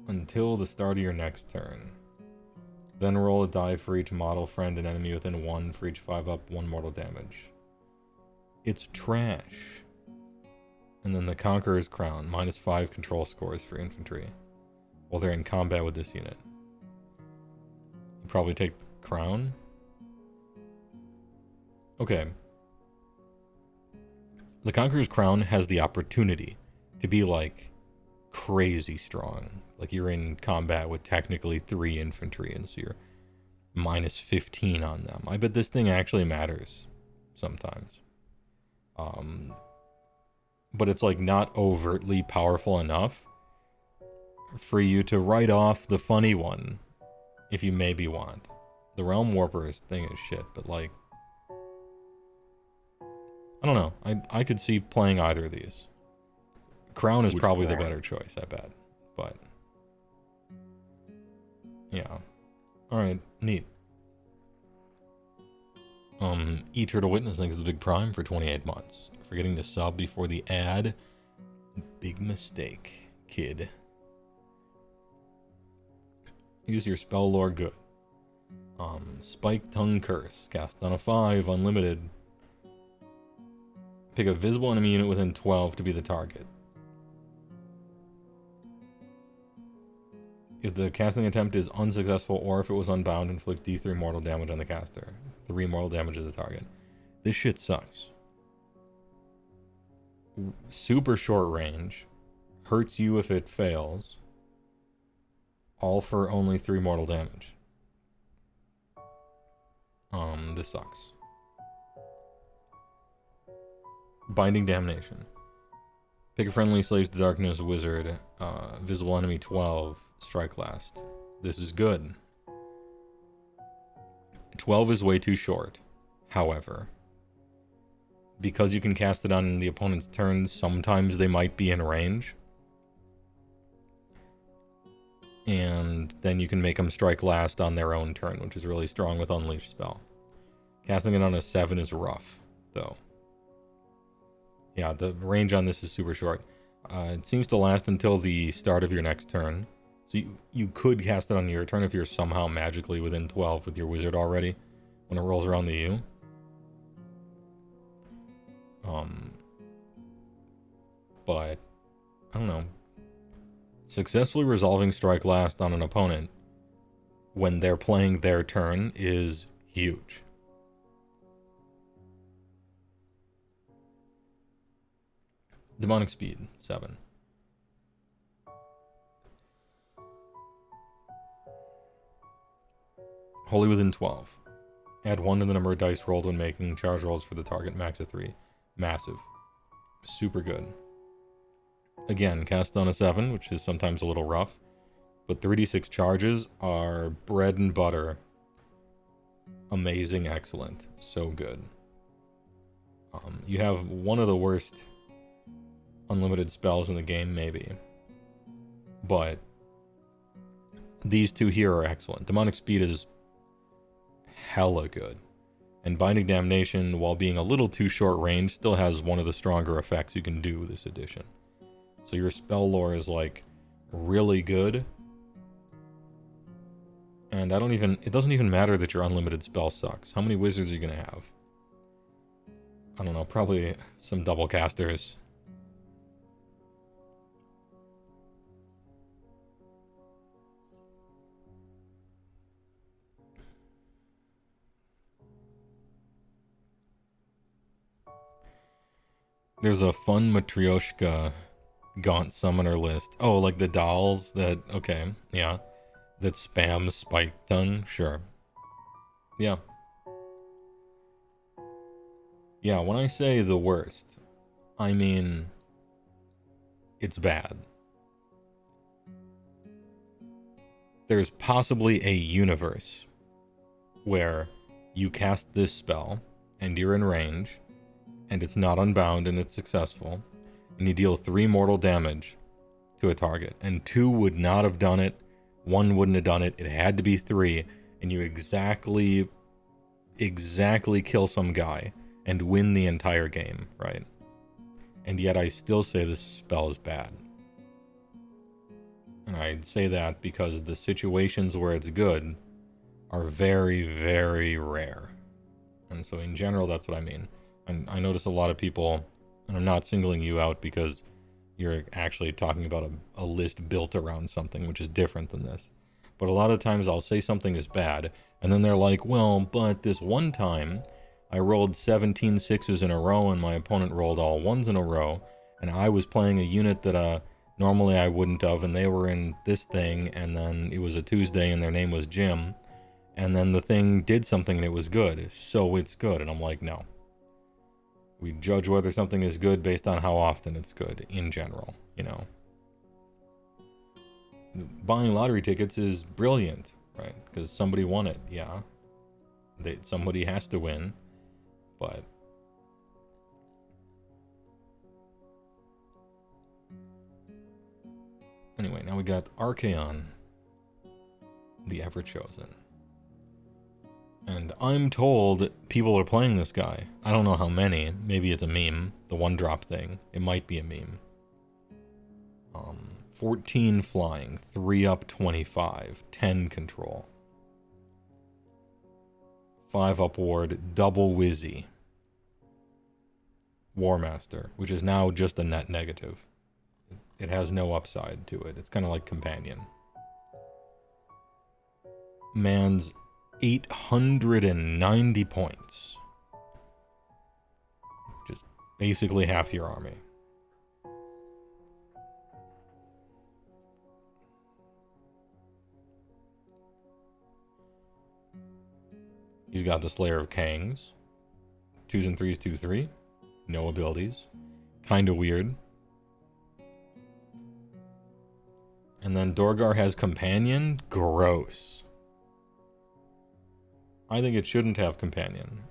Until the start of your next turn. Then roll a die for each model friend and enemy within 1 for each 5-up, 1 mortal damage. It's trash. And then the Conqueror's Crown, -5 control scores for infantry, while they're in combat with this unit. You probably take the Crown? Okay. The Conqueror's Crown has the opportunity to be like crazy strong. Like you're in combat with technically 3 infantry, and so you're -15 on them. I bet this thing actually matters sometimes. But it's like not overtly powerful enough for you to write off the funny one if you maybe want. The Realm Warper's thing is shit, but like... I don't know. I could see playing either of these. Crown is probably the better choice, I bet. But... yeah. Alright, neat. Eater to Witness, thanks to the Big Prime for 28 months. Forgetting to sub before the ad. Big mistake, kid. Use your spell lore good. Spike Tongue Curse. Cast on a 5, unlimited. Pick a visible enemy unit within 12 to be the target. If the casting attempt is unsuccessful or if it was unbound, inflict D3 mortal damage on the caster. 3 mortal damage to the target. This shit sucks. Super short range. Hurts you if it fails. All for only 3 mortal damage. This sucks. Binding Damnation. Pick a friendly Slaves to Darkness wizard. Visible enemy 12. Strike last. This is good. 12 is way too short. However, because you can cast it on the opponent's turn, sometimes they might be in range. And then you can make them strike last on their own turn, which is really strong with Unleash spell. Casting it on a 7 is rough, though. Yeah, the range on this is super short. It seems to last until the start of your next turn. So you could cast it on your turn if you're somehow magically within 12 with your wizard already when it rolls around to you. But, I don't know. Successfully resolving strike last on an opponent when they're playing their turn is huge. Demonic Speed, 7. Wholly within 12. Add 1 to the number of dice rolled when making charge rolls for the target, max of 3. Massive. Super good. Again, cast on a 7, which is sometimes a little rough, but 3d6 charges are bread and butter. Amazing, excellent. So good. You have one of the worst unlimited spells in the game, maybe. But these two here are excellent. Demonic Speed is hella good. And Binding Damnation, while being a little too short range, still has one of the stronger effects you can do this edition. So your spell lore is, like, really good. And it doesn't even matter that your unlimited spell sucks. How many wizards are you gonna have? I don't know, probably some double casters. There's a fun Matryoshka Gaunt Summoner list. Oh, like the dolls that, okay, yeah. That spam Spike Tongue? Sure. Yeah. Yeah, when I say the worst, I mean it's bad. There's possibly a universe where you cast this spell and you're in range and it's not unbound and it's successful and you deal 3 mortal damage to a target and 2 would not have done it, 1 wouldn't have done it, it had to be 3, and you exactly kill some guy and win the entire game, right? And yet I still say this spell is bad. And I'd say that because the situations where it's good are very, very rare. And so in general, that's what I mean. And I notice a lot of people, and I'm not singling you out because you're actually talking about a list built around something, which is different than this. But a lot of times I'll say something is bad, and then they're like, well, but this one time I rolled 17 6s in a row and my opponent rolled all 1s in a row, and I was playing a unit that normally I wouldn't have, and they were in this thing, and then it was a Tuesday and their name was Jim, and then the thing did something and it was good, so it's good. And I'm like, no. We judge whether something is good based on how often it's good, in general, you know. Buying lottery tickets is brilliant, right? Because somebody won it, yeah. Somebody has to win, but... Anyway, now we got Archaon, the Ever-Chosen. And I'm told people are playing this guy. I don't know how many. Maybe it's a meme. The one-drop thing. It might be a meme. 14 flying, 3 up 25, 10 control. 5 upward, double Wizzy. Warmaster, which is now just a net negative. It has no upside to it. It's kind of like Companion. Man's 890 points. Just basically half your army. He's got the Slayer of Kangs. 2s and 3s, 2/3. No abilities. Kinda weird. And then Dorgar has Companion. Gross. I think it shouldn't have Companion.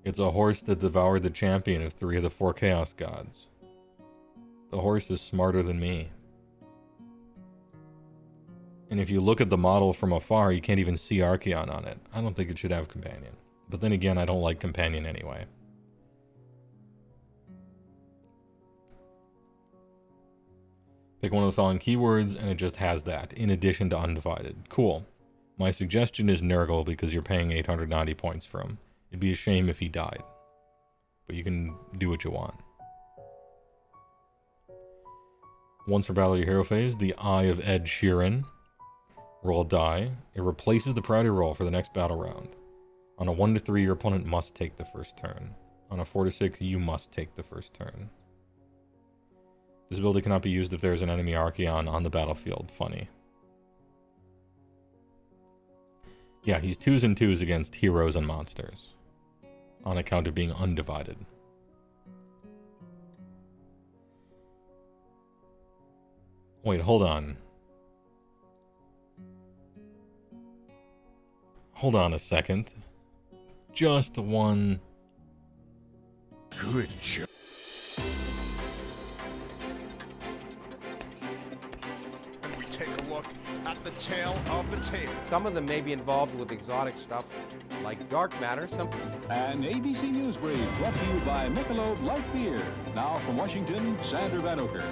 It's a horse that devoured the champion of 3 of the 4 Chaos Gods. The horse is smarter than me. And if you look at the model from afar, you can't even see Archaon on it. I don't think it should have Companion. But then again, I don't like Companion anyway. Pick one of the following keywords, and it just has that, in addition to Undivided. Cool. My suggestion is Nurgle, because you're paying 890 points for him. It'd be a shame if he died. But you can do what you want. Once per battle of your hero phase, the Eye of Ed Sheeran. Roll a die. It replaces the priority roll for the next battle round. On a 1 to 3, your opponent must take the first turn. On a 4 to 6, you must take the first turn. This ability cannot be used if there is an enemy Archaon on the battlefield. Funny. Yeah, he's 2s and 2s against heroes and monsters. On account of being undivided. Wait, hold on. Hold on a second. Just one... Good job. We take a look at the tail of the tape. Some of them may be involved with exotic stuff, like dark matter. An ABC News Brief brought to you by Michelob Light Beer. Now from Washington, Sander Van Oker.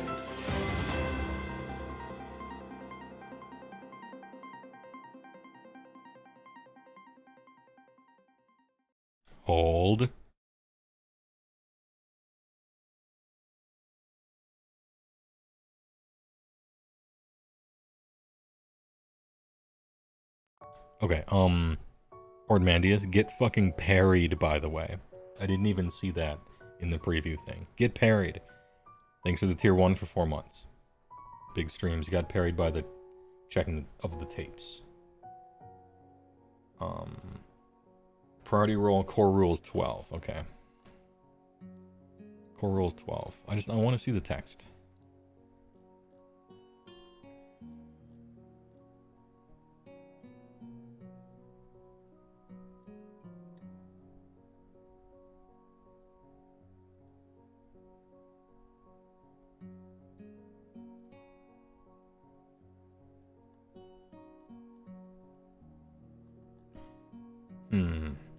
Hold. Okay, Ordmandius, get fucking parried, by the way. I didn't even see that in the preview thing. Get parried. Thanks for the tier 1 for 4 months. Big streams, you got parried by the checking of the tapes. Priority roll, core rules 12, okay. Core rules 12. I want to see the text.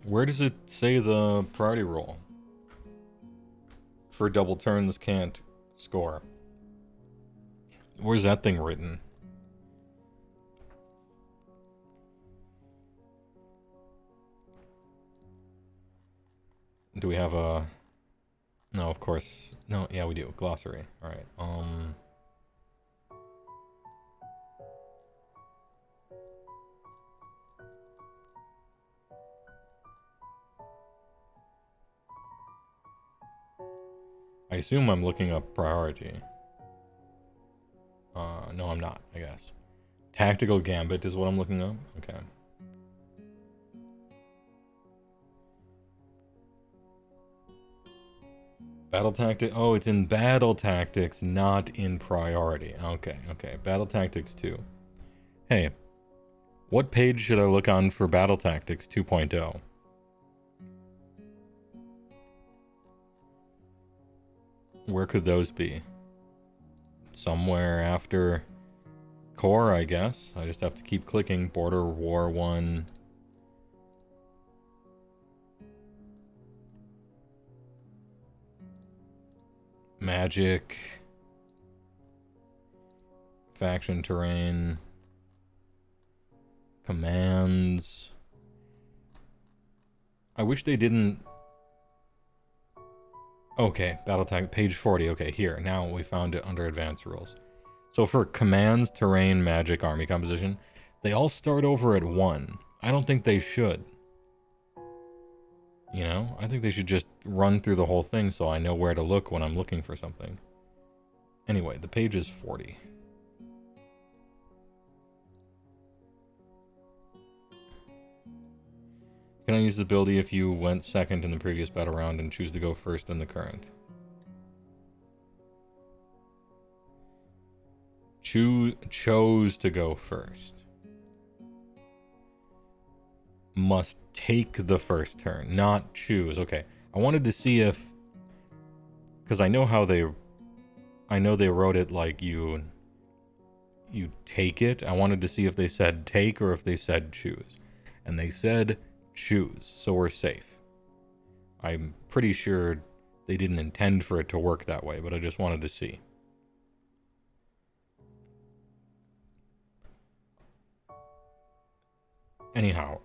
Where does it say the priority roll? For double turns can't score. Where's that thing written? Do we have a... No, of course. No, yeah, we do. Glossary. Alright, I assume I'm looking up priority. No, I'm not, I guess. Tactical Gambit is what I'm looking up? Okay. Battle Tactics. Oh, it's in Battle Tactics, not in Priority. Okay, okay. Battle Tactics 2. Hey, what page should I look on for Battle Tactics 2.0? Where could those be? Somewhere after core, I guess. I just have to keep clicking. Border War 1. Magic. Faction terrain. Commands. I wish they didn't... Okay, Battle Tag, page 40. Okay, here. Now we found it under Advanced Rules. So for commands, terrain, magic, army composition, they all start over at 1. I don't think they should. You know? I think they should just run through the whole thing so I know where to look when I'm looking for something. Anyway, the page is 40. Can I use the ability if you went second in the previous battle round and choose to go first in the current? Chose to go first. Must take the first turn, not choose. Okay, I wanted to see if... Because I know how they... I know they wrote it like you take it. I wanted to see if they said take or if they said choose. And they said... choose, so we're safe. I'm pretty sure they didn't intend for it to work that way, but I just wanted to see. Anyhow,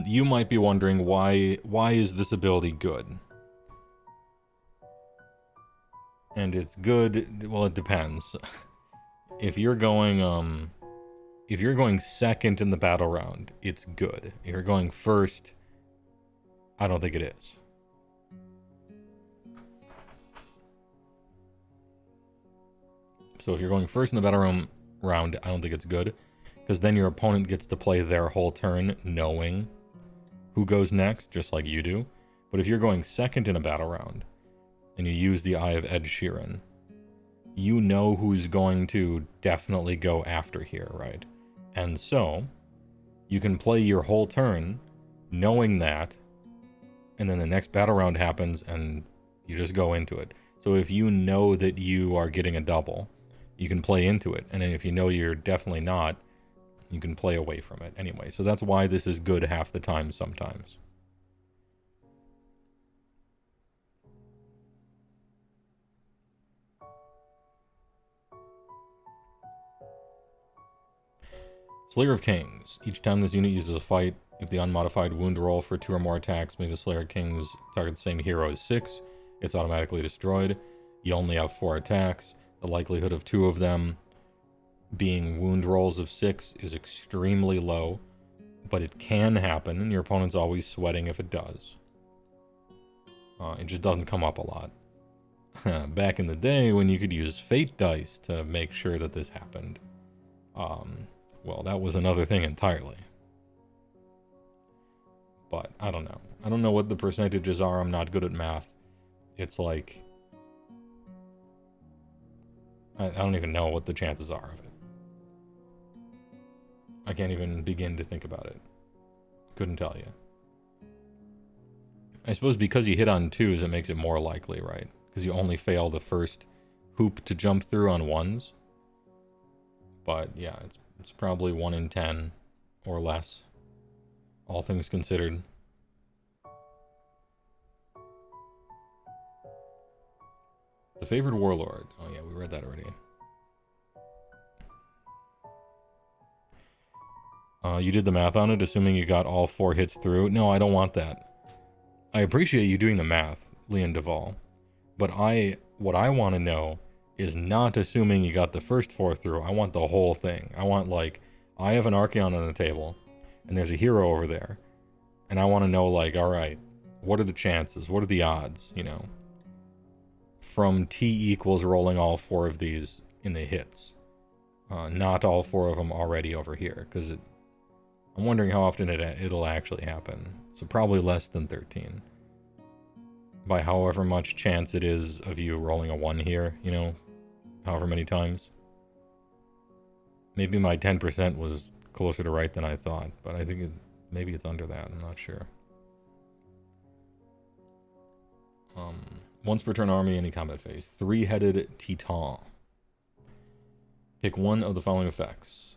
you might be wondering why is this ability good? And it's good, well, it depends. If you're going second in the battle round, it's good. If you're going first, I don't think it is. So if you're going first in the battle round, I don't think it's good. because then your opponent gets to play their whole turn knowing who goes next, just like you do. But if you're going second in a battle round, and you use the Eye of Ed Sheeran, you know who's going to definitely go after here, right? And so, you can play your whole turn knowing that, and then the next battle round happens, and you just go into it. So if you know that you are getting a double, you can play into it. And then if you know you're definitely not, you can play away from it anyway. So that's why this is good half the time sometimes. Slayer of Kings. Each time this unit uses a fight, if the unmodified wound roll for 2 or more attacks make the Slayer of Kings target the same hero as 6, it's automatically destroyed. You only have 4 attacks. The likelihood of 2 of them being wound rolls of 6 is extremely low, but it can happen, and your opponent's always sweating if it does. It just doesn't come up a lot. Back in the day when you could use fate dice to make sure that this happened, well, that was another thing entirely. But I don't know. I don't know what the percentages are. I'm not good at math. It's like, I don't even know what the chances are of it. I can't even begin to think about it. Couldn't tell you. I suppose because you hit on 2s, it makes it more likely, right? Because you only fail the first hoop to jump through on 1s. But yeah, it's probably 1 in 10 or less, all things considered. The Favored Warlord. Oh yeah, we read that already. You did the math on it, assuming you got all 4 hits through. No, I don't want that. I appreciate you doing the math, Leon Duvall. But what I want to know is not assuming you got the first 4 through. I want the whole thing. I want, like, I have an Archeon on the table, and there's a hero over there. And I want to know, like, alright, what are the chances? What are the odds, you know? From T equals rolling all 4 of these in the hits. Not all 4 of them already over here, because I'm wondering how often it'll actually happen. So probably less than 13. By however much chance it is of you rolling a 1 here, you know, however many times. Maybe my 10% was closer to right than I thought, but I think maybe it's under that, I'm not sure. Once per turn army, any combat phase. 3-headed Titan. Pick one of the following effects.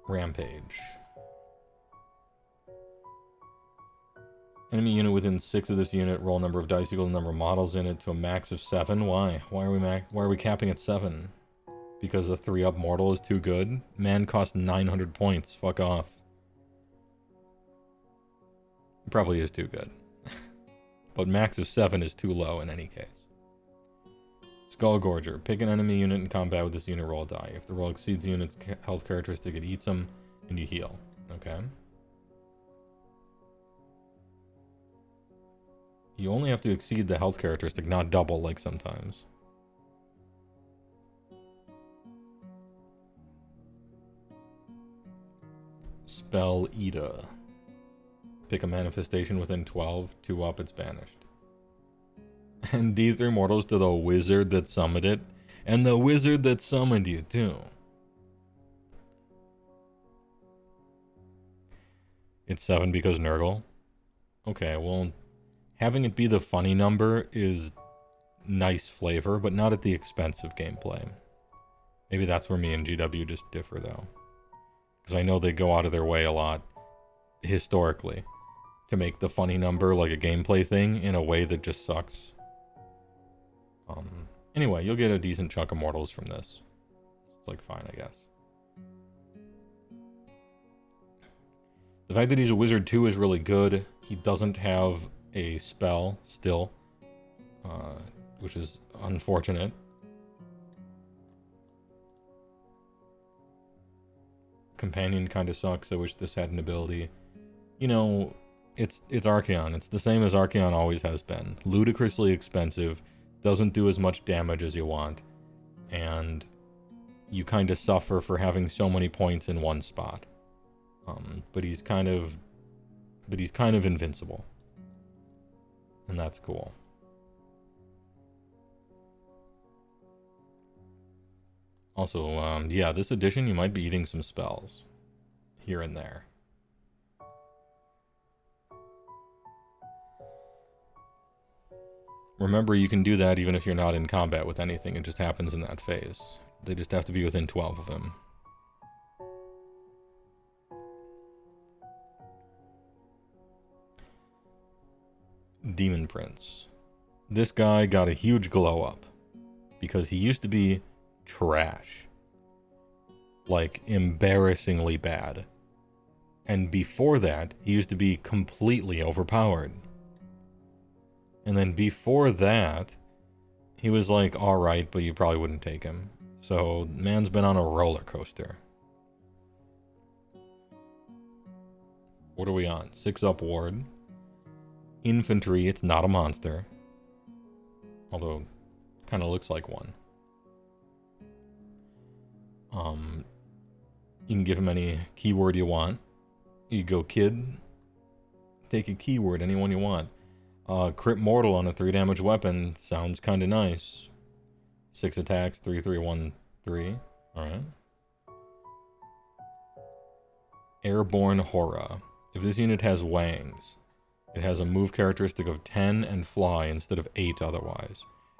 Rampage. Enemy unit within 6 of this unit, roll number of dice equal to the number of models in it to a max of 7. Why? Why are we capping at 7? Because a 3-up mortal is too good? Man costs 900 points. Fuck off. It probably is too good. But max of 7 is too low in any case. Skullgorger. Pick an enemy unit in combat with this unit, roll a die. If the roll exceeds the unit's health characteristic, it eats them, and you heal. Okay? You only have to exceed the health characteristic, not double like sometimes. Spell Eater. Pick a manifestation within 12, 2 up, it's banished. And D3 mortals to the wizard that summoned it, and the wizard that summoned you too. It's 7 because Nurgle. Okay, well, having it be the funny number is nice flavor, but not at the expense of gameplay. Maybe that's where me and GW just differ, though. Because I know they go out of their way a lot, historically, to make the funny number like a gameplay thing in a way that just sucks. Anyway, you'll get a decent chunk of mortals from this. It's like fine, I guess. The fact that he's a wizard too is really good. He doesn't have a spell still, which is unfortunate. Companion kind of sucks. I wish this had an ability. You know, it's Archeon. It's the same as Archeon always has been. Ludicrously expensive, doesn't do as much damage as you want, and you kind of suffer for having so many points in one spot. But he's kind of invincible. And that's cool. Also, yeah, this edition you might be eating some spells here and there. Remember, you can do that even if you're not in combat with anything. It just happens in that phase. They just have to be within 12 of him. Demon Prince. This guy got a huge glow up because he used to be trash. Like, embarrassingly bad. And before that, he used to be completely overpowered. And then before that, he was like, alright, but you probably wouldn't take him. So, man's been on a roller coaster. What are we on? 6 up ward. Infantry, it's not a monster. Although, kind of looks like one. You can give him any keyword you want. You go kid. Take a keyword, anyone you want. Crit mortal on a 3 damage weapon sounds kind of nice. 6 attacks, 3-3-1-3. Alright. Airborne Horror. If this unit has wangs, it has a move characteristic of 10 and fly instead of 8 otherwise.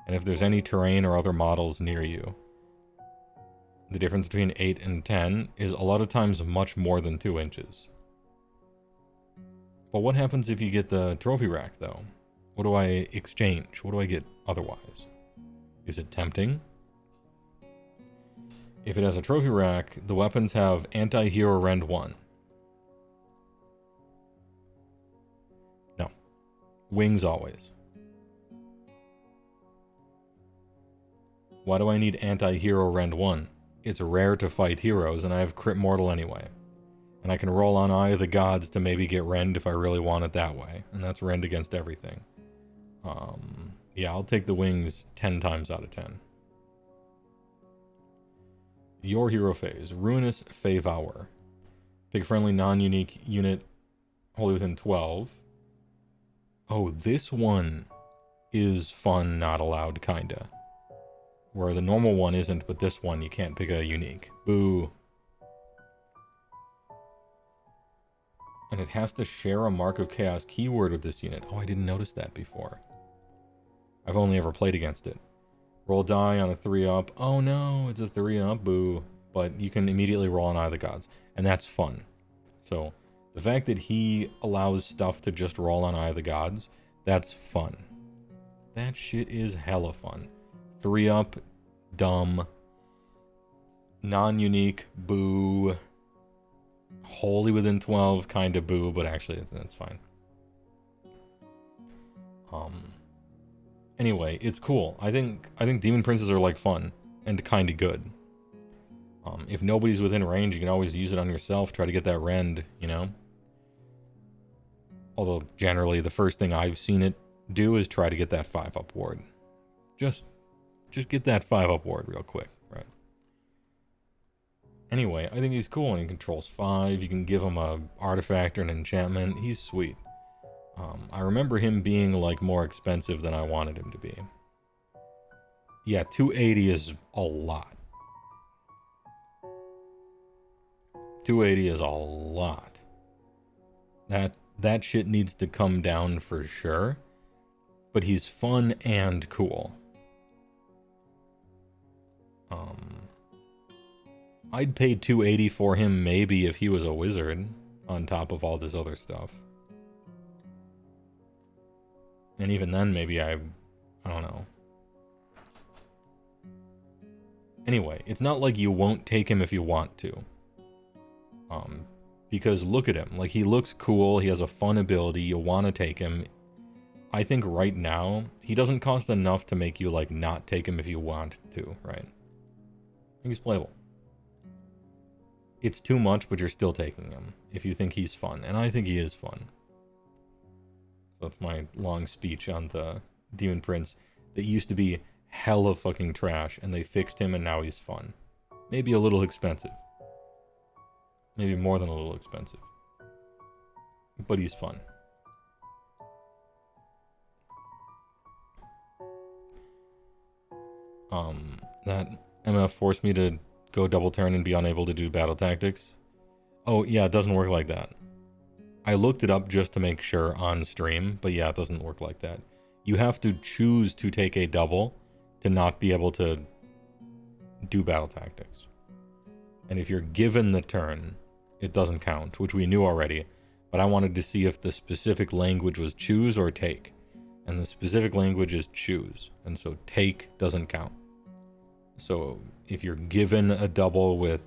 And if there's any terrain or other models near you, the difference between 8 and 10 is a lot of times much more than 2 inches. But what happens if you get the trophy rack, though? What do I exchange? What do I get otherwise? Is it tempting? If it has a trophy rack, the weapons have anti-hero rend 1. No. Wings always. Why do I need anti-hero rend 1? It's rare to fight heroes, and I have crit mortal anyway. And I can roll on Eye of the Gods to maybe get rend if I really want it that way. And that's rend against everything. Yeah, I'll take the wings 10 times out of 10. Your hero phase. Ruinous Feyvour. Pick a friendly non-unique unit wholly within 12. Oh, this one is fun, not allowed, kinda. Where the normal one isn't, but this one you can't pick a unique. Boo. And it has to share a Mark of Chaos keyword with this unit. Oh, I didn't notice that before. I've only ever played against it. Roll die on a 3-up. Oh no, it's a 3-up. Boo. But you can immediately roll on Eye of the Gods. And that's fun. So, the fact that he allows stuff to just roll on Eye of the Gods, that's fun. That shit is hella fun. 3-up, dumb. Non-unique, boo. Wholly within 12, kinda boo, but actually it's fine. Anyway, it's cool. I think Demon Princes are like fun and kinda good. If nobody's within range, you can always use it on yourself, try to get that rend, you know? Although generally the first thing I've seen it do is try to get that 5-up ward. Just get that 5-up ward real quick, right? Anyway, I think he's cool, and he controls 5. You can give him a artifact or an enchantment. He's sweet. I remember him being, like, more expensive than I wanted him to be. Yeah, 280 is a lot. 280 is a lot. That shit needs to come down for sure. But he's fun and cool. I'd pay 280 for him maybe if he was a wizard on top of all this other stuff. And even then maybe I don't know. Anyway, it's not like you won't take him if you want to. Because look at him. Like, he looks cool, he has a fun ability, you want to take him. I think right now, he doesn't cost enough to make you, like, not take him if you want to, right? I think he's playable. It's too much, but you're still taking him if you think he's fun. And I think he is fun. So that's my long speech on the Demon Prince that used to be hella fucking trash, and they fixed him and now he's fun. Maybe a little expensive. Maybe more than a little expensive. But he's fun. That MF forced me to go double turn and be unable to do battle tactics. Oh, yeah, it doesn't work like that. I looked it up just to make sure on stream, but yeah, it doesn't work like that. You have to choose to take a double to not be able to do battle tactics. And if you're given the turn, it doesn't count, which we knew already, but I wanted to see if the specific language was choose or take. And the specific language is choose, and so take doesn't count. So if you're given a double with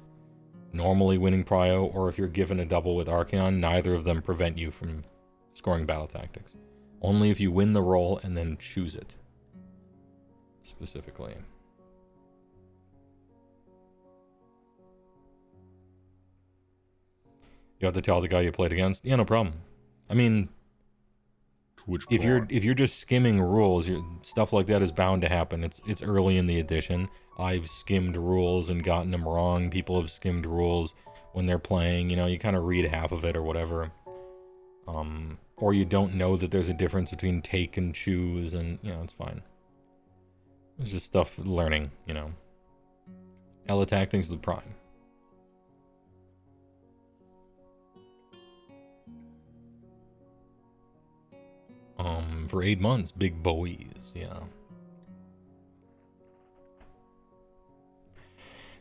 normally winning prio, or if you're given a double with Archeon, neither of them prevent you from scoring battle tactics. Only if you win the roll and then choose it. Specifically. You have to tell the guy you played against? Yeah, no problem. I mean, if you're just skimming rules, stuff like that is bound to happen. It's early in the edition. I've skimmed rules and gotten them wrong. People have skimmed rules when they're playing. You know, you kind of read half of it or whatever. Or you don't know that there's a difference between take and choose, and, you know, it's fine. It's just stuff learning, you know. Ella tacting's the prime. For 8 months, big boys, yeah.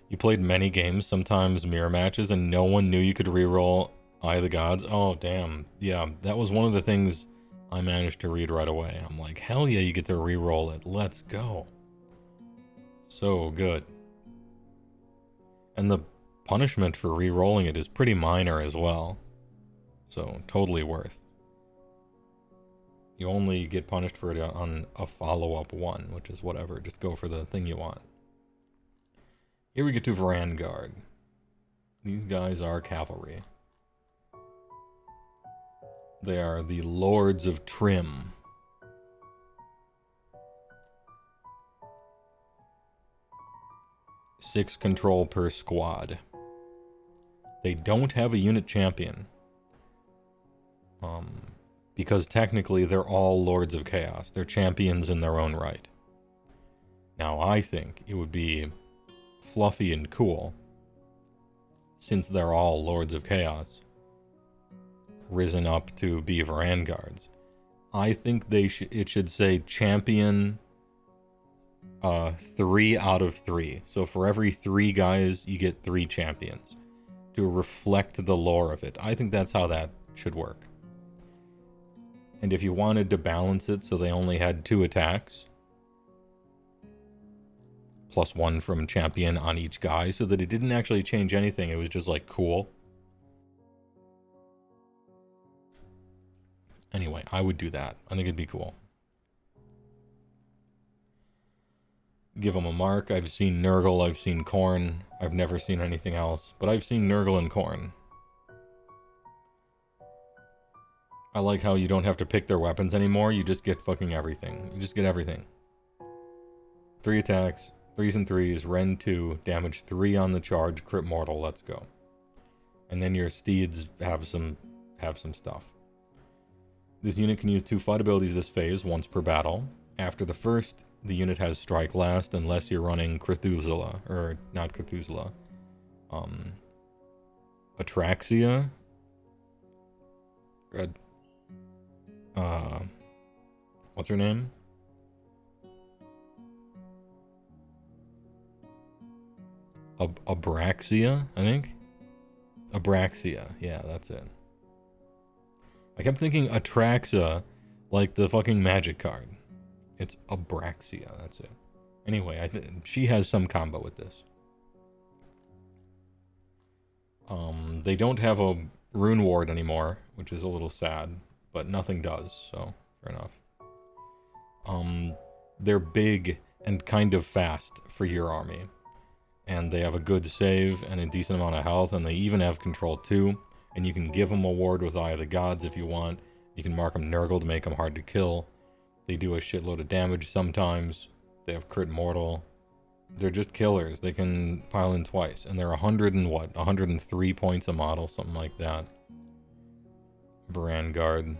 You played many games, sometimes mirror matches, and no one knew you could reroll Eye of the Gods. Oh, damn. Yeah, that was one of the things I managed to read right away. I'm like, hell yeah, you get to reroll it. Let's go. So good. And the punishment for re-rolling it is pretty minor as well. So, totally worth. You only get punished for it on a follow-up one, which is whatever. Just go for the thing you want. Here we get to Vanguard. These guys are cavalry. They are the Lords of Trim. Six control per squad. They don't have a unit champion. Because technically they're all Lords of Chaos. They're champions in their own right. Now I think it would be fluffy and cool, since they're all Lords of Chaos, risen up to be Vanguards. I think it should say champion 3 out of 3. So for every 3 guys, you get 3 champions to reflect the lore of it. I think that's how that should work. And if you wanted to balance it so they only had 2 attacks, plus 1 from champion on each guy, so that it didn't actually change anything, it was just like cool. Anyway, I would do that. I think it'd be cool. Give them a mark. I've seen Nurgle, I've seen Khorne. I've never seen anything else, but I've seen Nurgle and Khorne. I like how you don't have to pick their weapons anymore. You just get fucking everything. You just get everything. 3 attacks, 3s and 3s, Ren 2, damage 3 on the charge, crit mortal, let's go. And then your steeds have some stuff. This unit can use 2 fight abilities this phase, once per battle. After the first, the unit has strike last unless you're running Cthulhu, or not Cthulhu. Atraxia? What's her name? Abraxia, I think? Abraxia, yeah, that's it. I kept thinking Atraxa, like the fucking magic card. It's Abraxia, that's it. Anyway, she has some combo with this. They don't have a rune ward anymore, which is a little sad, but nothing does, so fair enough. They're big and kind of fast for your army. And they have a good save and a decent amount of health, and they even have control too. And you can give them a ward with Eye of the Gods if you want. You can mark them Nurgle to make them hard to kill. They do a shitload of damage sometimes. They have crit mortal. They're just killers. They can pile in twice. And they're 100 and what? 103 points a model, something like that. Vanguard.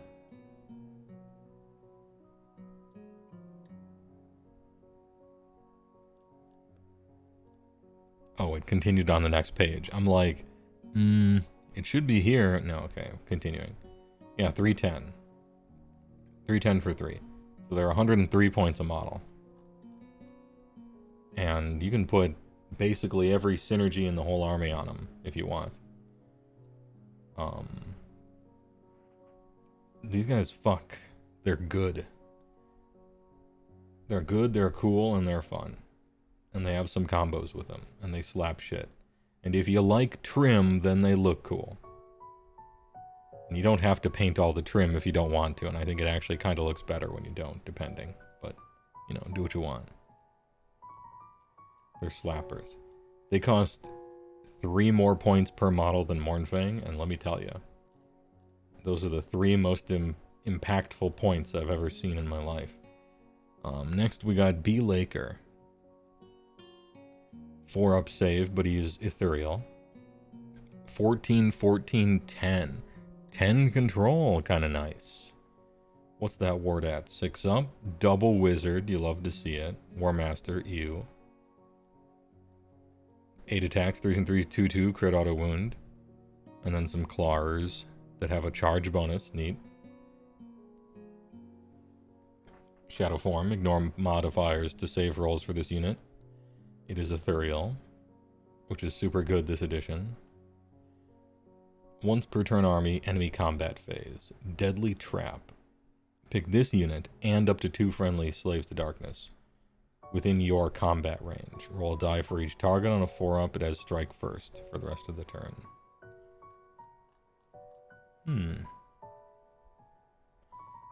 Oh, it continued on the next page. I'm like, it should be here. No, okay, continuing. Yeah, 310. 310 for 3. So they're 103 points a model. And you can put basically every synergy in the whole army on them if you want. These guys fuck. They're good. They're good, they're cool, and they're fun. And they have some combos with them, and they slap shit. And if you like trim, then they look cool. And you don't have to paint all the trim if you don't want to, and I think it actually kind of looks better when you don't, depending. But, you know, do what you want. They're slappers. They cost 3 more points per model than Mornfang, and let me tell you, those are the 3 most impactful points I've ever seen in my life. Next we got B. Laker. 4-up save, but he's ethereal. 14, 14, 10. 10 control, kind of nice. What's that word at? 6 up. Double wizard, you love to see it. War Master, ew. 8 attacks, 3s and 3s, 2-2, crit auto wound. And then some claws that have a charge bonus, neat. Shadow form, ignore modifiers to save rolls for this unit. It is ethereal, which is super good this edition. Once per turn army, enemy combat phase. Deadly trap. Pick this unit and up to 2 friendly slaves to darkness within your combat range. Roll a die for each target. On a 4-up, it has strike first for the rest of the turn.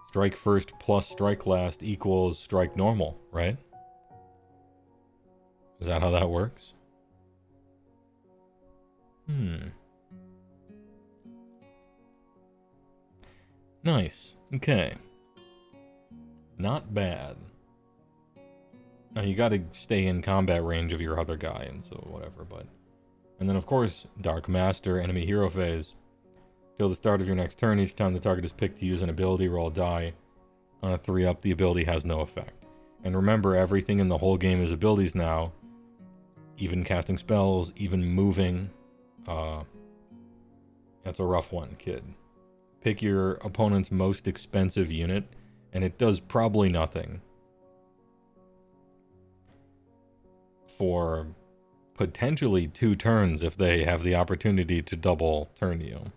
Strike first plus strike last equals strike normal, right? Is that how that works? Nice. Okay. Not bad. Now you gotta stay in combat range of your other guy, and so whatever, but... And then of course, Dark Master, enemy hero phase. Till the start of your next turn, each time the target is picked to use an ability, roll a die. On a 3-up, the ability has no effect. And remember, everything in the whole game is abilities now. Even casting spells, even moving. That's a rough one, kid. Pick your opponent's most expensive unit, and it does probably nothing. For potentially 2 turns if they have the opportunity to double turn you.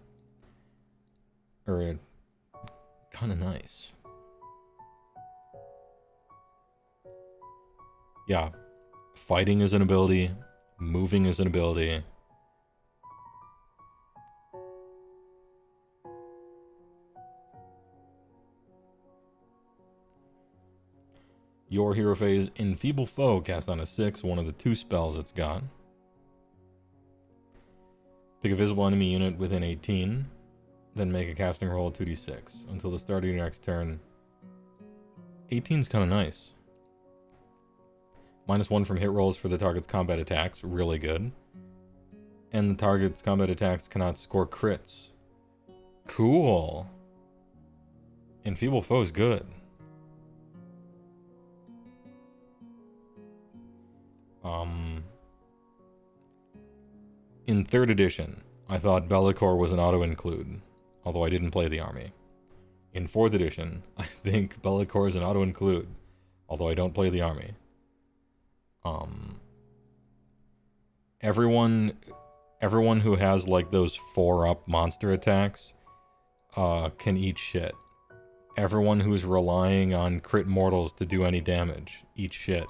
Or, kind of nice. Yeah. Fighting is an ability. Moving is an ability. Your hero phase, Enfeeble Foe, cast on a 6, one of the 2 spells it's got. Pick a visible enemy unit within 18, then make a casting roll 2d6. Until the start of your next turn. 18's kind of nice. -1 from hit rolls for the target's combat attacks, really good. And the target's combat attacks cannot score crits. Cool. Enfeeble Foe's good. In 3rd edition, I thought Bellicor was an auto-include, although I didn't play the army. In 4th edition, I think Bellicor is an auto-include, although I don't play the army. Everyone who has like those 4-up monster attacks can eat shit. Everyone who's relying on crit mortals to do any damage, eat shit.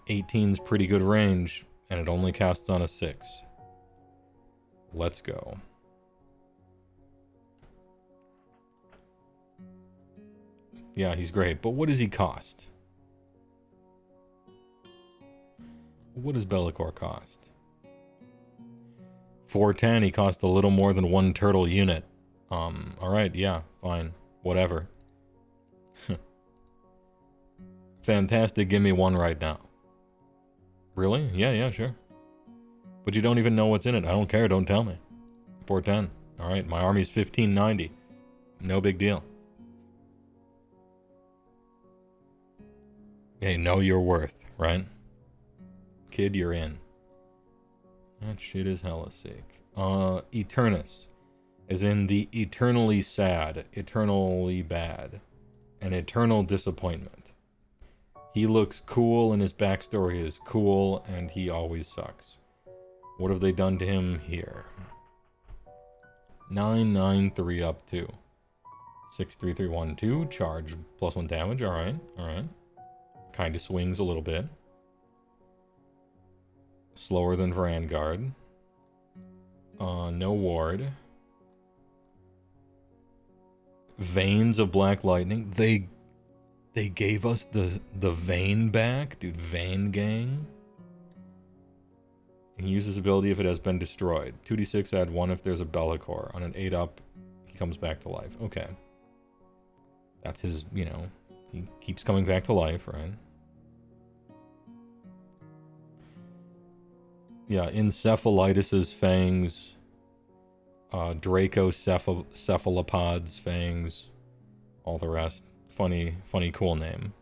18's pretty good range, and it only casts on a 6. Let's go. Yeah, he's great, but what does he cost? What does Bellicor cost? 410, he cost a little more than 1 turtle unit. Alright, yeah, fine. Whatever. Fantastic, give me 1 right now. Really? Yeah, sure. But you don't even know what's in it. I don't care, don't tell me. 410. Alright, my army's 1590. No big deal. Hey, know your worth, right? Kid, you're in. That shit is hella sick. Eternus. As in the eternally sad, eternally bad, an eternal disappointment. He looks cool and his backstory is cool and he always sucks. What have they done to him here? 993 up 2. 63312, charge +1 damage, alright. Kinda swings a little bit. Slower than Vanguard. No ward. Veins of Black Lightning. They gave us the Vein back, dude. Vein Gang. He uses ability if it has been destroyed. 2d6, add 1 if there's a Bellicor. On an 8 up, he comes back to life. Okay. That's his, you know, he keeps coming back to life, right? Yeah, Encephalitis's fangs. Draco cephalopods fangs. All the rest. Funny, cool name.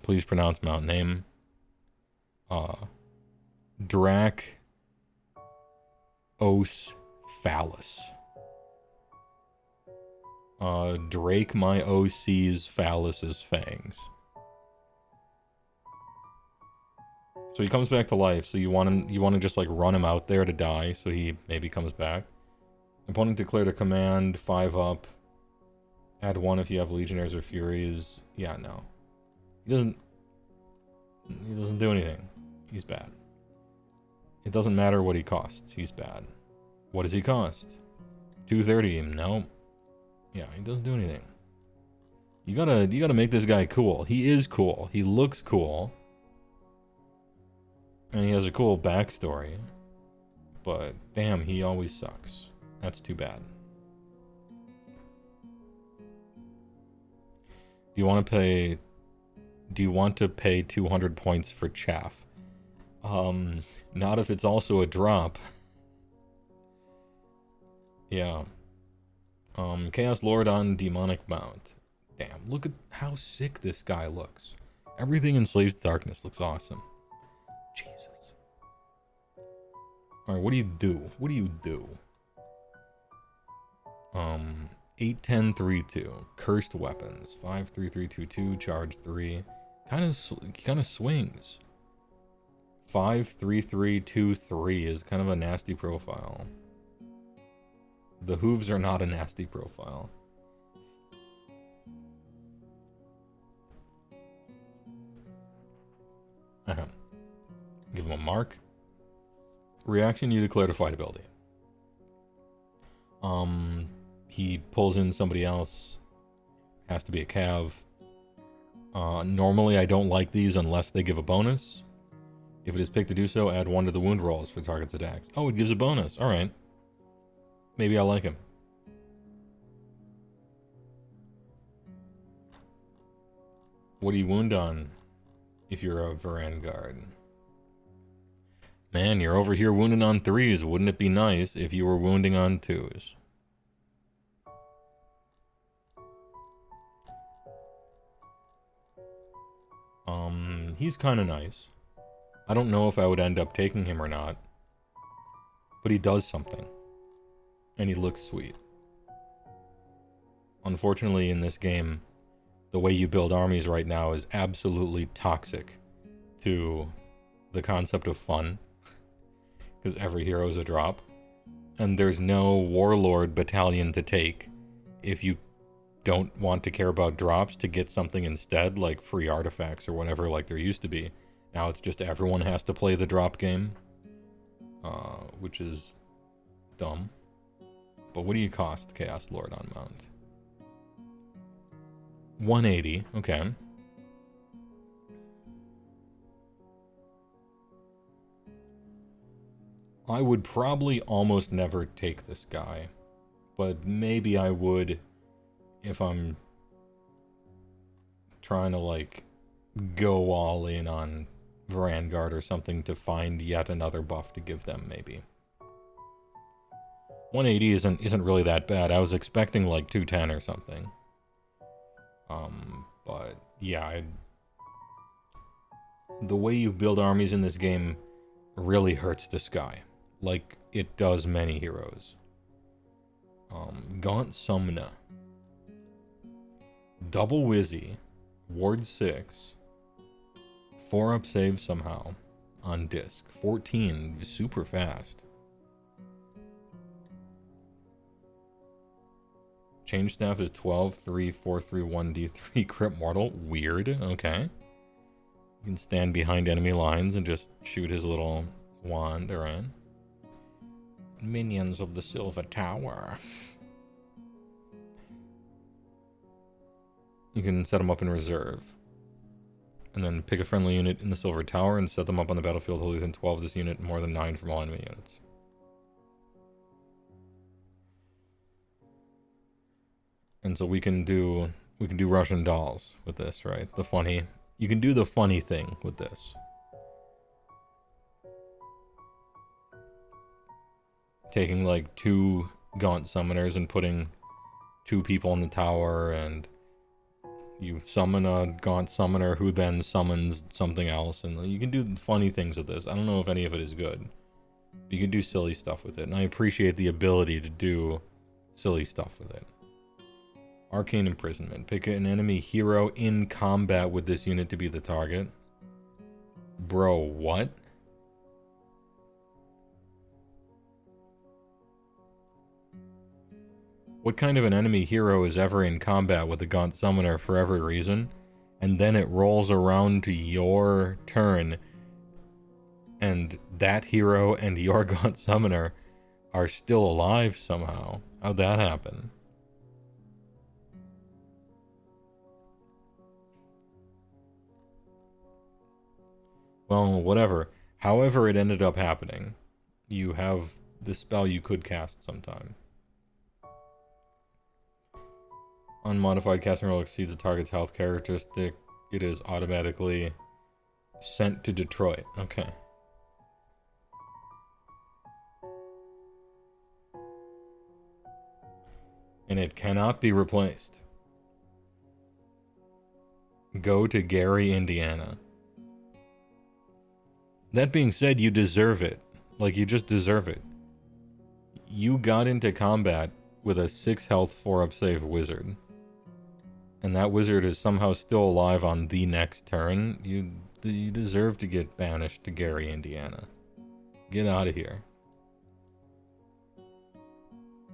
Please pronounce mount name. Drac Os Phallus. Drake my OC's Phallus's fangs. So he comes back to life, so you want to just like run him out there to die so he maybe comes back. Opponent declared a command, 5 up. Add 1 if you have Legionnaires or Furies. Yeah, no. He doesn't do anything. He's bad. It doesn't matter what he costs. He's bad. What does he cost? 230. No. Yeah, he doesn't do anything. You gotta make this guy cool. He is cool. He looks cool. And he has a cool backstory. But damn, he always sucks. That's too bad. Do you want to pay 200 points for chaff? Not if it's also a drop. Yeah. Chaos Lord on Demonic Mount. Damn, look at how sick this guy looks. Everything in Slaves to Darkness looks awesome. Jesus. Alright, what do you do? 8-10-3-2. Cursed Weapons. 5-3-3-2-2. Charge 3. Kind of swings. 5-3-3-2-3 is kind of a nasty profile. The hooves are not a nasty profile. Give him a mark. Reaction, you declare a fight ability. He pulls in somebody else. Has to be a cav. Normally I don't like these unless they give a bonus. If it is picked to do so, add 1 to the wound rolls for target's attacks. Oh, it gives a bonus. Alright. Maybe I like him. What do you wound on if you're a Vanguard? Man, you're over here wounding on 3s. Wouldn't it be nice if you were wounding on 2s? He's kind of nice. I don't know if I would end up taking him or not. But he does something. And he looks sweet. Unfortunately, in this game, the way you build armies right now is absolutely toxic to the concept of fun. Because every hero is a drop. And there's no warlord battalion to take if you don't want to care about drops to get something instead, like free artifacts or whatever, like there used to be. Now it's just everyone has to play the drop game. Which is dumb. But what do you cost, Chaos Lord on mount? 180, okay. I would probably almost never take this guy. But maybe I would if I'm trying to, like, go all in on Vanguard or something to find yet another buff to give them, maybe. 180 isn't really that bad. I was expecting, like, 210 or something. But, yeah, the way you build armies in this game really hurts this guy. Like, it does many heroes. Gaunt Summoner. Double Wizzy. Ward 6. 4-up save somehow. On disc. 14. Super fast. Change staff is 12, 3, 4, 3, 1, D3. Crit mortal. Weird. Okay. You can stand behind enemy lines and just shoot his little wand around. Minions of the Silver Tower. You can set them up in reserve. And then pick a friendly unit in the Silver Tower and set them up on the battlefield wholly within 12 of this unit and more than 9 from all enemy units. And so we can do Russian dolls with this, right? You can do the funny thing with this. Taking like 2 Gaunt Summoners and putting 2 people in the tower, and you summon a Gaunt Summoner who then summons something else, and you can do funny things with this. I don't know if any of it is good. You can do silly stuff with it, and I appreciate the ability to do silly stuff with it. Arcane Imprisonment. Pick an enemy hero in combat with this unit to be the target. Bro, what? What kind of an enemy hero is ever in combat with a Gaunt Summoner for every reason, and then it rolls around to your turn, and that hero and your Gaunt Summoner are still alive somehow? How'd that happen? Well, whatever. However it ended up happening, you have the spell you could cast sometime. Unmodified casting roll exceeds the target's health characteristic. It is automatically sent to Detroit. Okay. And it cannot be replaced. Go to Gary, Indiana. That being said, you deserve it. Like, you just deserve it. You got into combat with a 6 health 4-up save wizard. And that wizard is somehow still alive on the next turn. You deserve to get banished to Gary, Indiana. Get out of here.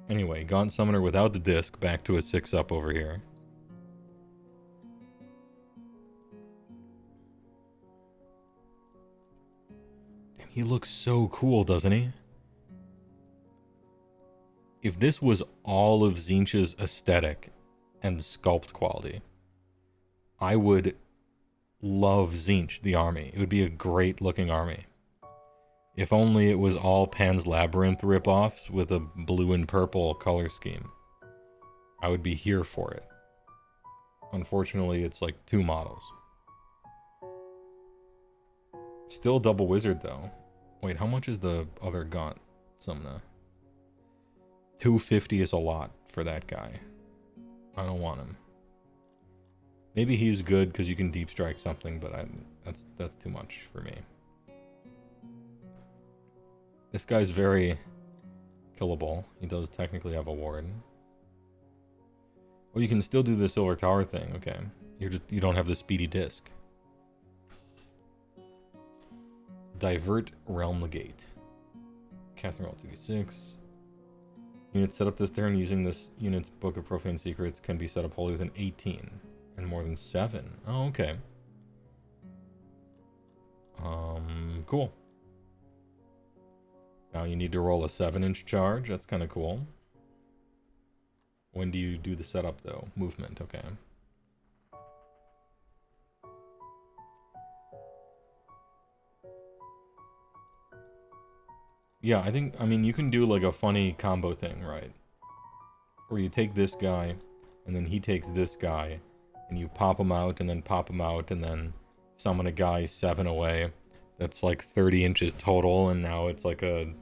Anyway, Gaunt Summoner without the disc, back to a 6-up over here. He looks so cool, doesn't he? If this was all of Tzeentch's aesthetic and sculpt quality, I would love Tzeentch, the army. It would be a great looking army. If only it was all Pan's Labyrinth ripoffs with a blue and purple color scheme. I would be here for it. Unfortunately, it's like 2 models. Still double wizard though. Wait, how much is the other Gaunt Summoner? 250 is a lot for that guy. I don't want him. Maybe he's good because you can deep strike something, but that's too much for me. This guy's very killable. He does technically have a ward. Well, you can still do the Silver Tower thing. Okay, you don't have the speedy disc. Divert Realm Gate. Casting roll 2d6. Unit set up this turn using this unit's Book of Profane Secrets can be set up wholly within 18 and more than 7. Oh, okay. Cool. Now you need to roll a 7-inch charge. That's kind of cool. When do you do the setup though? Movement, okay. Yeah, I mean, you can do like a funny combo thing, right? Where you take this guy, and then he takes this guy, and you pop them out and then pop them out and then summon a guy 7 away. That's like 30 inches total, and now it's like an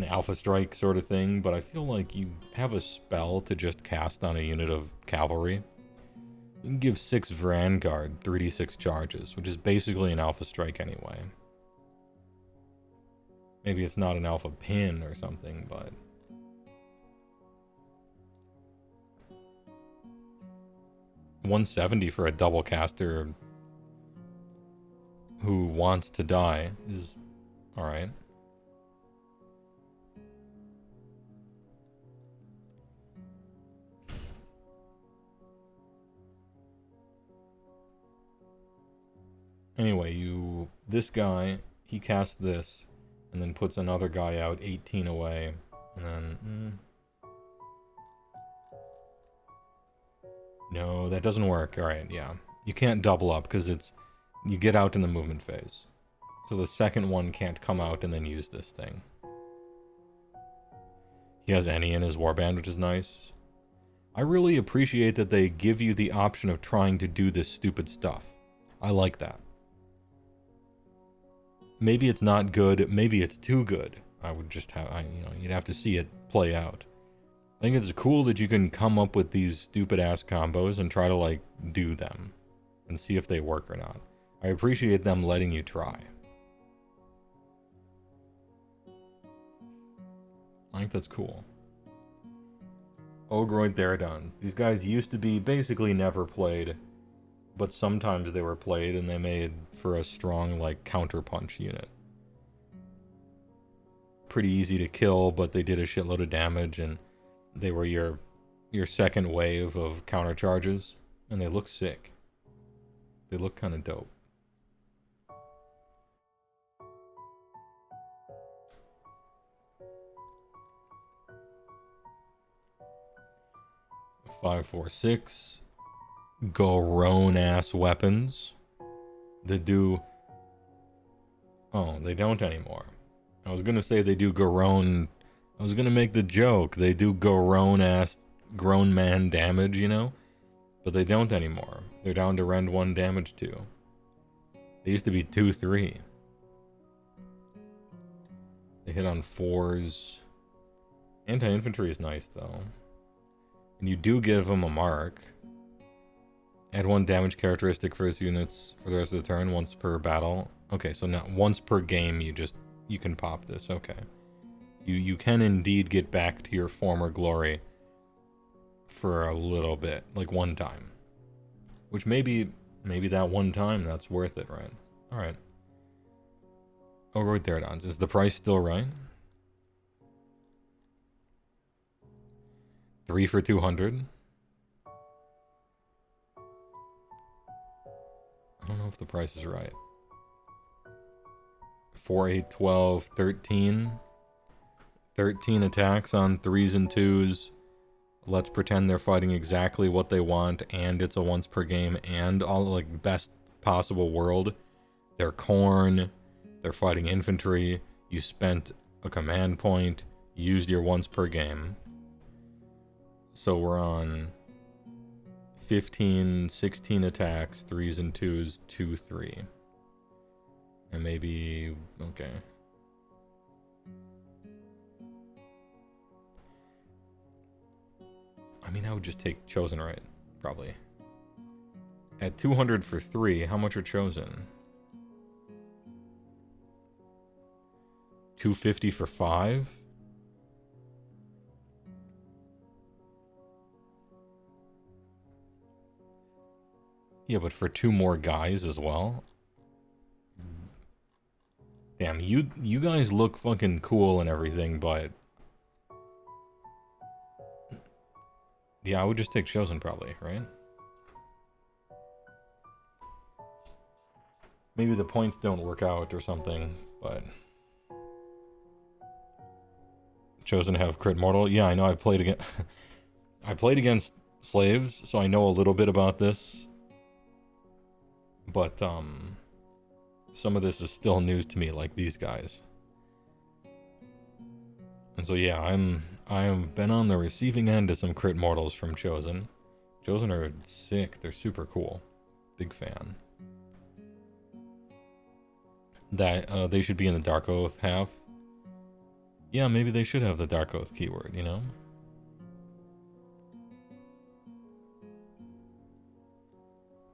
Alpha Strike sort of thing, but I feel like you have a spell to just cast on a unit of cavalry. You can give 6 Vanguard 3d6 charges, which is basically an Alpha Strike anyway. Maybe it's not an Alpha Pin or something, but... $170 for a double caster who wants to die is alright. Anyway, this guy, he casts this, and then puts another guy out 18 away, and then... No, that doesn't work. Alright, yeah. You can't double up, because you get out in the movement phase. So the second one can't come out and then use this thing. He has any in his warband, which is nice. I really appreciate that they give you the option of trying to do this stupid stuff. I like that. Maybe it's not good, maybe it's too good. I would just have, you'd have to see it play out. I think it's cool that you can come up with these stupid-ass combos and try to, like, do them. And see if they work or not. I appreciate them letting you try. I think that's cool. Ogroid Therodons. These guys used to be basically never played, but sometimes they were played and they made for a strong, like, counterpunch unit. Pretty easy to kill, but they did a shitload of damage, and they were your second wave of counter charges, and they look sick. They look kind of dope. Five, 4, 6. Garone-ass weapons. They do... Oh, they don't anymore. I was gonna say they do Garone... I was gonna make the joke. They do Garone-ass grown man damage, you know? But they don't anymore. They're down to rend 1 damage 2. They used to be 2, 3. They hit on 4s. Anti-infantry is nice, though. And you do give them a mark. Add 1 damage characteristic for his units for the rest of the turn, once per battle. Okay, so now once per game you can pop this, okay. You can indeed get back to your former glory for a little bit, like 1 time. Which maybe that 1 time, that's worth it, right? Alright. Ogroid Therodons. Is the price still right? 3 for 200. I don't know if the price is right. 4, 8, 12, 13. 13 attacks on 3s and 2s. Let's pretend they're fighting exactly what they want, and it's a once per game, and all, like, best possible world. They're Khorne, they're fighting infantry, you spent a command point, used your once per game. So we're on 15, 16 attacks, 3s and 2s, 2, 3. And maybe... okay. I mean, I would just take Chosen right, probably. At 200 for 3, how much are Chosen? 250 for 5? Yeah, but for 2 more guys as well? Damn, you guys look fucking cool and everything, but... yeah, I would just take Chosen probably, right? Maybe the points don't work out or something, but... Chosen have crit mortal? Yeah, I know I played against... I played against slaves, so I know a little bit about this. But, some of this is still news to me, like these guys. And so yeah, I have been on the receiving end of some crit mortals from Chosen, which Chosen are sick. They're super cool. Big fan. That they should be in the Dark Oath half. Yeah, maybe they should have the Dark Oath keyword, you know?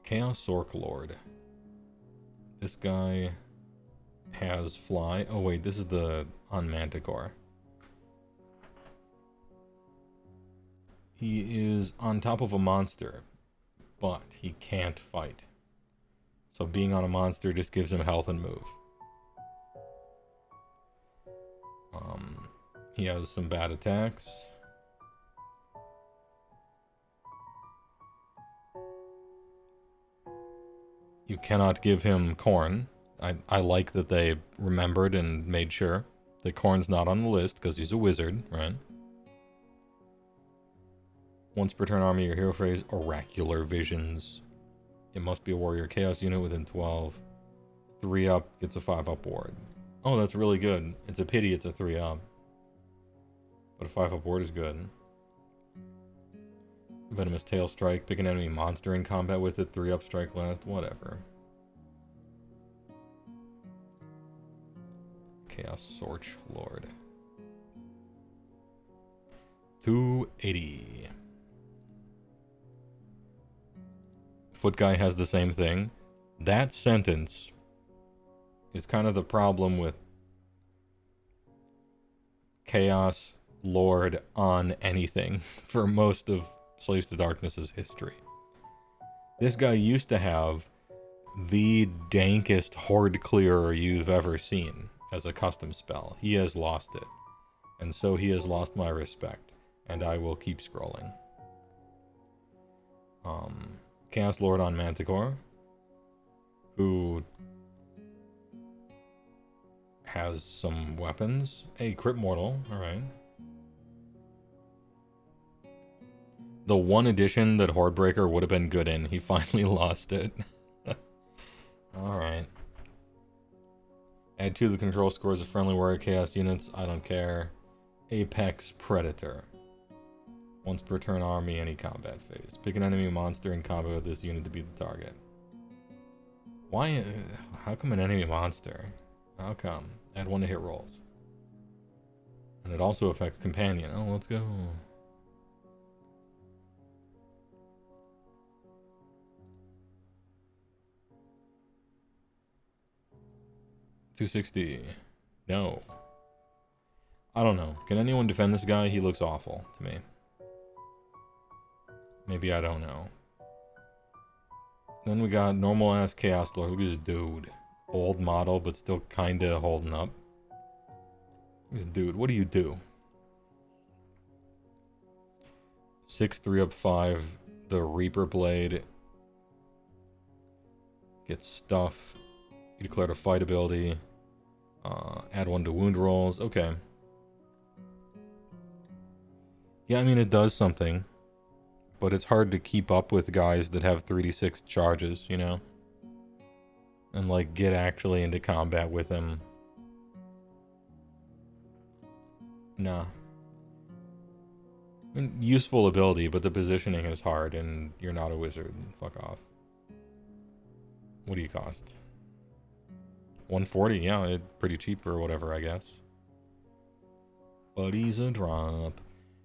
Chaos Orc Lord. This guy has fly. Oh wait, this is the on Manticore. He is on top of a monster, but he can't fight. So being on a monster just gives him health and move. He has some bad attacks. You cannot give him corn. I like that they remembered and made sure that corn's not on the list because he's a wizard, right? Once per turn army, your hero phrase, Oracular Visions. It must be a warrior chaos unit within 12. 3 up gets a 5 up ward. Oh, that's really good. It's a pity it's a 3 up. But a 5 up ward is good. Venomous Tail Strike. Pick an enemy monster in combat with it. 3 up strike last. Whatever. Chaos Sorch Lord. 280. Foot Guy has the same thing. That sentence is kind of the problem with Chaos Lord on anything for most of Slaves to Darkness's history. This guy used to have the dankest horde clearer you've ever seen as a custom spell. He has lost it. And so he has lost my respect. And I will keep scrolling. Chaos Lord on Manticore, who has some weapons. A Crit Mortal, alright. The one addition that Hordebreaker would have been good in, he finally lost it. Alright. Add 2 to the control scores of friendly warrior chaos units, I don't care. Apex Predator. Once per turn army, any combat phase. Pick an enemy monster in combat with this unit to be the target. Why? How come an enemy monster? How come? Add 1 to hit rolls. And it also affects companion. Oh, let's go. $260. No. I don't know. Can anyone defend this guy? He looks awful to me. Maybe I don't know. Then we got normal ass Chaos Lord. Look at this dude. Old model, but still kinda holding up. This dude, what do you do? 6 3 up 5. The Reaper Blade gets stuff. You declare a fight ability. Add 1 to wound rolls. Okay. Yeah, I mean it does something. But it's hard to keep up with guys that have 3d6 charges, you know? And, like, get actually into combat with him. Nah. I mean, useful ability, but the positioning is hard, and you're not a wizard. Fuck off. What do you cost? 140, yeah, pretty cheap or whatever, I guess. But he's a drop.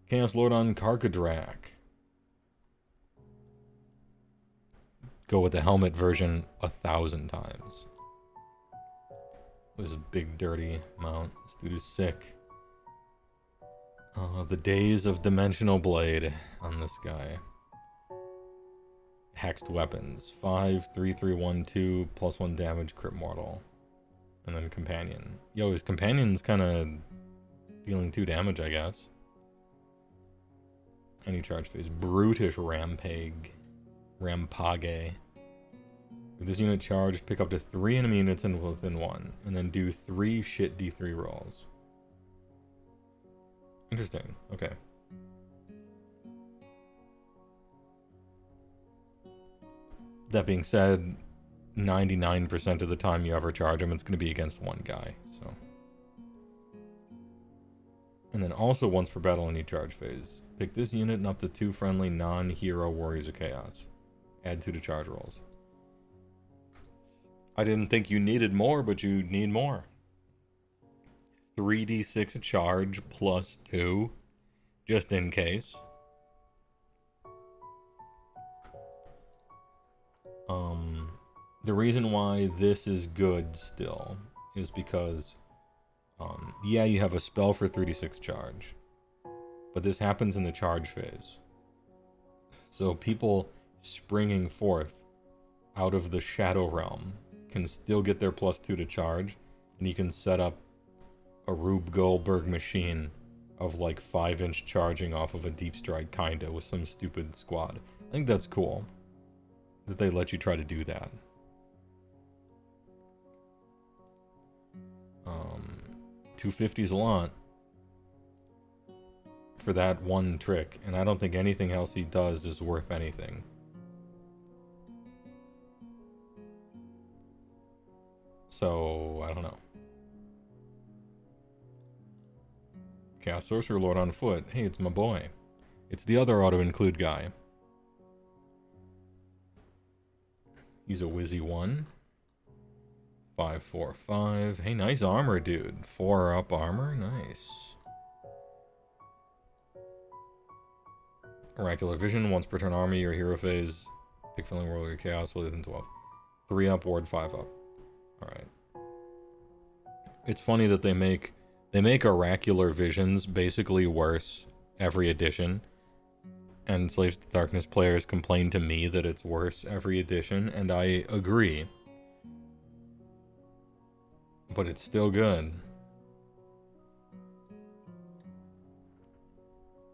Chaos Lord on Karkadrak. Go with the helmet version 1,000 times. This is big dirty mount. This dude is sick. The days of Dimensional Blade on this guy. Hexed weapons. 5, 3, 3, 1, 2, +1 damage, crit mortal. And then companion. Yo, his companion's kind of dealing 2 damage, I guess. Any charge phase. Brutish Rampage. Rampage. With this unit charged, pick up to 3 enemy units within 1, and then do 3 shit D3 rolls. Interesting. Okay. That being said, 99% of the time you ever charge him, it's going to be against one guy, so. And then also once per battle in each charge phase. Pick this unit and up to 2 friendly non-hero Warriors of Chaos. Add 2 to charge rolls. I didn't think you needed more, but you need more. 3d6 charge plus 2, just in case. The reason why this is good still is because, yeah, you have a spell for 3d6 charge, but this happens in the charge phase. So people springing forth out of the Shadow Realm can still get their +2 to charge, and you can set up a Rube Goldberg machine of like 5-inch charging off of a deep strike kinda with some stupid squad. I think that's cool that they let you try to do that. 250 is a lot for that one trick, and I don't think anything else he does is worth anything. So, I don't know. Chaos Sorcerer Lord on foot. Hey, it's my boy. It's the other auto-include guy. He's a Wizzy 1. 545. Hey, nice armor, dude. 4 up armor. Nice. Oracular Vision. Once per turn army or hero phase. Pick filling world or chaos within 12. 3 up, ward 5 up. Alright. It's funny that they make Oracular Visions basically worse every edition. And Slaves to Darkness players complain to me that it's worse every edition, and I agree. But it's still good.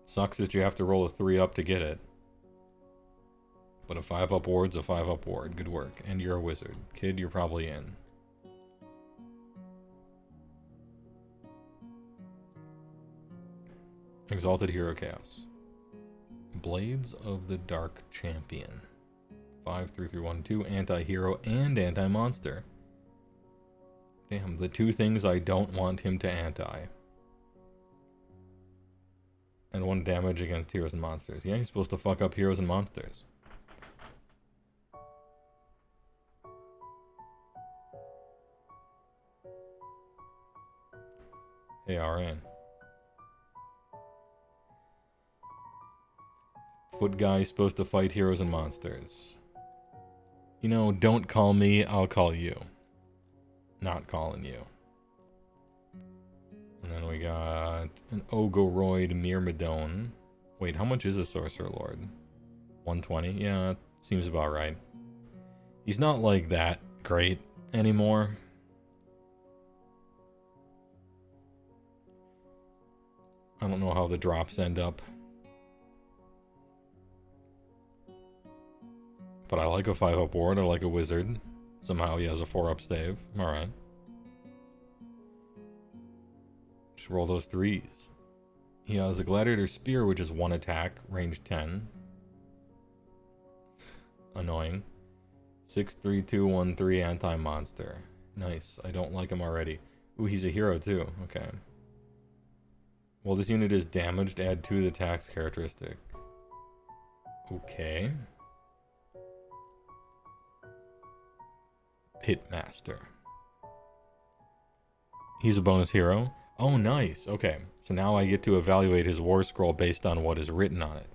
Sucks that you have to roll a 3 up to get it. But a 5 up ward's a 5 up ward. Good work. And you're a wizard. Kid, you're probably in. Exalted Hero Chaos. Blades of the Dark Champion. 5-3-3-1-2. Anti-hero and anti-monster. Damn, the 2 things I don't want him to anti. And 1 damage against heroes and monsters. Yeah, he's supposed to fuck up heroes and monsters. Hey, RN. Foot guy supposed to fight heroes and monsters. You know, don't call me, I'll call you. Not calling you. And then we got an Ogoroid Myrmidon. Wait, how much is a Sorcerer Lord? 120? Yeah, that seems about right. He's not like that great anymore. I don't know how the drops end up. But I like a 5 up ward, I like a wizard. Somehow he has a 4 up stave. Alright. Just roll those 3s. He has a Gladiator Spear, which is 1 attack, range 10. Annoying. 6-3-2-1-3 anti-monster. Nice. I don't like him already. Ooh, he's a hero too. Okay. Well, this unit is damaged. Add 2 to the attack's characteristic. Okay. Pitmaster. He's a bonus hero. Oh, nice. Okay. So now I get to evaluate his war scroll based on what is written on it.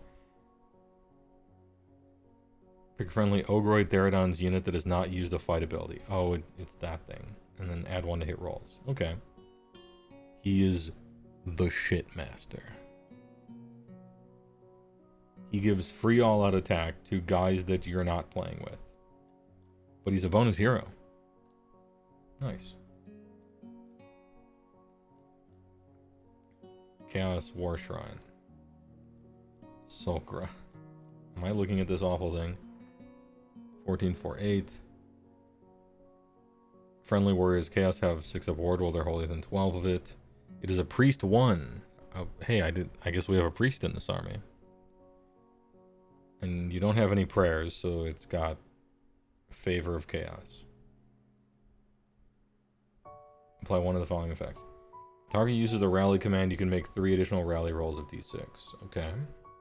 Pick a friendly Ogoroid Therodon's unit that has not used a fight ability. Oh, it's that thing. And then add 1 to hit rolls. Okay. He is the Shitmaster. He gives free all-out attack to guys that you're not playing with. But he's a bonus hero. Nice. Chaos War Shrine. Sulcra. Am I looking at this awful thing? 14-4-8. Friendly warriors Chaos have 6 up ward while they're holy within 12 of it. It is a priest 1. Oh, hey, I guess we have a priest in this army. And you don't have any prayers, so it's got Favor of Chaos. Apply 1 of the following effects. Target uses the rally command, you can make 3 additional rally rolls of d6. Okay.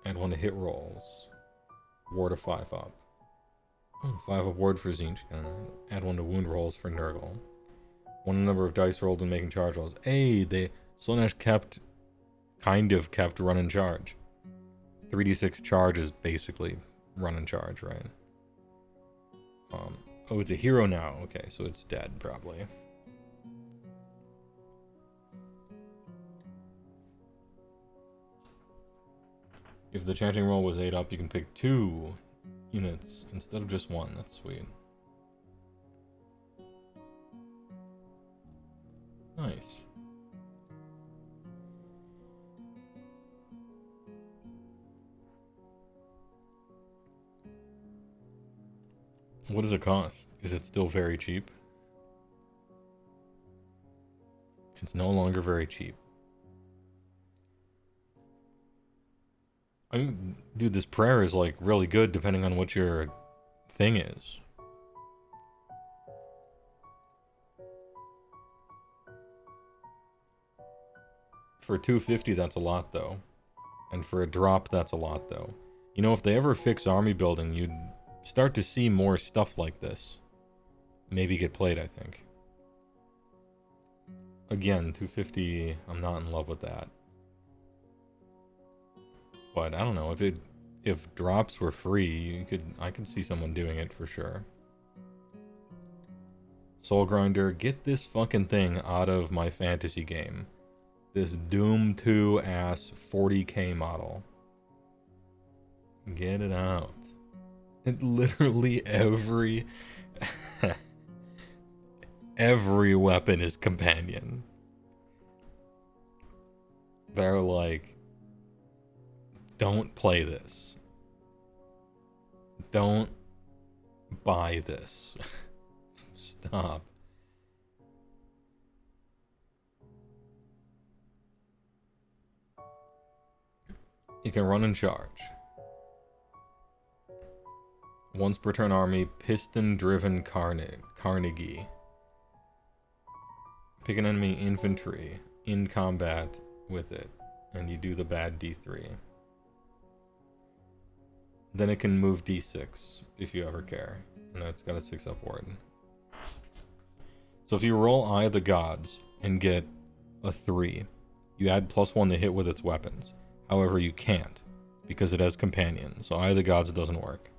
Add 1 to hit rolls. Ward of 5 up. Oh, 5 up ward for Zinch. Add 1 to wound rolls for Nurgle. 1 number of dice rolled when making charge rolls. Hey, Slaanesh kind of kept run and charge. 3d6 charge is basically run and charge, right? Oh, it's a hero now. Okay, so it's dead, probably. If the chanting roll was 8 up, you can pick 2 units instead of just 1. That's sweet. Nice. What does it cost? Is it still very cheap? It's no longer very cheap. I mean, dude, this prayer is like really good depending on what your thing is. For $250, that's a lot though. And for a drop, that's a lot though. You know, if they ever fix army building, you'd start to see more stuff like this. Maybe get played, I think. Again, $250, I'm not in love with that. But I don't know, if drops were free, I could see someone doing it for sure. Soul Grinder, get this fucking thing out of my fantasy game. This Doom 2 ass 40k model. Get it out. It literally every weapon is companion. They're like, don't play this. Don't buy this. Stop. You can run and charge. Once per turn army, piston-driven Carnegie. Pick an enemy infantry in combat with it, and you do the bad d3. Then it can move d6, if you ever care. And it's got a 6 up ward. So if you roll Eye of the Gods and get a 3, you add +1 to hit with its weapons. However, you can't, because it has companion, so Eye of the Gods doesn't work.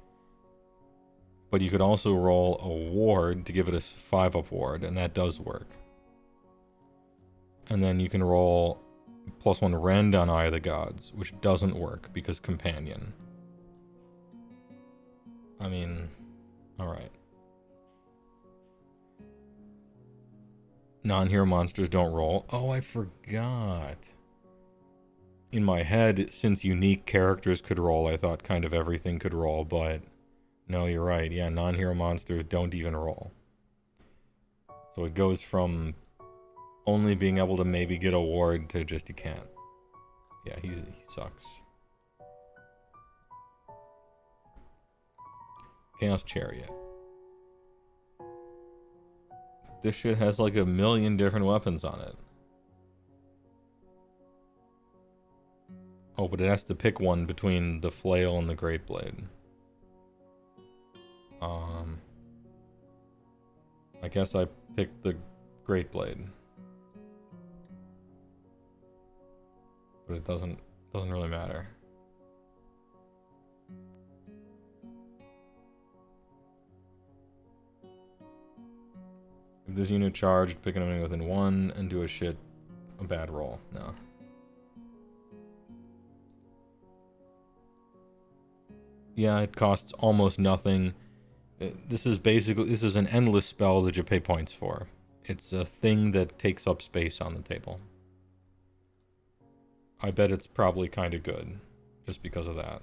But you could also roll a ward to give it a 5 up ward, and that does work. And then you can roll +1 rend on Eye of the Gods, which doesn't work, because companion. I mean, alright. Non-hero monsters don't roll. Oh, I forgot. In my head, since unique characters could roll, I thought kind of everything could roll, but no, you're right. Yeah, non-hero monsters don't even roll. So it goes from only being able to maybe get a ward to just he can't. Yeah, he sucks. Chaos Chariot. This shit has like a million different weapons on it. Oh, but it has to pick one between the flail and the great blade. I guess I picked the great blade. But it doesn't really matter. If this unit charged, pick an enemy within 1 and do a bad roll. No. Yeah, it costs almost nothing. This is an endless spell that you pay points for. It's a thing that takes up space on the table. I bet it's probably kind of good, just because of that.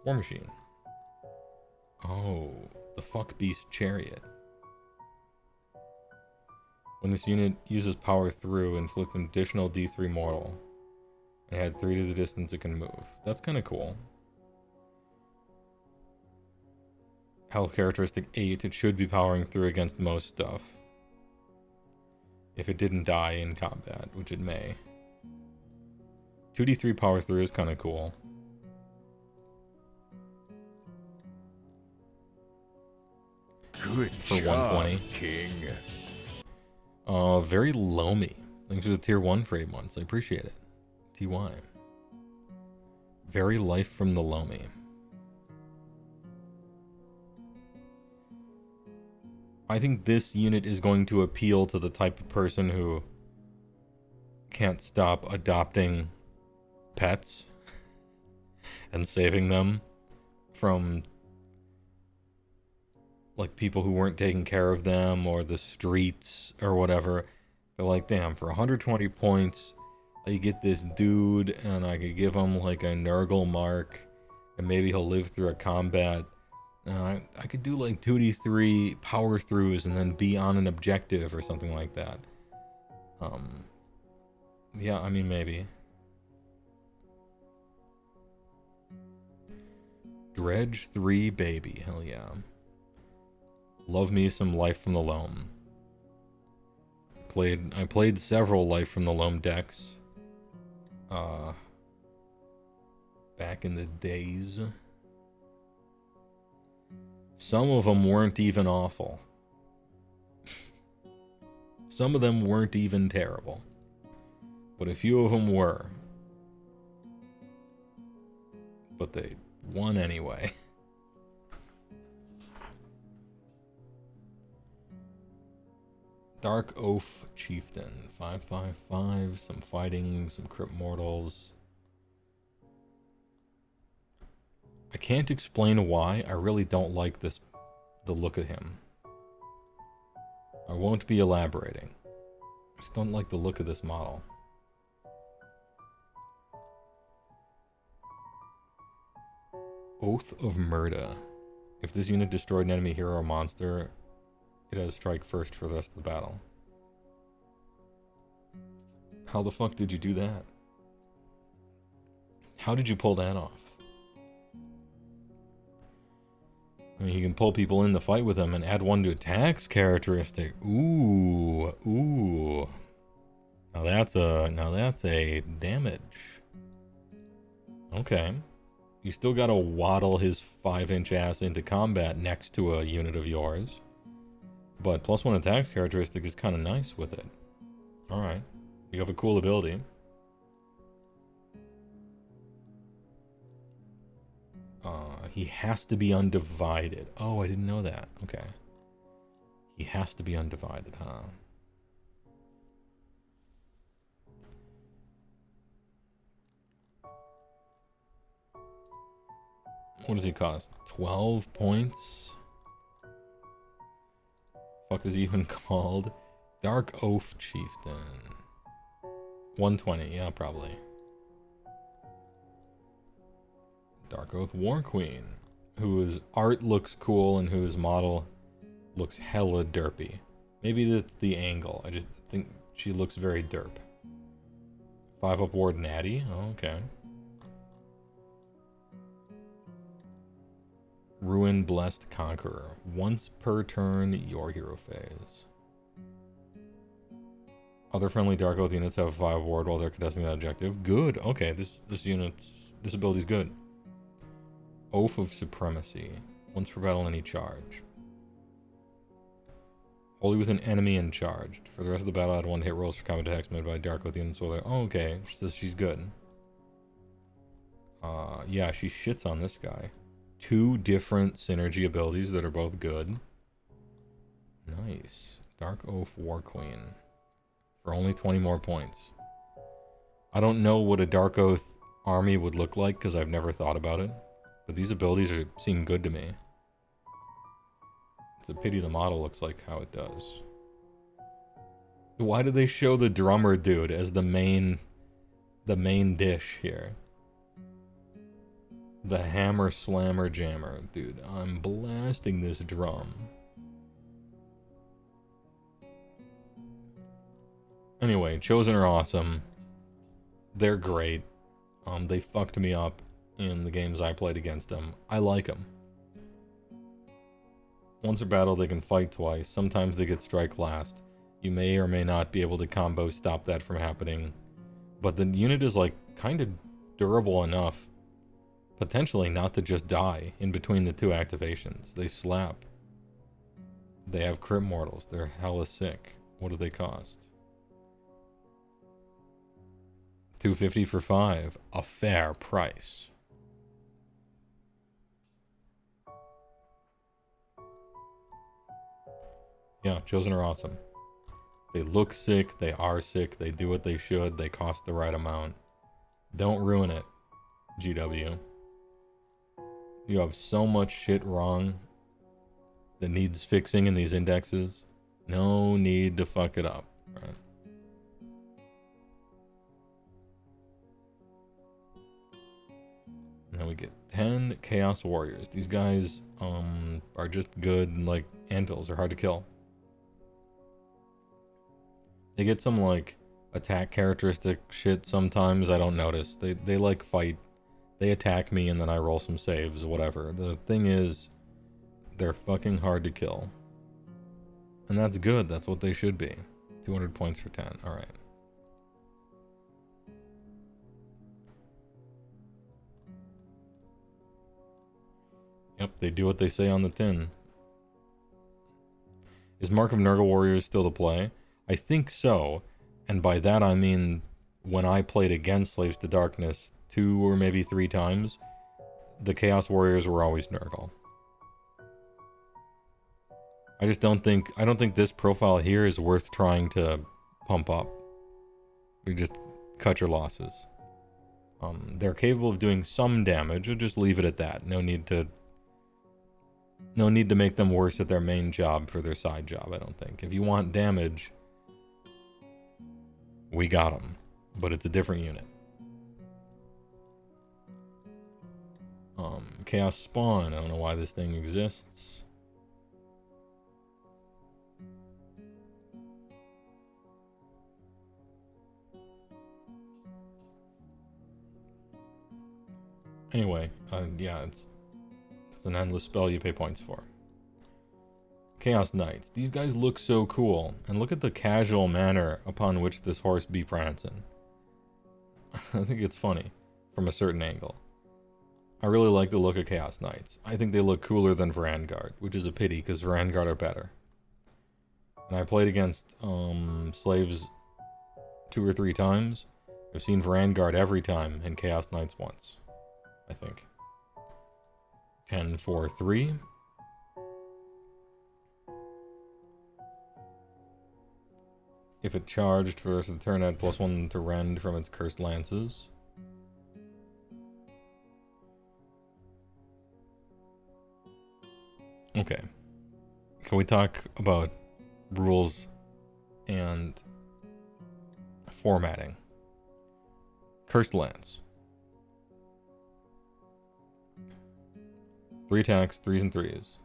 War Machine. Oh, the Fuck Beast Chariot. When this unit uses power through, inflict an additional D3 mortal. And add 3 to the distance it can move. That's kind of cool. Health characteristic 8. It should be powering through against most stuff. if it didn't die in combat, which it may. 2d3 power through is kind of cool. Good for job, 120. King. Very loamy. Thanks for the tier 1 for 8 months. I appreciate it. TY. Very life from the loamy. I think this unit is going to appeal to the type of person who can't stop adopting pets and saving them from like people who weren't taking care of them or the streets or whatever. They're like, damn, for 120 points, I get this dude and I could give him like a Nurgle mark and maybe he'll live through a combat. I could do like 2d3 power throughs and then be on an objective or something like that. Yeah, I mean, maybe. Dredge 3 baby, hell yeah. Love me some Life from the Loam. I played several Life from the Loam decks. Back in the days. Some of them weren't even awful. Some of them weren't even terrible. But a few of them were. But they won anyway. Dark Oath Chieftain. 5/5/5. Some fighting, some Crypt Mortals. I can't explain why. I really don't like the look of him. I won't be elaborating. I just don't like the look of this model. Oath of Murda. If this unit destroyed an enemy hero or monster, it has strike first for the rest of the battle. How the fuck did you do that? How did you pull that off? I mean, you can pull people in the fight with them and add 1 to attacks characteristic. Ooh, ooh. Now that's a damage. Okay. You still gotta waddle his 5-inch ass into combat next to a unit of yours. But +1 attacks characteristic is kind of nice with it. Alright. You have a cool ability. He has to be undivided. Oh, I didn't know that. Okay. He has to be undivided, huh? What does he cost? 12 points? Fuck is he even called? Dark Oath Chieftain. 120, yeah, probably. Dark Oath War Queen, whose art looks cool and whose model looks hella derpy. Maybe that's the angle. I just think she looks very derp. 5-up ward natty? Oh, okay. Ruin Blessed Conqueror. Once per turn, your hero phase. Other friendly Dark Oath units have 5 ward while they're contesting that objective. Good. Okay, this ability's good. Oath of Supremacy. Once per battle, any charge. Only with an enemy and charged. For the rest of the battle, add 1 hit rolls for combat attacks made by Dark Oath units. Oh, okay. She says she's good. Yeah, she shits on this guy. 2 different synergy abilities that are both good. Nice. Dark Oath War Queen. For only 20 more points. I don't know what a Dark Oath army would look like because I've never thought about it. But these abilities seem good to me. It's a pity the model looks like how it does. Why do they show the drummer dude as the main dish here? The hammer slammer jammer. Dude, I'm blasting this drum. Anyway, Chosen are awesome. They're great. They fucked me up in the games I played against them. I like them. Once a battle, they can fight twice. Sometimes they get strike last. You may or may not be able to combo stop that from happening. But the unit is like kind of durable enough, potentially not to just die in between the 2 activations. They slap. They have crit mortals. They're hella sick. What do they cost? $250 for 5. A fair price. Yeah, Chosen are awesome. They look sick, they are sick, they do what they should, they cost the right amount. Don't ruin it, GW. You have so much shit wrong that needs fixing in these indexes. No need to fuck it up, right? Now we get 10 Chaos Warriors. These guys are just good, like anvils. They're hard to kill. They get some like attack characteristic shit sometimes. I don't notice. They like fight. They attack me and then I roll some saves, whatever. The thing is, they're fucking hard to kill. And that's good. That's what they should be. 200 points for 10. Alright. Yep, they do what they say on the tin. Is Mark of Nurgle Warriors still to play? I think so. And by that I mean, when I played against Slaves to Darkness 2 or maybe 3 times, the Chaos Warriors were always Nurgle. I don't think this profile here is worth trying to pump up. You just cut your losses. They're capable of doing some damage, or just leave it at that. No need to make them worse at their main job for their side job, I don't think. If you want damage, we got them. But it's a different unit. Chaos Spawn, I don't know why this thing exists. Anyway, yeah, it's an endless spell you pay points for. Chaos Knights. These guys look so cool, and look at the casual manner upon which this horse be prancing. I think it's funny, from a certain angle. I really like the look of Chaos Knights. I think they look cooler than Vanguard, which is a pity, because Vanguard are better. And I played against Slaves 2 or 3 times. I've seen Vanguard every time, and Chaos Knights once, I think. 10, 4, 3. If it charged versus the turn, add +1 to rend from its cursed lances. Okay. Can we talk about rules and formatting? Cursed Lance. 3 attacks, 3s and 3s.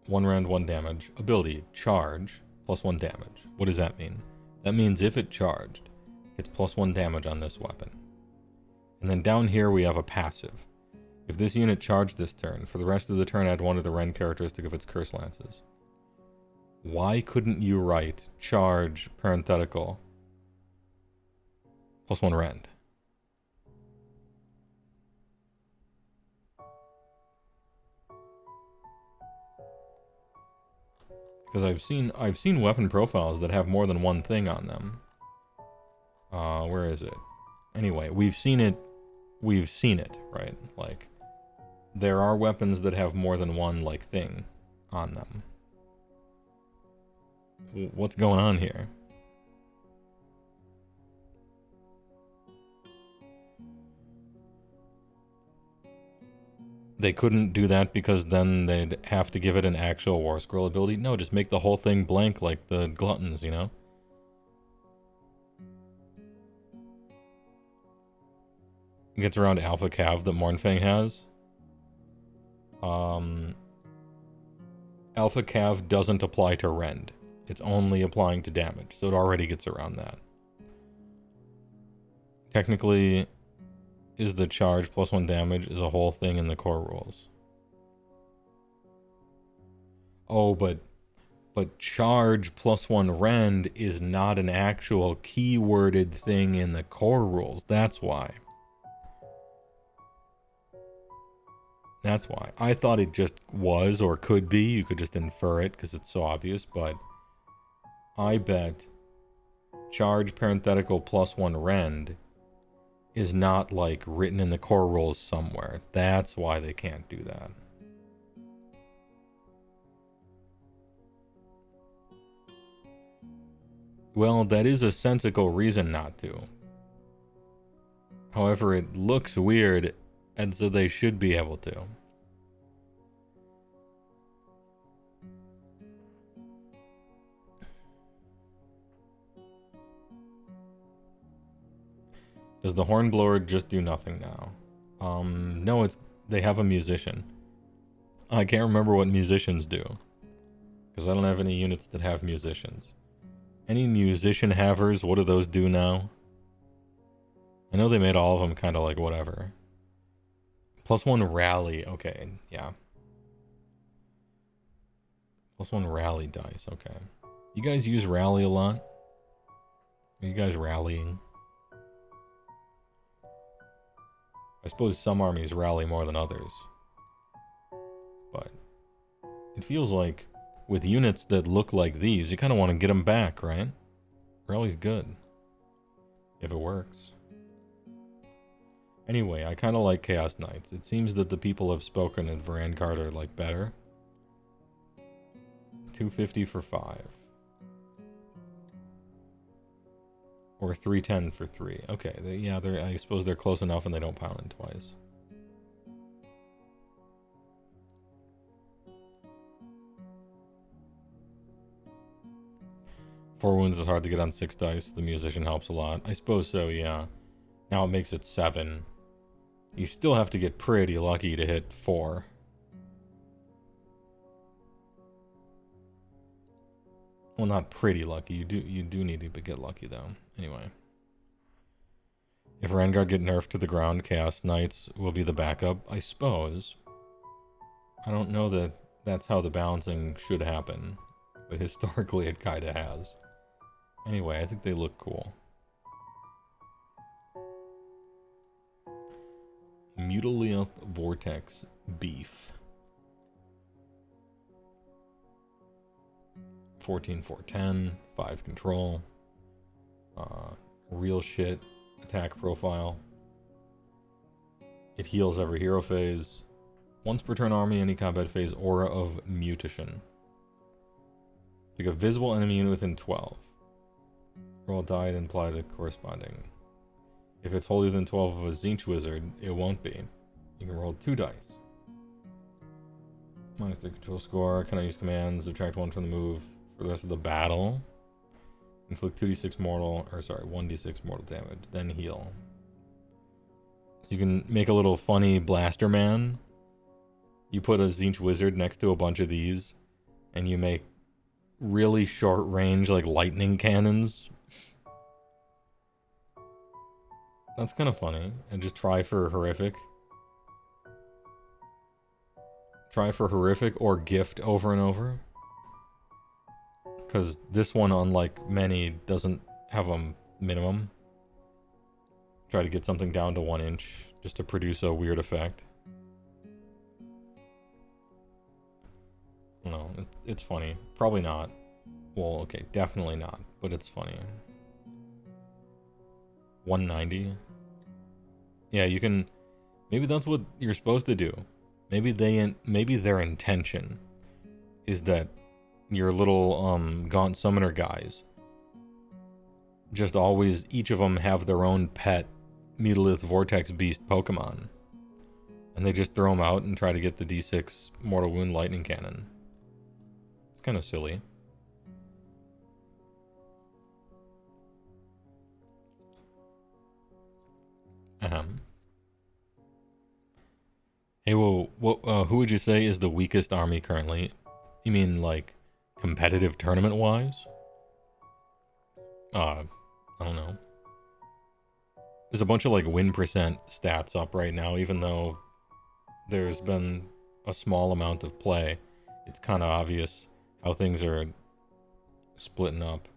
1 rend, 1 damage. Ability, charge, +1 damage. What does that mean? That means if it charged, it's +1 damage on this weapon. And then down here we have a passive. If this unit charged this turn, for the rest of the turn add 1 to the rend characteristic of its cursed lances. Why couldn't you write charge parenthetical +1 rend? Because I've seen weapon profiles that have more than one thing on them. Where is it? Anyway, we've seen it, right? Like, there are weapons that have more than one, like, thing on them. What's going on here? They couldn't do that because then they'd have to give it an actual War Scroll ability? No, just make the whole thing blank like the Gluttons, you know? It gets around Alpha Cav that Mornfang has. Alpha Cav doesn't apply to rend. It's only applying to damage, so it already gets around that. Technically, is the charge +1 damage is a whole thing in the core rules. Oh, but But charge +1 rend is not an actual keyworded thing in the core rules. That's why. That's why. I thought it just was or could be. You could just infer it because it's so obvious. But I bet charge parenthetical +1 rend is not like written in the core rules somewhere. That's why they can't do that. Well, that is a sensical reason not to. However, it looks weird, and so they should be able to. Does the hornblower just do nothing now? No, they have a musician. I can't remember what musicians do, because I don't have any units that have musicians. Any musician havers, what do those do now? I know they made all of them kind of like whatever. +1 rally, okay, yeah. +1 rally dice, okay. You guys use rally a lot? Are you guys rallying? I suppose some armies rally more than others. But it feels like with units that look like these, you kind of want to get them back, right? Rally's good. If it works. Anyway, I kind of like Chaos Knights. It seems that the people have spoken at Vanguard are like better. 250 for 5. Or 310 for 3. Okay, I suppose they're close enough and they don't pound it twice. Four wounds is hard to get on 6 dice. The musician helps a lot. I suppose so, yeah. Now it makes it 7. You still have to get pretty lucky to hit 4. Well, not pretty lucky. You do need to get lucky though. Anyway. If Vanguard get nerfed to the ground, Chaos Knights will be the backup, I suppose. I don't know that that's how the balancing should happen, but historically it kinda has. Anyway, I think they look cool. Mutilith Vortex Beef. 14 for 10, 5 control. Real shit attack profile. It heals every hero phase. Once per turn army, any combat phase, aura of mutation. Pick a visible enemy unit within 12. Roll a die and apply the corresponding. If it's wholly within 12 of a Zinch wizard, it won't be. You can roll 2 dice. Minus the control score. Can I use commands? Subtract 1 from the move for the rest of the battle. Inflict 2d6 mortal, or sorry, 1d6 mortal damage, then heal. So you can make a little funny blaster man. You put a Zinch wizard next to a bunch of these, and you make really short range, like lightning cannons. That's kind of funny. And just try for horrific. Try for horrific or gift over and over. Because this one, unlike many, doesn't have a minimum. Try to get something down to 1 inch just to produce a weird effect. No, it's funny. Probably not. Well, okay, definitely not, but it's funny. 190. Yeah, you can. Maybe that's what you're supposed to do. Maybe their intention is that your little Gaunt Summoner guys just always, each of them have their own pet Mutilith Vortex Beast Pokemon, and they just throw them out and try to get the D6 Mortal Wound Lightning Cannon. It's kind of silly. Hey, well, who would you say is the weakest army currently? You mean, like, competitive tournament-wise? I don't know. There's a bunch of, like, win percent stats up right now, even though there's been a small amount of play. It's kind of obvious how things are splitting up.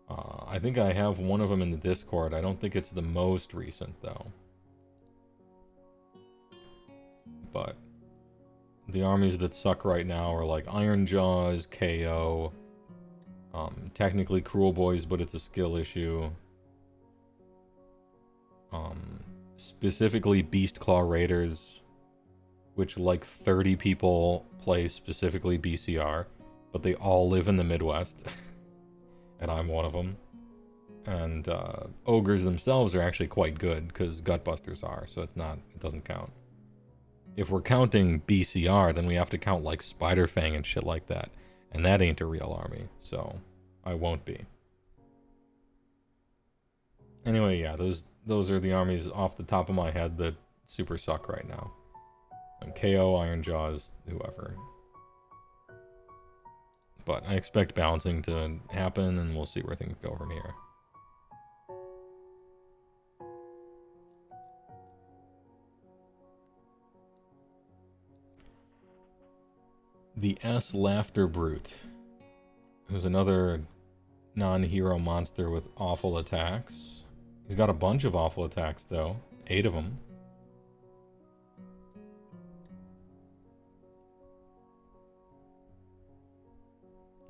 I think I have one of them in the Discord. I don't think it's the most recent, though. But the armies that suck right now are like Iron Jaws, KO, technically Cruel Boys, but it's a skill issue. Specifically Beast Claw Raiders, which like 30 people play specifically BCR, but they all live in the Midwest, and I'm one of them. And Ogres themselves are actually quite good, because Gutbusters are, so it doesn't count. If we're counting BCR, then we have to count like Spiderfang and shit like that, and that ain't a real army, so I won't be. Anyway, yeah, those are the armies off the top of my head that super suck right now. And KO, Iron Jaws, whoever. But I expect balancing to happen, and we'll see where things go from here. The S Laughter Brute, who's another non-hero monster with awful attacks. He's got a bunch of awful attacks, though. 8 of them.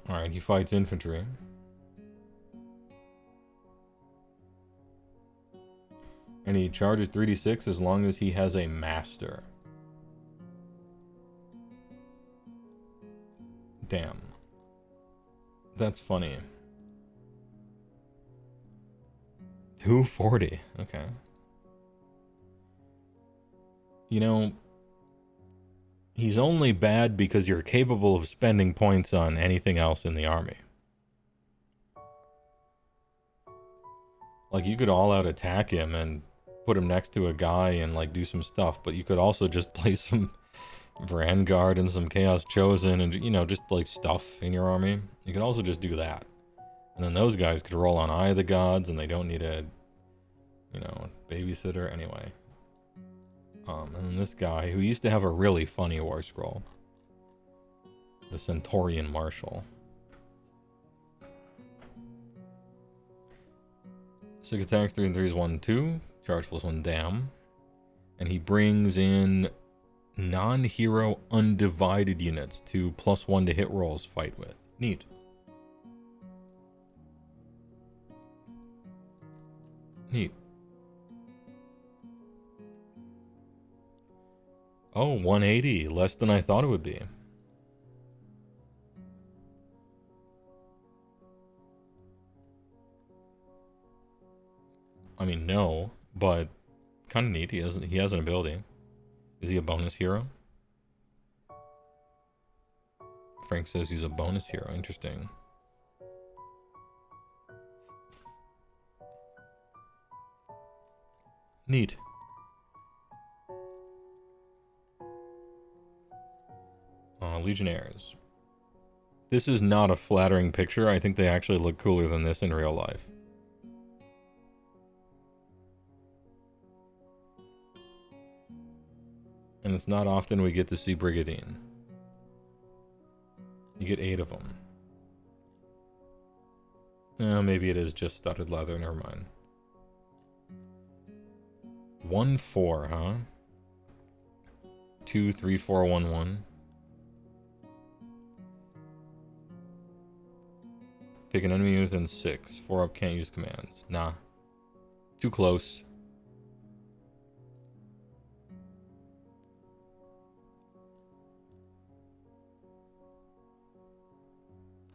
Alright, he fights infantry. And he charges 3d6 as long as he has a master. Damn. That's funny. 240. Okay. You know, he's only bad because you're capable of spending points on anything else in the army. Like, you could all-out attack him and put him next to a guy and, like, do some stuff, but you could also just play some Vanguard and some Chaos Chosen and, you know, just, like, stuff in your army. You could also just do that. And then those guys could roll on Eye of the Gods, and they don't need a, you know, babysitter. Anyway. And then this guy, who used to have a really funny war scroll. The Centaurian Marshal. 6 attacks, 3 and 3 is 1, 2. Charge plus 1 dam. And he brings in non-hero undivided units to +1 to hit rolls fight with. Neat. Neat. Oh, 180. Less than I thought it would be. I mean, no, but kind of neat. He has an ability. Is he a bonus hero? Frank says he's a bonus hero. Interesting. Neat. Legionnaires. This is not a flattering picture. I think they actually look cooler than this in real life. And it's not often we get to see Brigadine. You get 8 of them. Maybe it is just studded leather, never mind. 1-4, huh? 2, 3, 4, 1, 1. Pick an enemy within 6. 4 up, can't use commands. Nah. Too close.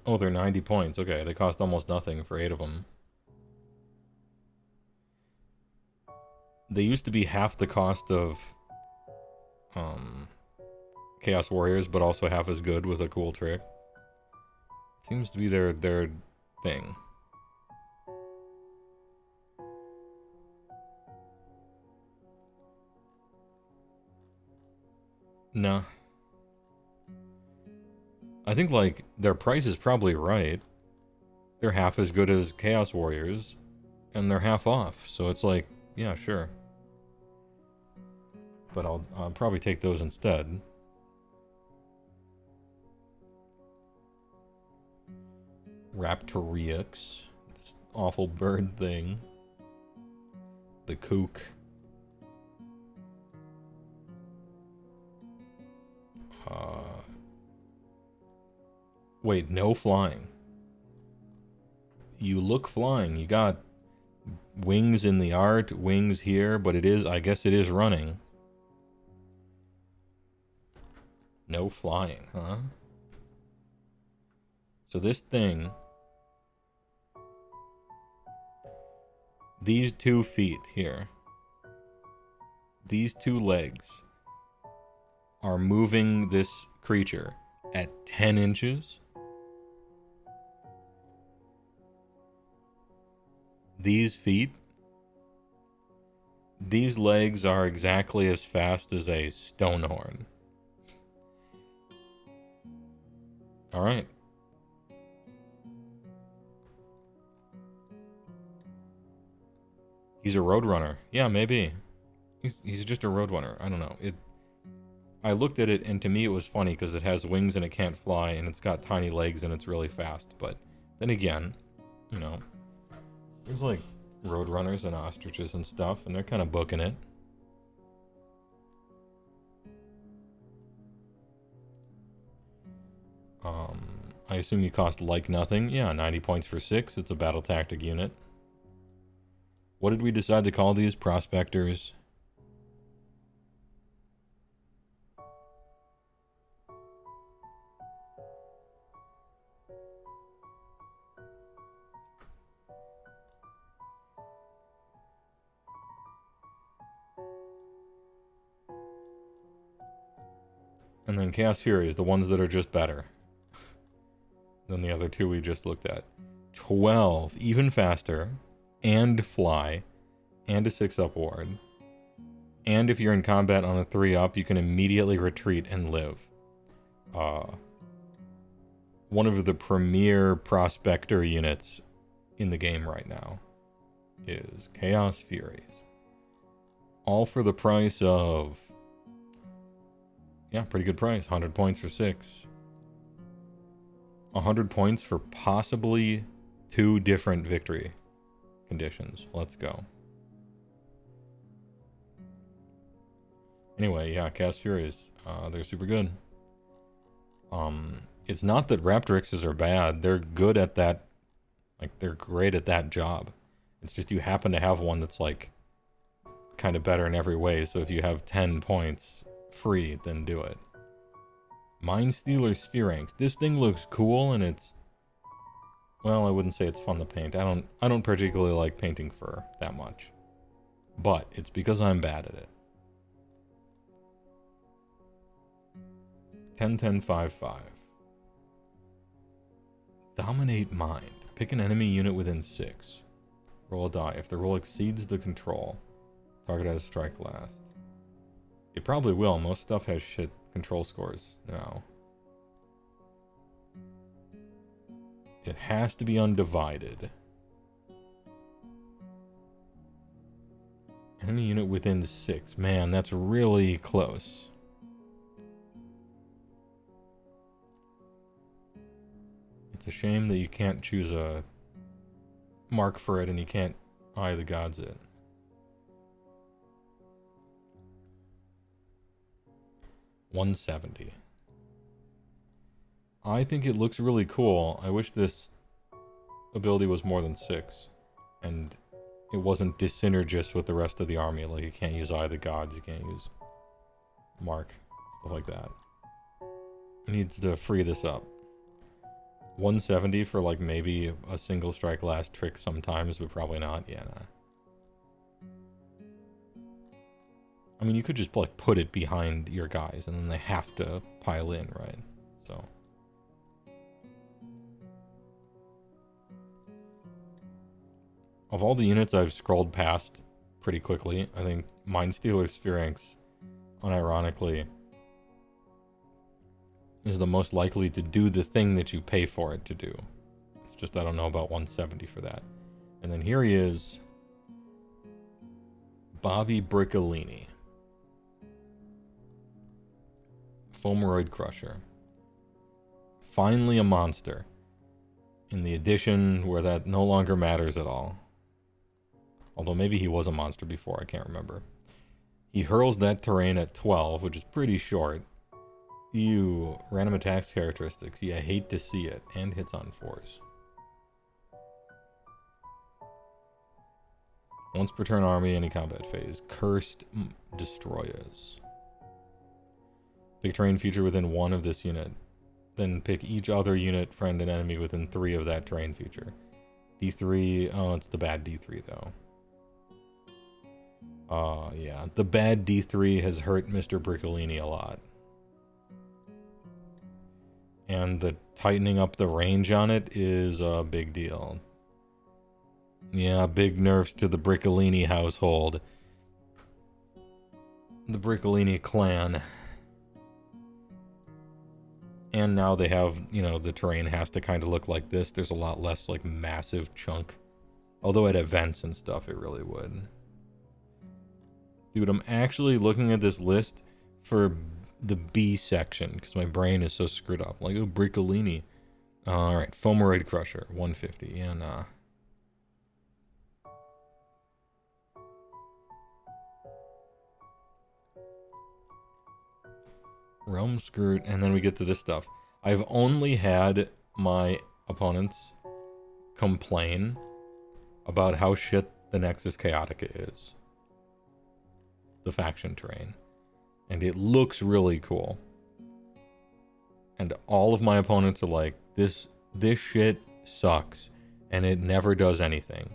Oh, they're 90 points. Okay, they cost almost nothing for 8 of them. They used to be half the cost of Chaos Warriors, but also half as good with a cool trick. Seems to be their thing. Nah. I think, like, their price is probably right. They're half as good as Chaos Warriors, and they're half off, so it's like, yeah, sure. But I'll probably take those instead. Raptorix. This awful bird thing. The kook. Wait, no flying. You look flying. You got wings in the art, wings here, but it is, I guess it is running. No flying, huh? So this thing, these 2 feet here, these 2 legs are moving this creature at 10 inches. These feet, these legs are exactly as fast as a stonehorn. Alright. He's a roadrunner. Yeah, maybe. He's just a roadrunner. I don't know. I looked at it, and to me it was funny because it has wings and it can't fly, and it's got tiny legs and it's really fast. But then again, you know, there's like roadrunners and ostriches and stuff, and they're kind of booking it. I assume you cost like nothing. Yeah, 90 points for 6. It's a battle tactic unit. What did we decide to call these? Prospectors? And then Chaos Furies, the ones that are just better than the other 2 we just looked at. 12, even faster, and fly, and a 6-up ward. And if you're in combat on a 3-up, you can immediately retreat and live. One of the premier prospector units in the game right now is Chaos Furies. All for the price of... yeah, pretty good price. 100 points for 6. 100 points for possibly 2 different victory conditions. Let's go. Anyway, yeah, Cast Furies. They're super good. It's not that Raptorixes are bad. They're good at that. Like, they're great at that job. It's just you happen to have one that's, like, kind of better in every way. So if you have 10 points free, then do it. Mind Stealer Spheranx. This thing looks cool, and it's... well, I wouldn't say it's fun to paint. I don't particularly like painting fur that much. But it's because I'm bad at it. 10-10-5-5. Dominate Mind. Pick an enemy unit within 6. Roll a die. If the roll exceeds the control, target has strike last. It probably will. Most stuff has shit control scores now. It has to be undivided. Enemy unit within 6. Man, that's really close. It's a shame that you can't choose a mark for it and you can't Eye of the Gods it. $170. I think it looks really cool. I wish this ability was more than 6. And it wasn't dissynergist with the rest of the army. Like, you can't use Eye of the Gods, you can't use Mark, stuff like that. It needs to free this up. 170 for, like, maybe a single strike last trick sometimes, but probably not. Yeah, nah. I mean, you could just, like, put it behind your guys, and then they have to pile in, right? So... of all the units I've scrolled past pretty quickly, I think Mind Stealer Spheranx, unironically, is the most likely to do the thing that you pay for it to do. It's just I don't know about 170 for that. And then here he is, Bobby Briccolini. Foameroid Crusher. Finally a monster. in the edition where that no longer matters at all. Although maybe he was a monster before, I can't remember. He hurls that terrain at 12, which is pretty short. Ew, random attacks characteristics. Yeah, I hate to see it. And hits on 4s. Once per turn army, any combat phase. Cursed destroyers. Pick terrain feature within 1 of this unit. Then pick each other unit, friend, and enemy within 3 of that terrain feature. D3, oh, it's the bad D3 though. Yeah, the bad D3 has hurt Mr. Briccolini a lot. And the tightening up the range on it is a big deal. Yeah, big nerfs to the Briccolini household. The Briccolini clan. And now they have, you know, the terrain has to kind of look like this. There's a lot less, like, massive chunk. Although at events and stuff, it really would. Dude, I'm actually looking at this list for the B section, because my brain is so screwed up. Like, oh, Briccolini. Alright, Fomeroid Crusher, 150. Yeah, nah. Realm Skirt, and then we get to this stuff. I've only had my opponents complain about how shit the Nexus Chaotica is. The faction terrain. And it looks really cool. And all of my opponents are like, this shit sucks, and it never does anything.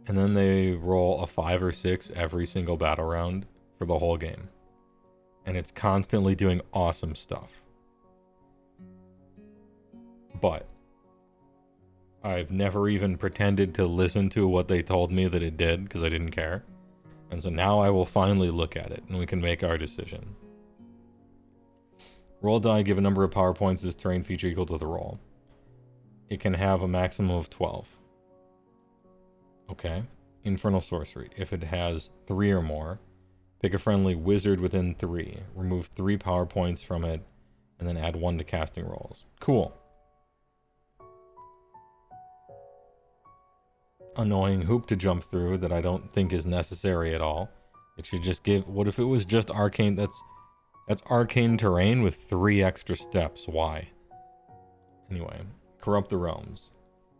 And then they roll a 5 or 6 every single battle round for the whole game. And it's constantly doing awesome stuff. But I've never even pretended to listen to what they told me that it did, because I didn't care. And so now I will finally look at it, and we can make our decision. Roll die, give a number of power points to this terrain feature equal to the roll. It can have a maximum of 12. Okay. Infernal Sorcery. If it has 3 or more, pick a friendly wizard within 3. Remove 3 power points from it, and then add 1 to casting rolls. Cool. Annoying hoop to jump through that I don't think is necessary at all. It should just give... What if it was just arcane? That's arcane terrain with 3 extra steps. Why? Anyway, Corrupt the Realms.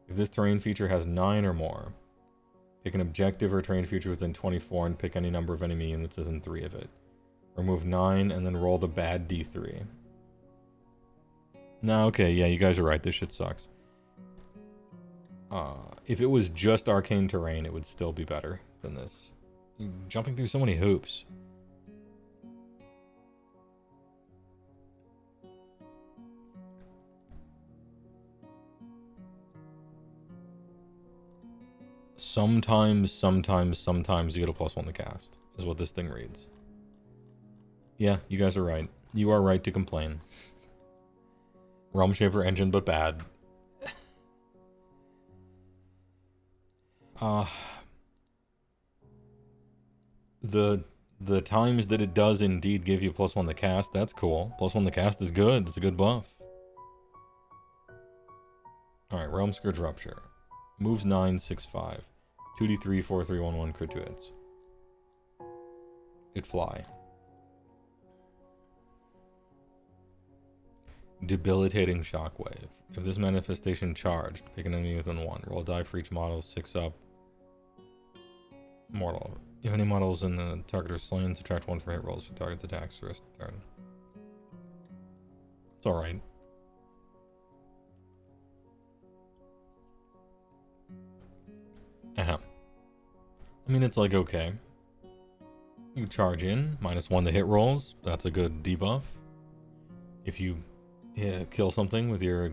If this terrain feature has 9 or more, pick an objective or terrain feature within 24 and pick any number of enemy units within 3 of it. Remove 9 and then roll the bad D3. No, okay, yeah, you guys are right. This shit sucks. If it was just arcane terrain, it would still be better than this. You're jumping through so many hoops. Sometimes you get a +1 to cast, is what this thing reads. Yeah, you guys are right. You are right to complain. Realm Shaper engine, but bad. The times that it does indeed give you +1 to cast, that's cool. +1 to cast is good. It's a good buff. Alright, Realm Scourge Rupture. Moves 9, 6, 5. 2d3, 4, 3, 1, 1, crit to hits. It fly. Debilitating Shockwave. If this manifestation charged, pick an enemy within 1. Roll a die for each model, 6 up. Mortal. If any models in the target are slain, subtract 1 from hit rolls for target's attacks for the rest of the turn. It's alright. I mean, it's like, okay. You charge in, -1 to hit rolls. That's a good debuff. If you kill something with your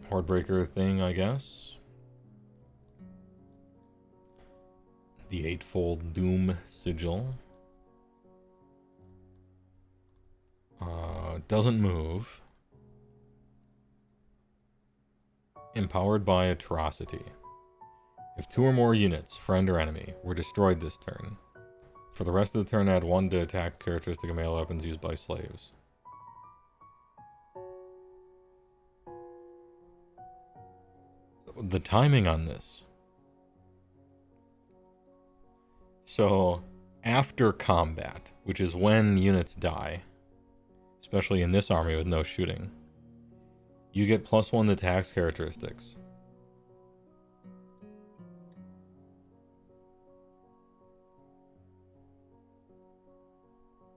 Hordebreaker thing, I guess. The Eightfold Doom Sigil. Doesn't move. Empowered by Atrocity. If 2 or more units, friend or enemy, were destroyed this turn, for the rest of the turn add 1 to attack characteristic of melee weapons used by slaves. the timing on this. So, after combat, which is when units die, especially in this army with no shooting, you get +1 to attacks characteristics.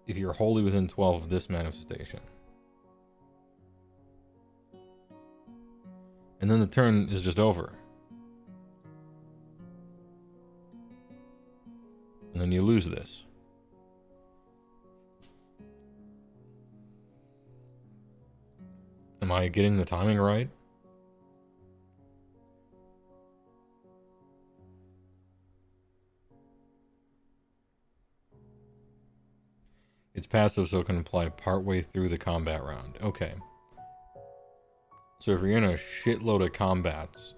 If you're wholly within 12 of this manifestation. And then the turn is just over. And then you lose this. Am I getting the timing right? It's passive, so it can apply partway through the combat round. Okay. So if you're in a shitload of combats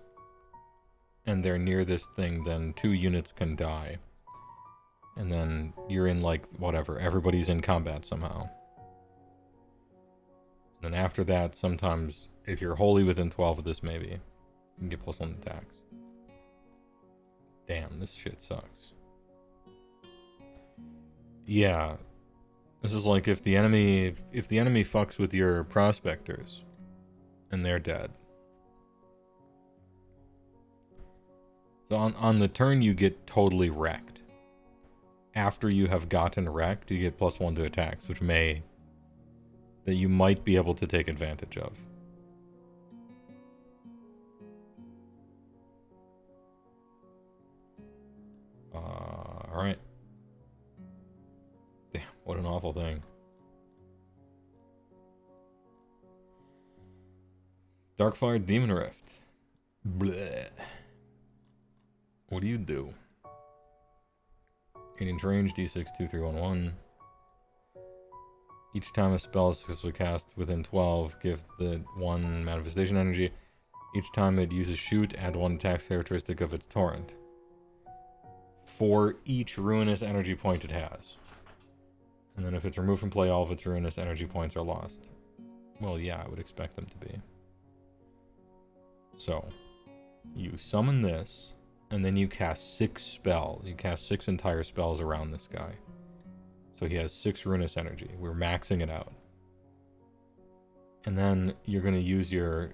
and they're near this thing, then 2 units can die. And then you're in, like, whatever. Everybody's in combat somehow. And then after that, sometimes, if you're wholly within 12 of this, maybe, you can get +1 attacks. Damn, this shit sucks. Yeah. This is like if the enemy fucks with your prospectors, and they're dead. So on the turn, you get totally wrecked. After you have gotten wrecked, you get +1 to attacks, which that you might be able to take advantage of. Alright. Damn, what an awful thing. Darkfire Demon Rift. Bleh. What do you do? Radiant range, D6, 2, 3, 1, 1. Each time a spell is successfully cast within 12, give the 1 manifestation energy. Each time it uses shoot, add 1 attack characteristic of its torrent. For each ruinous energy point it has. And then if it's removed from play, all of its ruinous energy points are lost. Well, yeah, I would expect them to be. So, you summon this, and then you cast 6 spells. You cast 6 entire spells around this guy. So he has 6 ruinous energy. We're maxing it out. And then you're going to use your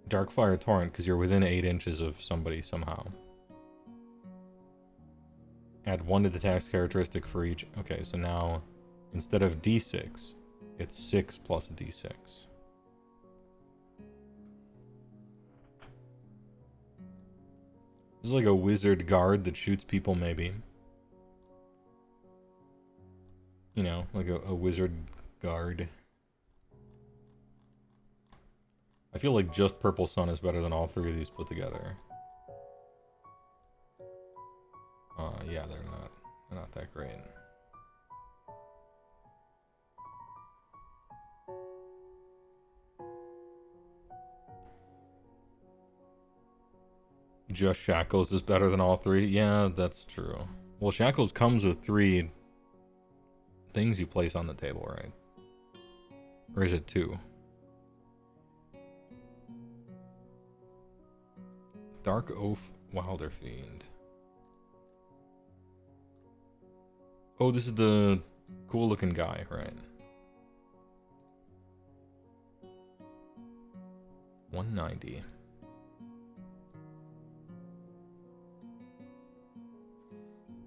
Darkfire Torrent because you're within 8 inches of somebody somehow. Add 1 to the attack's characteristic for each. Okay, so now instead of D6, it's 6 plus D6. This is like a wizard guard that shoots people, maybe. You know, like a wizard guard. I feel like just Purple Sun is better than all 3 of these put together. Yeah, they're not that great. Just Shackles is better than all 3? Yeah, that's true. Well, Shackles comes with 3 things you place on the table, right? Or is it 2? Dark Oath Wilder Fiend. Oh, this is the cool looking guy, right? 190.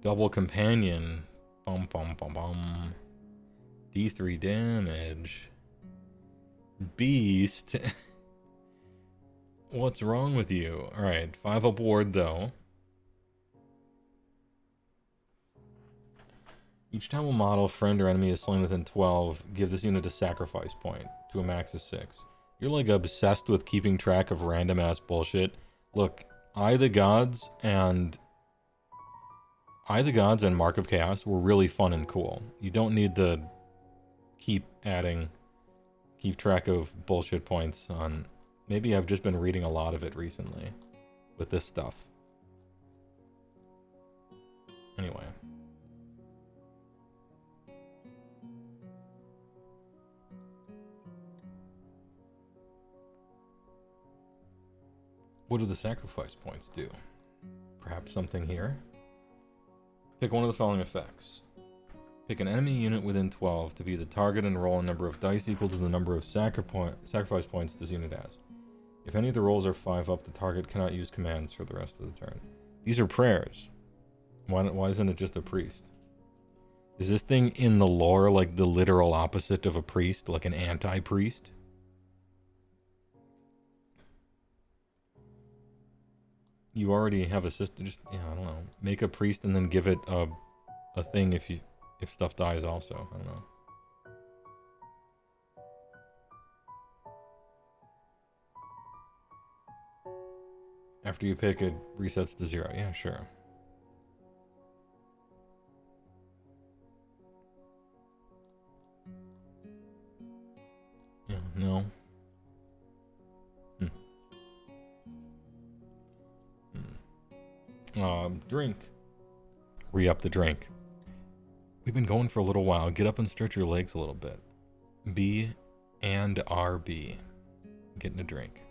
Double Companion. Bum bum bum bum. D3 damage. Beast. What's wrong with you? Alright, 5 up ward though. Each time a model, friend, or enemy is slain within 12, give this unit a sacrifice point to a max of 6. You're like obsessed with keeping track of random ass bullshit. Look, Eye the Gods and Mark of Chaos were really fun and cool. You don't need to keep track of bullshit points on... Maybe I've just been reading a lot of it recently with this stuff. Anyway. What do the sacrifice points do? Perhaps something here? Pick one of the following effects. Pick an enemy unit within 12 to be the target and roll a number of dice equal to the number of sacrifice points this unit has. If any of the rolls are 5 up, the target cannot use commands for the rest of the turn. These are prayers. Why isn't it just a priest? Is this thing in the lore like the literal opposite of a priest, like an anti-priest? You already have a system, just, yeah, I don't know. Make a priest and then give it a thing if stuff dies also. I don't know. After you pick, it resets to 0. Yeah, sure. Yeah, no. Drink. Re-up the drink. We've been going for a little while. Get up and stretch your legs a little bit. B and RB. Getting a drink.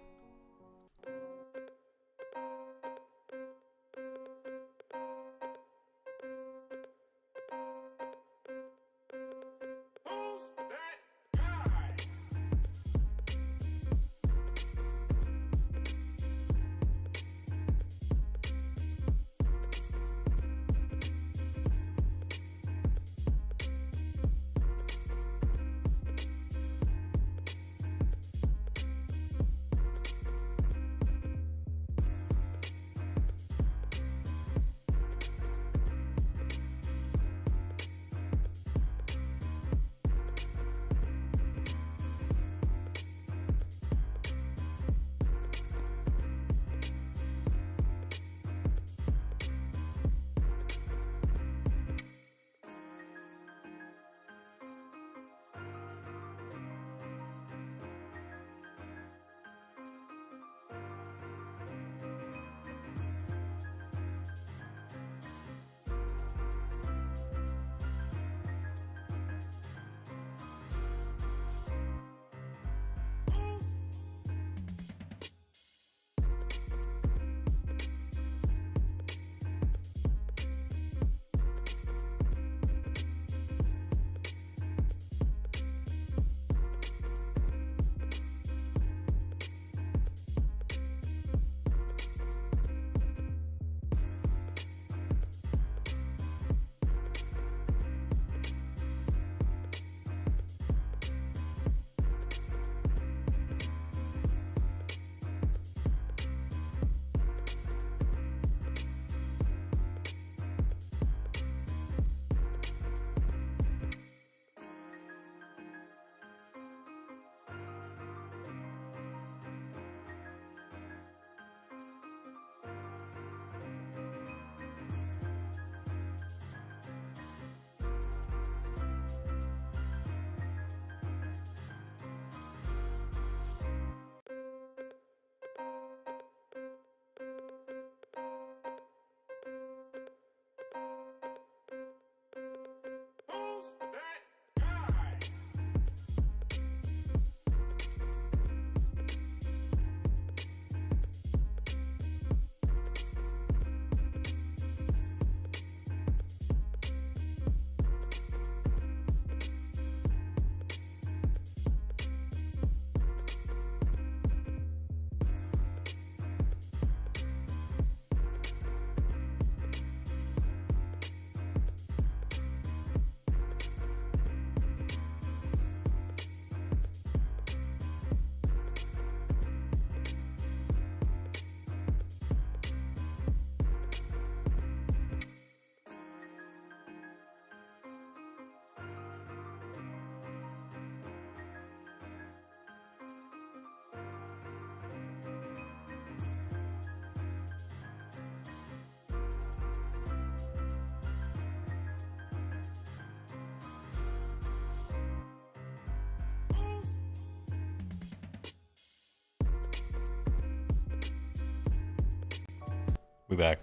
We back.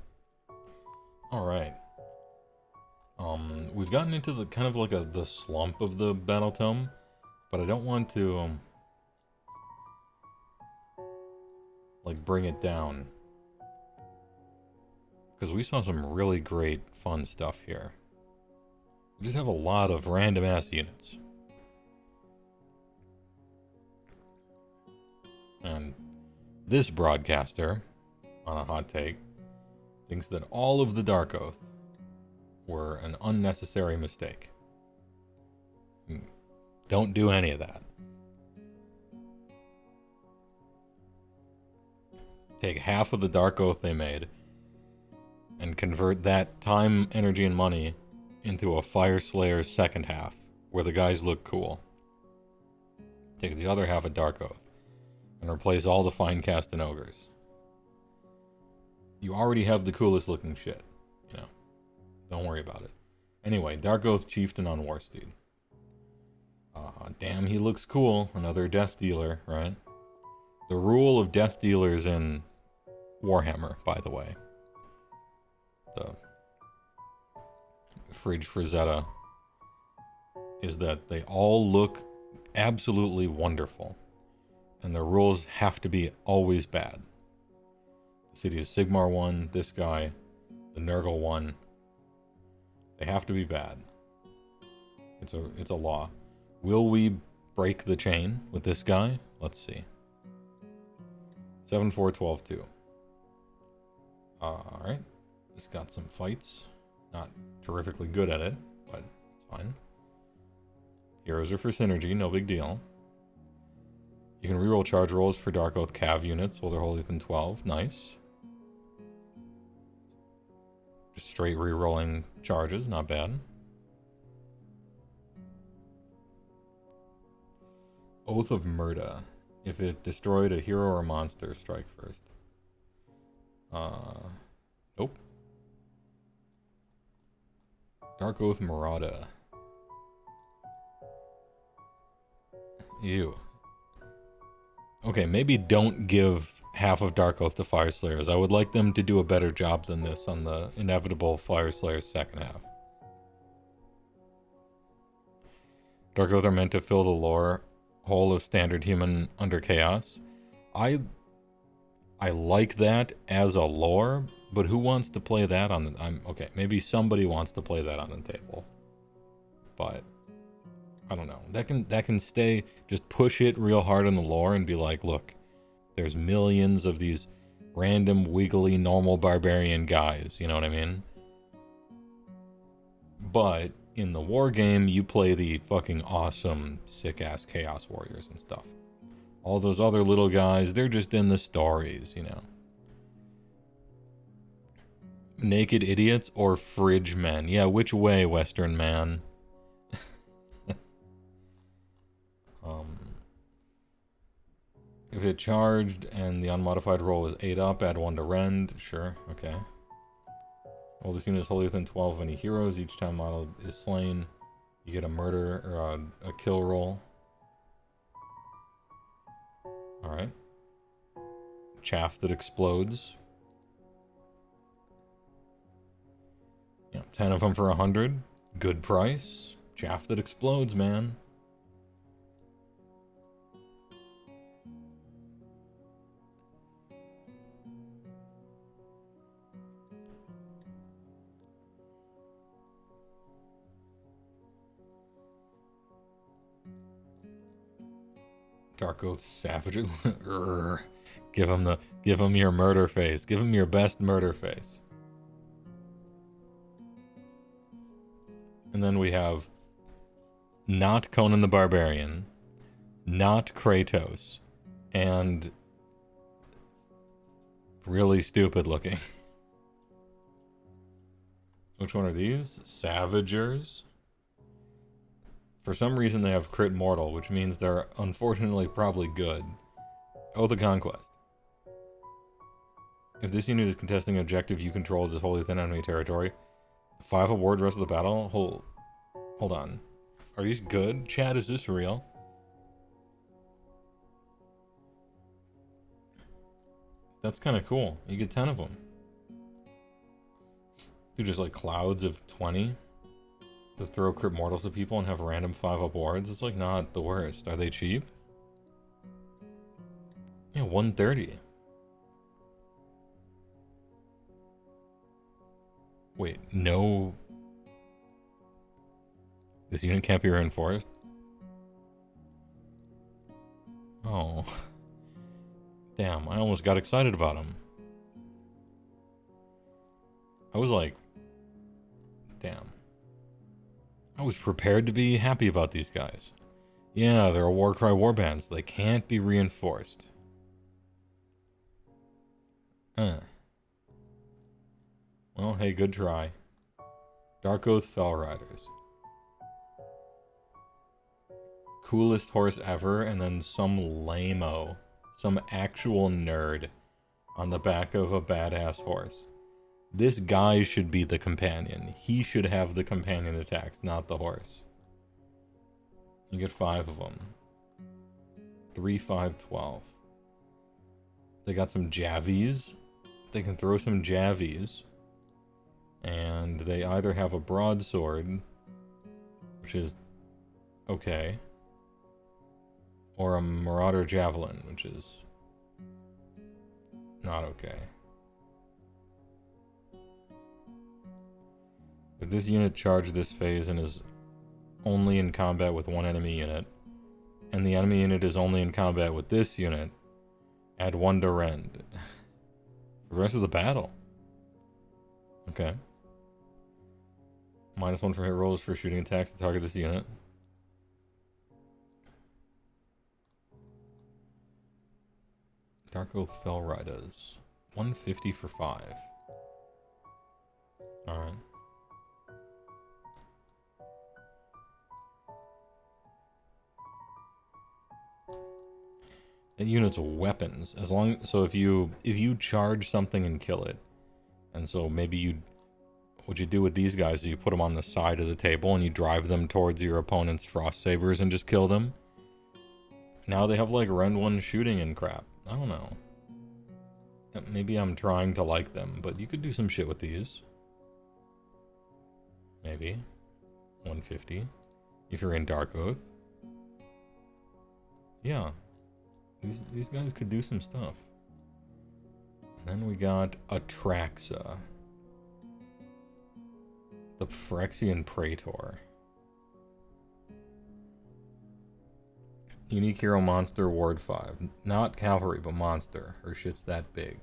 Alright. We've gotten into the kind of like the slump of the battle tome, but I don't want to like, bring it down. Because we saw some really great, fun stuff here. We just have a lot of random-ass units. And this broadcaster, on a hot take, thinks that all of the Dark Oath were an unnecessary mistake. Don't do any of that. Take half of the Dark Oath they made and convert that time, energy, and money into a Fire Slayer's second half, where the guys look cool. Take the other half of Dark Oath and replace all the Finecast and Ogres. You already have the coolest looking shit, you know. Don't worry about it. Anyway, Dark Oath Chieftain on Warsteed. Damn, he looks cool. Another Death Dealer, right? The rule of Death Dealers in Warhammer, by the way. The Fridge Frazetta is that they all look absolutely wonderful. And the rules have to be always bad. The City of Sigmar one, this guy, the Nurgle one. They have to be bad. It's a law. Will we break the chain with this guy? Let's see. 7-4-12-2. Alright. Just got some fights. Not terrifically good at it, but it's fine. Heroes are for synergy, no big deal. You can reroll charge rolls for Dark Oath Cav units while they're holier than 12. Nice. Just straight rerolling charges, not bad. Oath of Murda. If it destroyed a hero or monster, strike first. Nope. Dark Oath Marauda. Ew. Okay, maybe don't give half of Dark Oath to Fire Slayers. I would like them to do a better job than this on the inevitable Fire Slayers second half. Dark Oath are meant to fill the lore hole of standard human under chaos. I like that as a lore, but who wants to play that on the... okay, maybe somebody wants to play that on the table. But I don't know. That can stay... Just push it real hard in the lore and be like, look, there's millions of these random, wiggly, normal barbarian guys. You know what I mean? But in the war game, you play the fucking awesome, sick-ass Chaos Warriors and stuff. All those other little guys, they're just in the stories, you know. Naked idiots or fridge men? Yeah, which way, Western man? If it charged and the unmodified roll was 8 up, add 1 to rend. Sure, okay. Oldest unit is wholly within 12 of any heroes. Each time model is slain, you get a murder or a kill roll. Alright. Chaff that explodes. Yeah, 10 of them for 100. Good price. Chaff that explodes, man. Dark Oath Savages. Give him your murder face. Give him your best murder face. And then we have not Conan the Barbarian, not Kratos, and really stupid looking. Which one are these? Savagers. For some reason they have crit mortal, which means they're unfortunately probably good. Oath of Conquest. If this unit is contesting an objective you control is wholly within enemy territory, 5 award rest of the battle? Hold on. Are these good? Chad, is this real? That's kind of cool. You get 10 of them. Do just like clouds of 20 to throw crit mortals at people and have random 5-up wards. It's like not the worst. Are they cheap? Yeah, 130. Wait, no. This unit can't be reinforced? Oh. Damn, I almost got excited about him. I was like, damn. I was prepared to be happy about these guys. Yeah, they're a Warcry warbands. They can't be reinforced. Well, hey, good try. Dark Oath Fell Riders. Coolest horse ever, and then some lame-o, some actual nerd on the back of a badass horse. This guy should be the companion. He should have the companion attacks, not the horse. You get 5 of them. 3, 5, 12. They got some javies. They can throw some javies. And they either have a broadsword, which is okay, or a marauder javelin, which is not okay. But this unit charged this phase and is only in combat with one enemy unit, and the enemy unit is only in combat with this unit, add 1 to rend. For the rest of the battle. Okay. -1 for hit rolls for shooting attacks to target this unit. Dark Oath Fell Riders. 150 for 5. Alright. That unit's weapons. So if you charge something and kill it, and so maybe what you do with these guys is you put them on the side of the table and you drive them towards your opponent's frost sabers and just kill them. Now they have like rend 1 shooting and crap. I don't know. Maybe I'm trying to like them, but you could do some shit with these. Maybe. 150. If you're in Dark Oath. Yeah. These guys could do some stuff. And then we got Atraxa. The Phyrexian Praetor. Unique hero monster, ward 5. Not cavalry, but monster. Her shit's that big.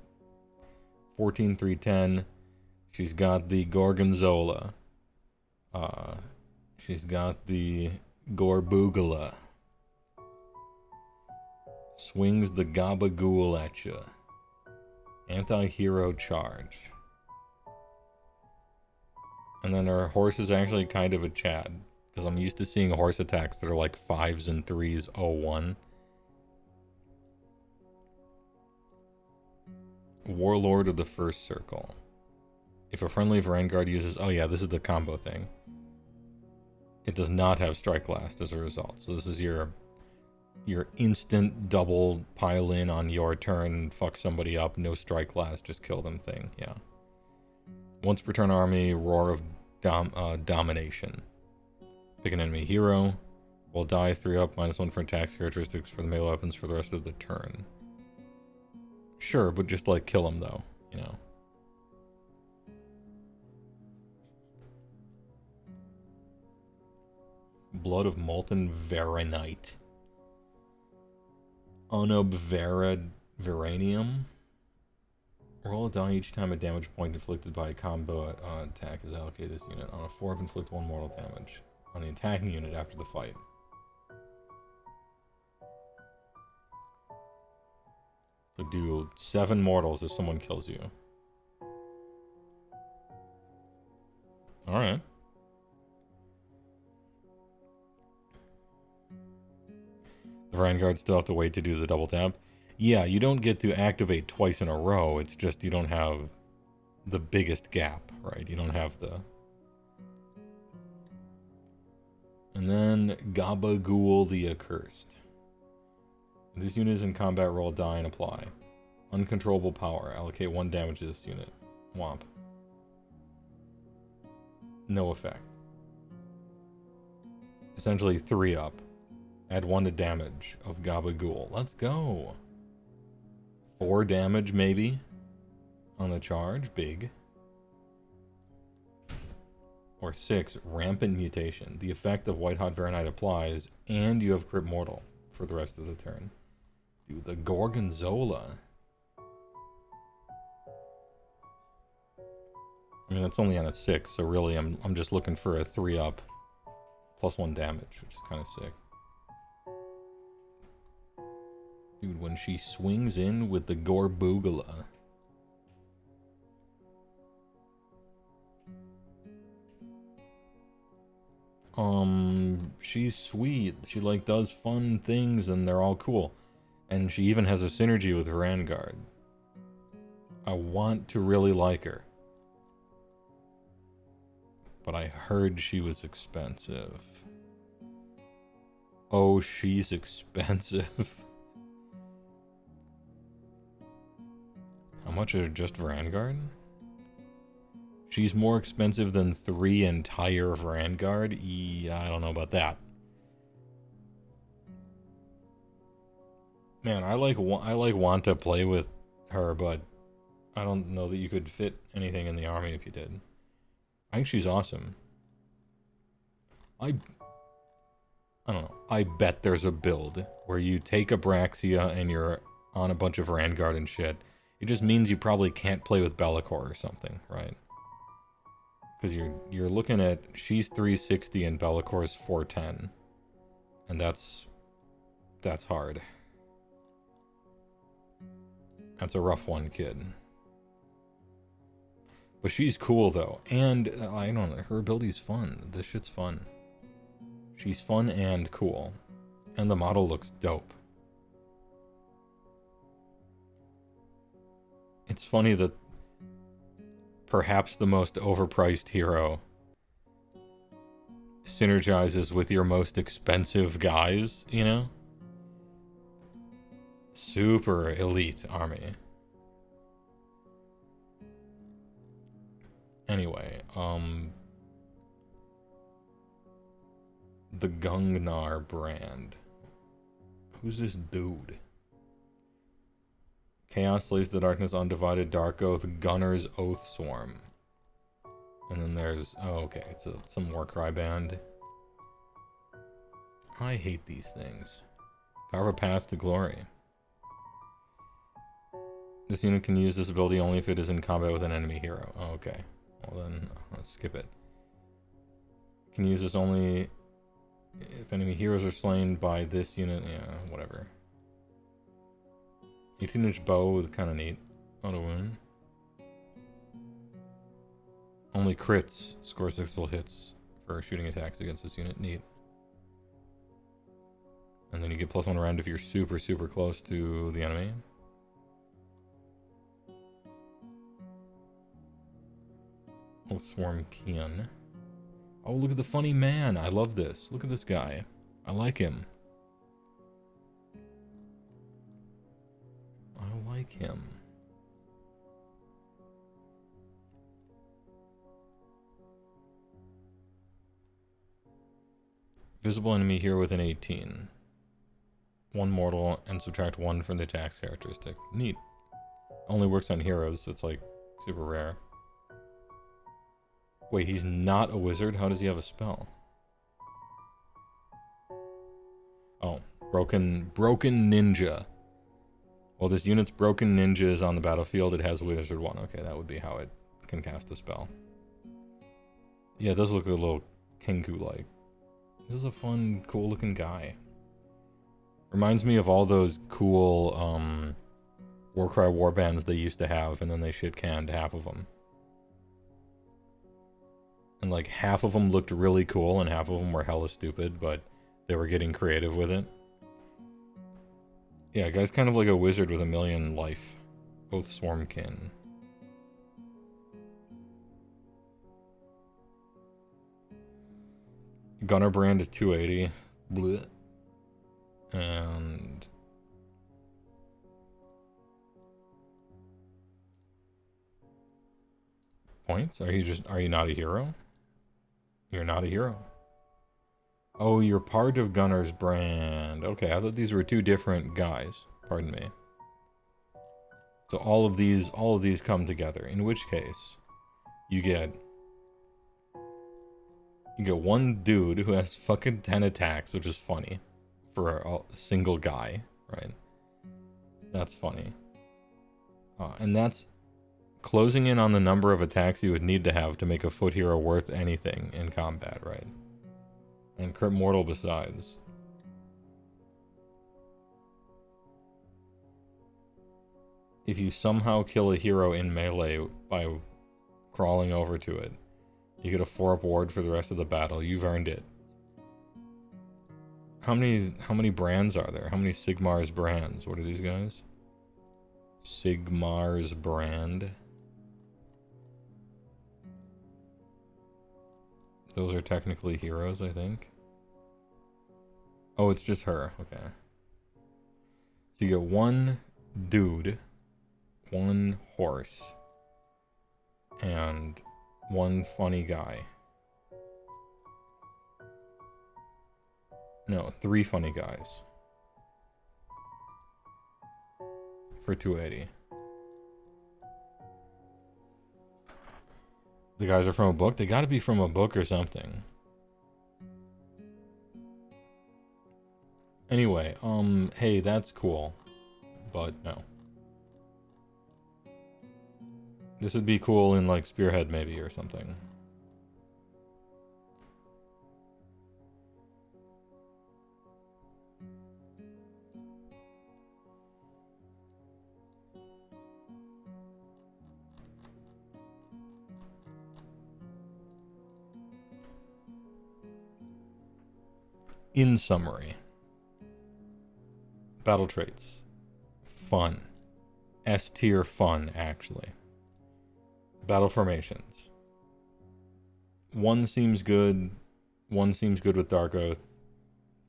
14, 310. She's got the Gorgonzola. She's got the Gorbugala. Swings the Gabagool at ya. Anti-hero charge. And then her horse is actually kind of a Chad. Because I'm used to seeing horse attacks that are like 5s and 3s, 0-1. Warlord of the First Circle. If a friendly Vanguard uses... Oh yeah, this is the combo thing. It does not have Strike Last as a result. So this is your instant double pile in on your turn, fuck somebody up, no Strike Last, just kill them thing. Yeah. Once per turn army, Roar of Domination. Pick an enemy hero. Will die 3 up, -1 for attacks characteristics for the melee weapons for the rest of the turn. Sure, but just like kill him though, you know. Blood of Molten Varanite. Unobveranium. Roll a die each time a damage point inflicted by a combo attack is allocated to this unit. On a 4-up, inflict 1 mortal damage on the attacking unit after the fight. So do 7 mortals if someone kills you. Alright. The Vanguard still have to wait to do the double tap. Yeah, you don't get to activate twice in a row. It's just you don't have the biggest gap, right? You don't have the... And then Gabagool the Accursed. This unit is in combat, roll die and apply. Uncontrollable power. Allocate 1 damage to this unit. Womp. No effect. Essentially 3 up. Add 1 to damage of Gabagool. Let's go. 4 damage maybe on the charge. Big. Or 6, Rampant Mutation. The effect of White Hot Varanite applies, and you have Crit Mortal for the rest of the turn. Dude, the Gorgonzola. I mean, it's only on a 6, so really I'm just looking for a 3-up +1 damage, which is kind of sick. Dude, when she swings in with the Gorbugula. She's sweet. She, like, does fun things, and they're all cool. And she even has a synergy with Vanguard. I want to really like her. But I heard she was expensive. Oh, she's expensive. How much is just Vanguard? She's more expensive than 3 entire Vanguard? I don't know about that. Man, I want to play with her, but I don't know that you could fit anything in the army if you did. I think she's awesome. I don't know. I bet there's a build where you take Abraxia and you're on a bunch of Vanguard and shit. It just means you probably can't play with Bellicor or something, right? Because you're looking at, she's 360 and Bellicor's 410. And that's hard. That's a rough one, kid. But she's cool, though. And, I don't know, her ability's fun. This shit's fun. She's fun and cool. And the model looks dope. It's funny that perhaps the most overpriced hero synergizes with your most expensive guys, you know? Super elite army. Anyway, the Gungnar brand. Who's this dude? Chaos slays the darkness, undivided dark oath, Gunner's Oath Swarm. And then there's, oh, okay, it's some Warcry band. I hate these things. Carve a path to glory. This unit can use this ability only if it is in combat with an enemy hero. Oh, okay. Well then, let's skip it. Can use this only if enemy heroes are slain by this unit. Yeah, whatever. 18-inch bow is kind of neat. Auto wound. Only crits. Score 6 full hits for shooting attacks against this unit. Neat. And then you get +1 round if you're super, super close to the enemy. Oh, Swarm Kian. Oh, look at the funny man. I love this. Look at this guy. I like him. I like him. Visible enemy here with an 18. 1 mortal and subtract 1 from the attacks characteristic. Neat. Only works on heroes, so it's like super rare. Wait, he's not a wizard? How does he have a spell? Oh, broken ninja. Well, this unit's broken ninja is on the battlefield. It has wizard 1. Okay, that would be how it can cast a spell. Yeah, it does look a little Kenku-like. This is a fun, cool-looking guy. Reminds me of all those cool Warcry warbands they used to have, and then they shit-canned half of them. And like half of them looked really cool, and half of them were hella stupid, but they were getting creative with it. Yeah, guy's kind of like a wizard with a million life. Both Swarmkin. Gunner brand is 280. Blech. And points? Are you not a hero? You're not a hero. Oh, you're part of Gunner's brand. Okay, I thought these were 2 different guys. Pardon me. So all of these come together. In which case, you get You get one dude who has fucking 10 attacks, which is funny for a single guy, right? That's funny. And that's closing in on the number of attacks you would need to have to make a foot hero worth anything in combat, right? And crit mortal besides. If you somehow kill a hero in melee by crawling over to it, you get a 4-up ward for the rest of the battle. You've earned it. How many brands are there? How many Sigmar's brands? What are these guys? Sigmar's brand. Those are technically heroes, I think. Oh, it's just her. Okay. So you get one dude, one horse, and one funny guy. No, 3 funny guys. For 280. The guys are from a book? They gotta be from a book or something. Anyway, hey, that's cool. But no. This would be cool in, like, Spearhead maybe or something. In summary, battle traits. Fun. S tier fun, actually. Battle formations. One seems good. One seems good with Dark Oath.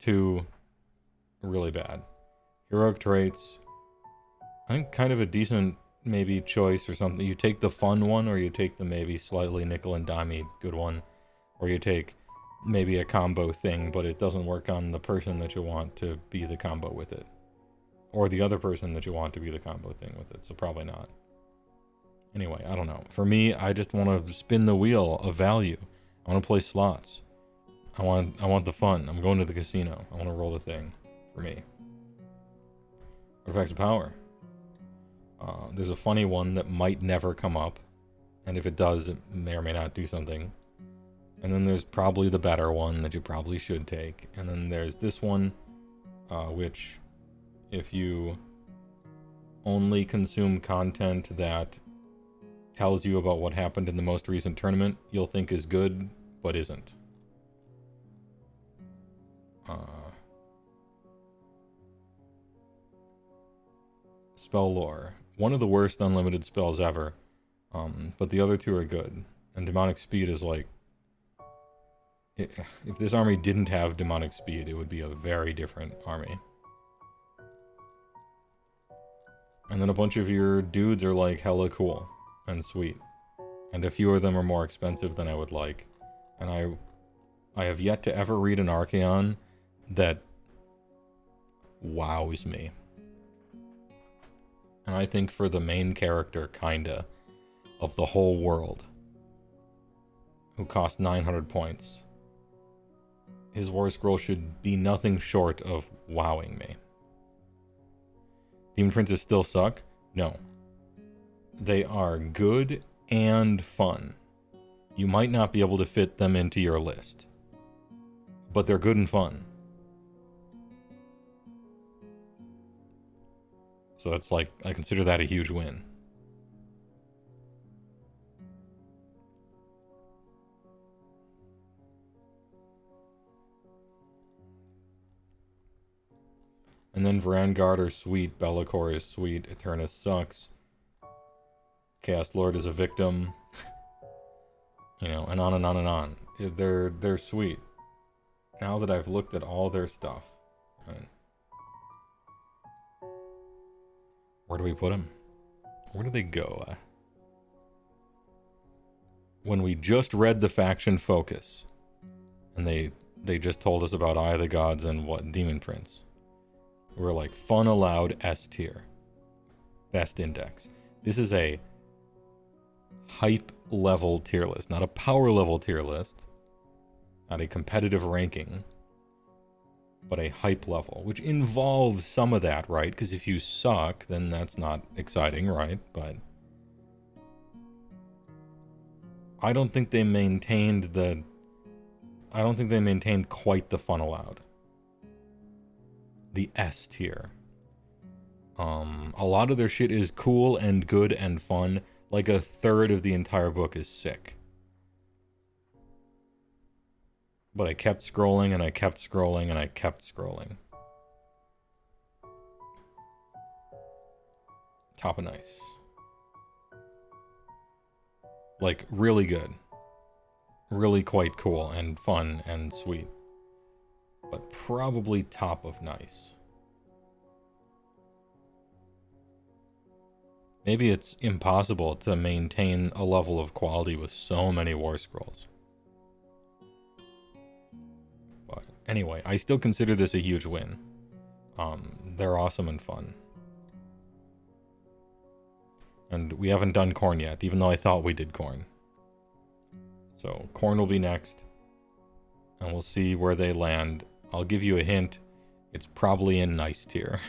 2, really bad. Heroic traits. I think kind of a decent maybe choice or something. You take the fun one, or you take the maybe slightly nickel and dimey good one, or you take maybe a combo thing, but it doesn't work on the person that you want to be the combo with it, or the other person that you want to be the combo thing with it. So probably not. Anyway, I don't know. For me, I just want to spin the wheel of value. I want to play slots. I want the fun. I'm going to the casino. I want to roll the thing. For me. Artifacts of power. There's a funny one that might never come up, and if it does, it may or may not do something. And then there's probably the better one that you probably should take. And then there's this one, which, if you only consume content that tells you about what happened in the most recent tournament, you'll think is good, but isn't. Spell lore. One of the worst unlimited spells ever, but the other 2 are good. And demonic speed is like... If this army didn't have demonic speed, it would be a very different army. And then a bunch of your dudes are like hella cool and sweet. And a few of them are more expensive than I would like. And I have yet to ever read an Archaon that wows me. And I think for the main character, kinda, of the whole world, who cost 900 points, his War Scroll should be nothing short of wowing me. Demon Princes still suck? No. They are good and fun. You might not be able to fit them into your list, but they're good and fun. So it's like, I consider that a huge win. And then Vanguard are sweet, Be'lakor is sweet, Eternus sucks, Chaos Lord is a victim, you know, and on and on and on. They're sweet. Now that I've looked at all their stuff, right? Where do we put them? Where do they go? When we just read the faction focus, and they just told us about Eye of the Gods and what Demon Prince. We're like, fun allowed S tier. Best index. This is a hype level tier list, not a power level tier list. at a competitive ranking, but a hype level, which involves some of that, right? Because if you suck, then that's not exciting, right? But I don't think they maintained quite the fun allowed. The S tier. A lot of their shit is cool and good and fun. Like a third of the entire book is sick. But I kept scrolling and I kept scrolling and I kept scrolling. Top of nice. Like, really good. Really quite cool and fun and sweet. But probably top of nice. Maybe it's impossible to maintain a level of quality with so many War Scrolls. But anyway, I still consider this a huge win. They're awesome and fun. And we haven't done Corn yet, even though I thought we did Corn. So Corn will be next. And we'll see where they land. I'll give you a hint. It's probably in nice tier.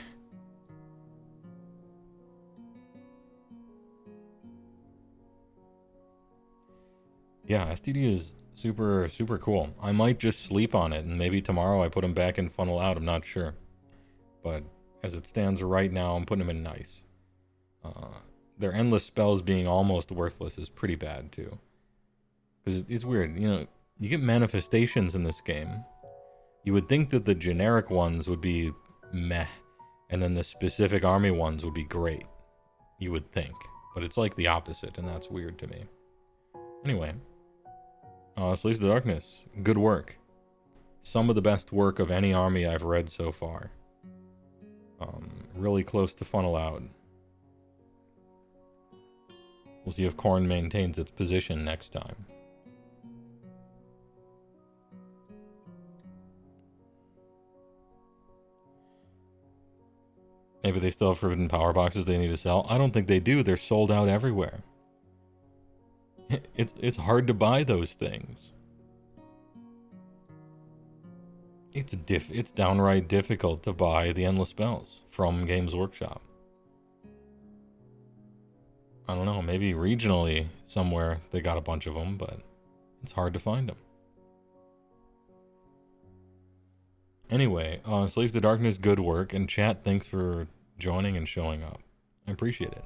Yeah, STD is super, super cool. I might just sleep on it, and maybe tomorrow I put them back in Funnel Out. I'm not sure. But as it stands right now, I'm putting them in nice. Their endless spells being almost worthless is pretty bad, too. Because it's weird, you know, you get manifestations in this game. You would think that the generic ones would be meh, and then the specific army ones would be great. You would think. But it's like the opposite, and that's weird to me. Anyway. Slaves of the Darkness. Good work. Some of the best work of any army I've read so far. Really close to Funnel Out. We'll see if Khorne maintains its position next time. Maybe they still have forbidden power boxes they need to sell. I don't think they do. They're sold out everywhere. It's hard to buy those things. It's downright difficult to buy the Endless Spells from Games Workshop. I don't know, maybe regionally somewhere they got a bunch of them, but it's hard to find them. Anyway, Slaves to Darkness, good work, and chat, thanks for joining and showing up. I appreciate it.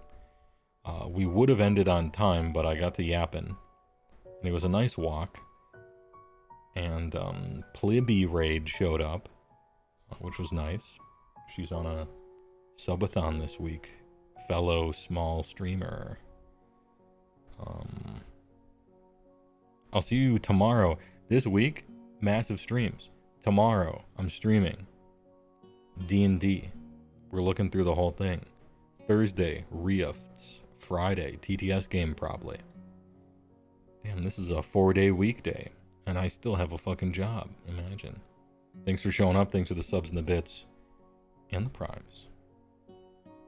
We would have ended on time, but I got to yapping. And it was a nice walk. And Plibby Raid showed up, which was nice. She's on a subathon this week. Fellow small streamer. I'll see you tomorrow. This week, massive streams. Tomorrow, I'm streaming D&D. We're looking through the whole thing. Thursday, Rifts. Friday, TTS game probably. Damn, this is a 4-day weekday. And I still have a fucking job. Imagine. Thanks for showing up. Thanks for the subs and the bits. And the primes.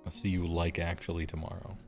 I'll see you like actually tomorrow.